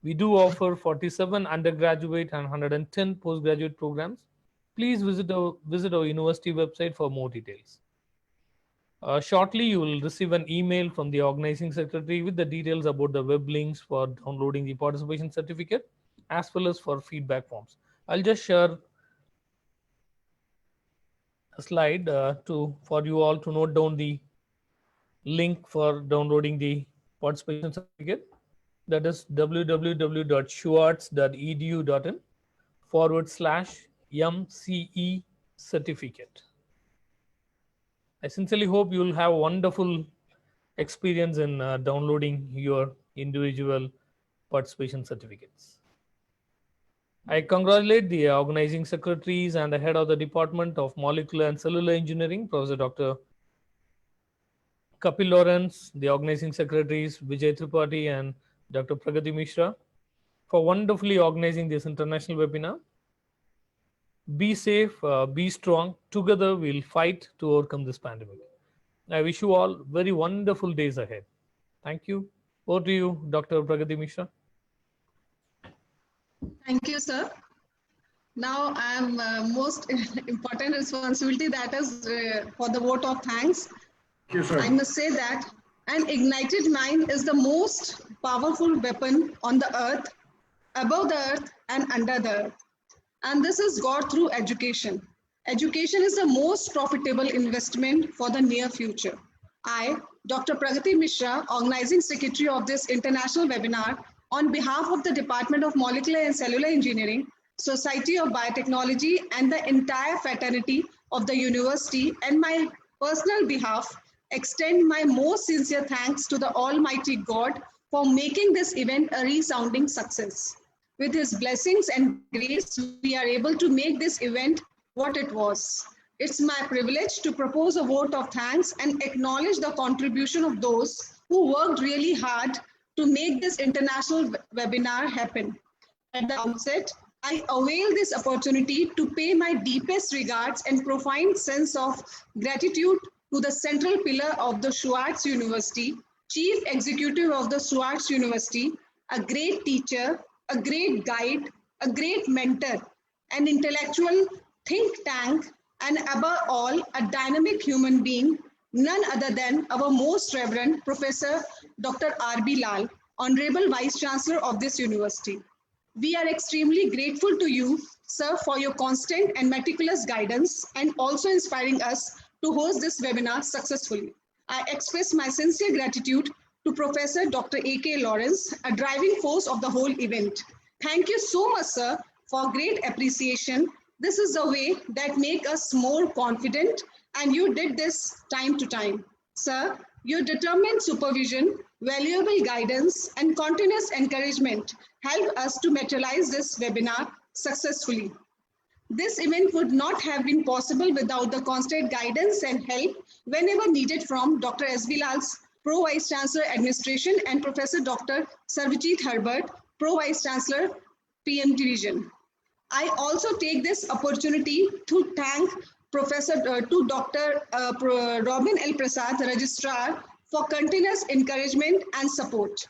We do offer 47 undergraduate and 110 postgraduate programs. Please visit our university website for more details. Shortly, you will receive an email from the organizing secretary with the details about the web links for downloading the participation certificate as well as for feedback forms. I'll just share a slide for you all to note down the link for downloading the participation certificate. That is www.schwartz.edu.in/MCE certificate. I sincerely hope you will have a wonderful experience in downloading your individual participation certificates. I congratulate the organizing secretaries and the head of the Department of Molecular and Cellular Engineering, Professor Dr. Kapil Lawrence, the organizing secretaries, Vijay Tripathi and Dr. Pragati Mishra, for wonderfully organizing this international webinar. Be safe, be strong. Together, we'll fight to overcome this pandemic. I wish you all very wonderful days ahead. Thank you. Over to you, Dr. Pragati Mishra. Thank you, sir. Now I am most important responsibility, that is for the vote of thanks. Yes, sir. I must say that an ignited mind is the most powerful weapon on the earth, above the earth and under the earth. And this is got through education. Education is the most profitable investment for the near future. I, Dr. Pragati Mishra, Organizing Secretary of this international webinar, on behalf of the Department of Molecular and Cellular Engineering, Society of Biotechnology, and the entire fraternity of the university, and my personal behalf, extend my most sincere thanks to the Almighty God for making this event a resounding success. With His blessings and grace, we are able to make this event what it was. It's my privilege to propose a vote of thanks and acknowledge the contribution of those who worked really hard to make this international webinar happen. At the outset, I avail this opportunity to pay my deepest regards and profound sense of gratitude to the central pillar of the Schwartz University, Chief Executive of the Schwartz University, a great teacher, a great guide, a great mentor, an intellectual think tank, and above all, a dynamic human being, none other than our most reverend Professor Dr. R.B. Lal, Honorable Vice Chancellor of this university. We are extremely grateful to you, sir, for your constant and meticulous guidance and also inspiring us to host this webinar successfully. I express my sincere gratitude to Professor Dr. A.K. Lawrence, a driving force of the whole event. Thank you so much, sir, for great appreciation. This is the way that makes us more confident, and you did this time to time. Sir, your determined supervision, valuable guidance, and continuous encouragement help us to materialize this webinar successfully. This event would not have been possible without the constant guidance and help whenever needed from Dr. S.B. Lal's Pro Vice Chancellor Administration and Professor Dr. Sarvajit Herbert, Pro Vice Chancellor, PM Division. I also take this opportunity to thank Dr. Robin L. Prasad, Registrar, for continuous encouragement and support.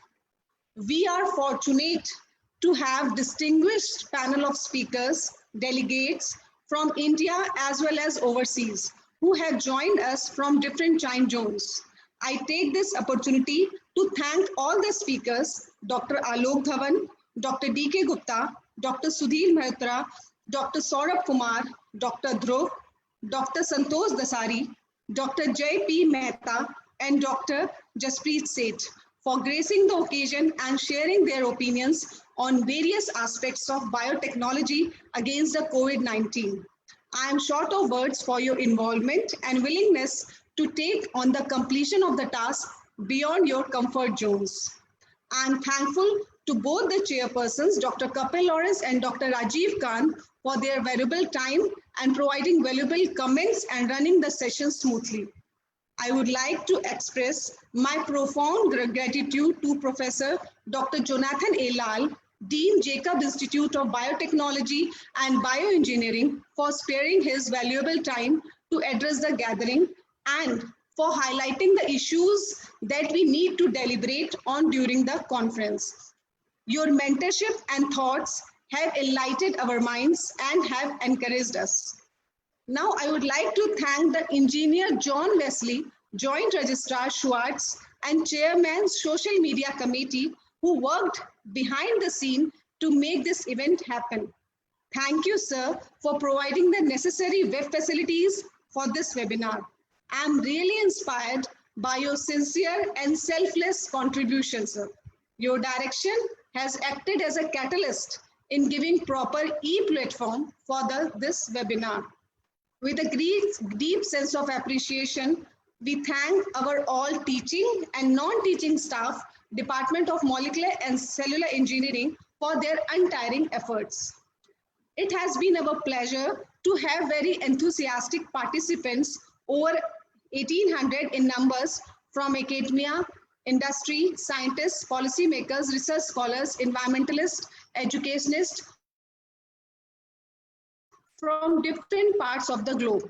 We are fortunate to have distinguished panel of speakers, delegates from India as well as overseas, who have joined us from different time zones. I take this opportunity to thank all the speakers, Dr. Alok Dhawan, Dr. D.K. Gupta, Dr. Sudhir Mehta, Dr. Saurabh Kumar, Dr. Dhruv, Dr. Santosh Dasari, Dr. Jay P. Mehta, and Dr. Jaspreet Seth for gracing the occasion and sharing their opinions on various aspects of biotechnology against the COVID-19. I am short of words for your involvement and willingness to take on the completion of the task beyond your comfort zones. I am thankful to both the chairpersons, Dr. Kapil Lawrence and Dr. Rajiv Khan, for their valuable time and providing valuable comments and running the session smoothly. I would like to express my profound gratitude to Professor Dr. Jonathan A. Lal, Dean Jacob Institute of Biotechnology and Bioengineering, for sparing his valuable time to address the gathering and for highlighting the issues that we need to deliberate on during the conference. Your mentorship and thoughts have enlightened our minds and have encouraged us. Now, I would like to thank the engineer John Wesley, Joint Registrar Schwartz, and Chairman Social Media Committee, who worked behind the scene to make this event happen. Thank you, sir, for providing the necessary web facilities for this webinar. I'm really inspired by your sincere and selfless contributions, sir. Your direction has acted as a catalyst in giving proper e-platform for this webinar. With a deep sense of appreciation, we thank our all teaching and non-teaching staff, Department of Molecular and Cellular Engineering, for their untiring efforts. It has been our pleasure to have very enthusiastic participants, over 1,800 in numbers, from academia, industry, scientists, policymakers, research scholars, environmentalists, educationists from different parts of the globe.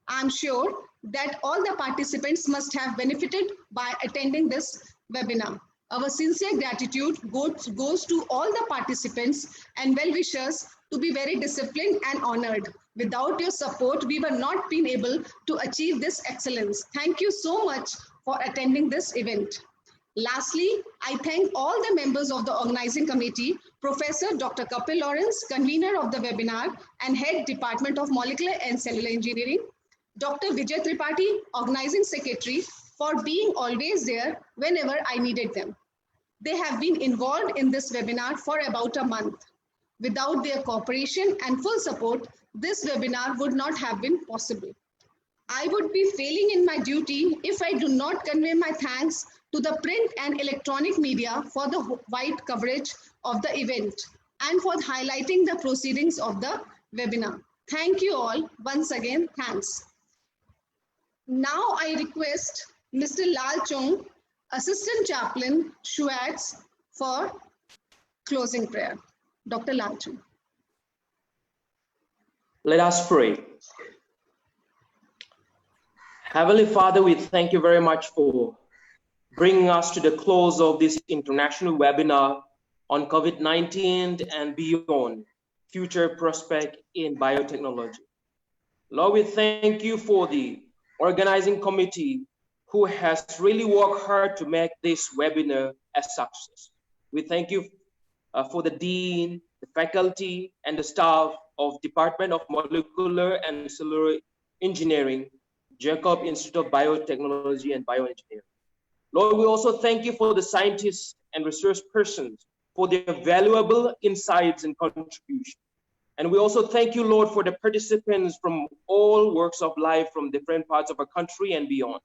I'm sure that all the participants must have benefited by attending this webinar. Our sincere gratitude goes to all the participants and well-wishers to be very disciplined and honored. Without your support, we were not been able to achieve this excellence. Thank you so much for attending this event. Lastly, I thank all the members of the organizing committee, Professor Dr. Kapil Lawrence, convener of the webinar and head Department of Molecular and Cellular Engineering, Dr. Vijay Tripathi, organizing secretary, for being always there whenever I needed them. They have been involved in this webinar for about a month. Without their cooperation and full support, this webinar would not have been possible. I would be failing in my duty if I do not convey my thanks to the print and electronic media for the wide coverage of the event and for highlighting the proceedings of the webinar. Thank you all. Once again, thanks. Now I request Mr. Lal Chung, Assistant Chaplain, Schwartz, for closing prayer. Dr. Lal Chung. Let us pray. Heavenly Father, we thank you very much for bringing us to the close of this international webinar on COVID-19 and beyond, future prospect in biotechnology. Lord, we thank you for the organizing committee who has really worked hard to make this webinar a success. We thank you for the dean, the faculty, and the staff of Department of Molecular and Cellular Engineering, Jacob Institute of Biotechnology and Bioengineering. Lord, we also thank you for the scientists and research persons for their valuable insights and contributions. And we also thank you, Lord, for the participants from all walks of life from different parts of our country and beyond.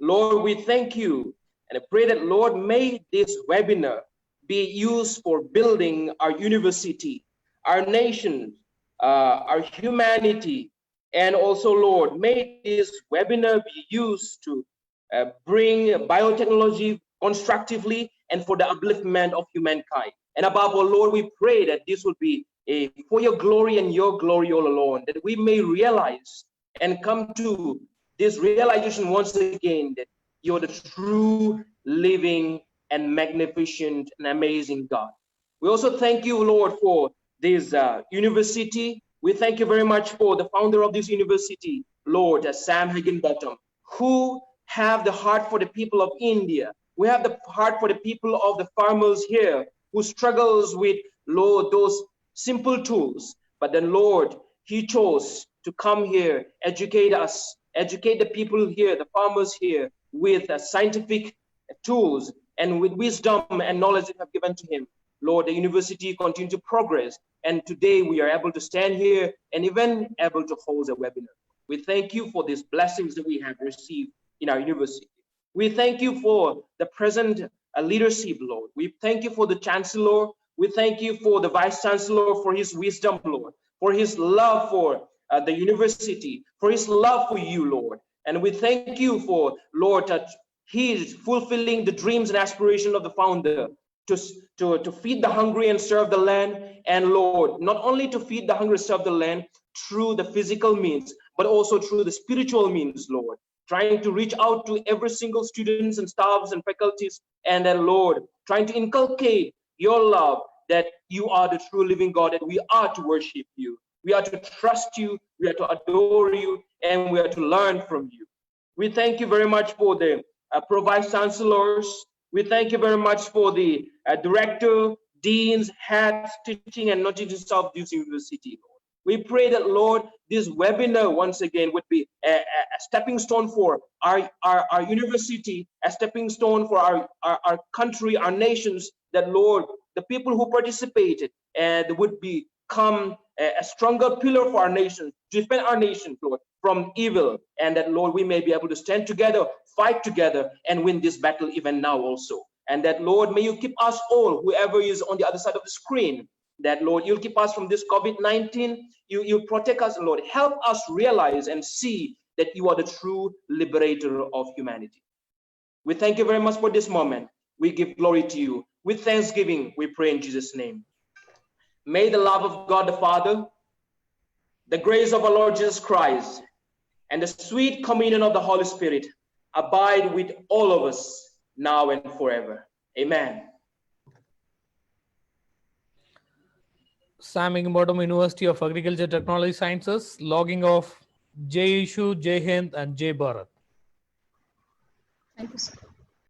Lord, we thank you, and I pray that, Lord, may this webinar be used for building our university, our nation, our humanity, and also, Lord, may this webinar be used to bring biotechnology constructively and for the upliftment of humankind. And above all, Lord, we pray that this will be for your glory and your glory all alone, that we may realize and come to this realization once again that you're the true, living, and magnificent and amazing God. We also thank you, Lord, for this university. We thank you very much for the founder of this university, Lord, Sam Higginbottom, who have the heart for the people of India. We have the heart for the people of the farmers here who struggles with, Lord, those simple tools. But then, Lord, he chose to come here, educate us, educate the people here, the farmers here, with scientific tools and with wisdom and knowledge that you have given to him. Lord, the university continues to progress. And today we are able to stand here and even able to hold a webinar. We thank you for these blessings that we have received in our university. We thank you for the present leadership, Lord. We thank you for the chancellor. We thank you for the vice chancellor, for his wisdom, Lord, for his love for the university, for his love for you, Lord. And we thank you for, Lord, that he is fulfilling the dreams and aspirations of the founder to feed the hungry and serve the land. And Lord, not only to feed the hungry, serve the land through the physical means, but also through the spiritual means, Lord, trying to reach out to every single students and staffs and faculties. And then, Lord, trying to inculcate your love, that you are the true living God, that we are to worship you. We are to trust you, we are to adore you, and we are to learn from you. We thank you very much for the pro-vice chancellors. We thank you very much for the director, deans, heads, teaching and non-teaching staff of this university, Lord. We pray that, Lord, this webinar once again would be a stepping stone for our university, a stepping stone for our country, our nations, that, Lord, the people who participated and would become a stronger pillar for our nation, defend our nation, Lord, from evil, and that, Lord, we may be able to stand together, fight together, and win this battle even now also. And that, Lord, may you keep us all, whoever is on the other side of the screen, that, Lord, you'll keep us from this COVID-19, you protect us, Lord, help us realize and see that you are the true liberator of humanity. We thank you very much for this moment. We give glory to you. With thanksgiving, we pray in Jesus' name. May the love of God the Father, the grace of our Lord Jesus Christ, and the sweet communion of the Holy Spirit abide with all of us now and forever. Amen. Sam Higginbottom, University of Agriculture Technology Sciences, logging off. Jai Ishu, Jai Hind, and Jai Bharat. Thank you, sir.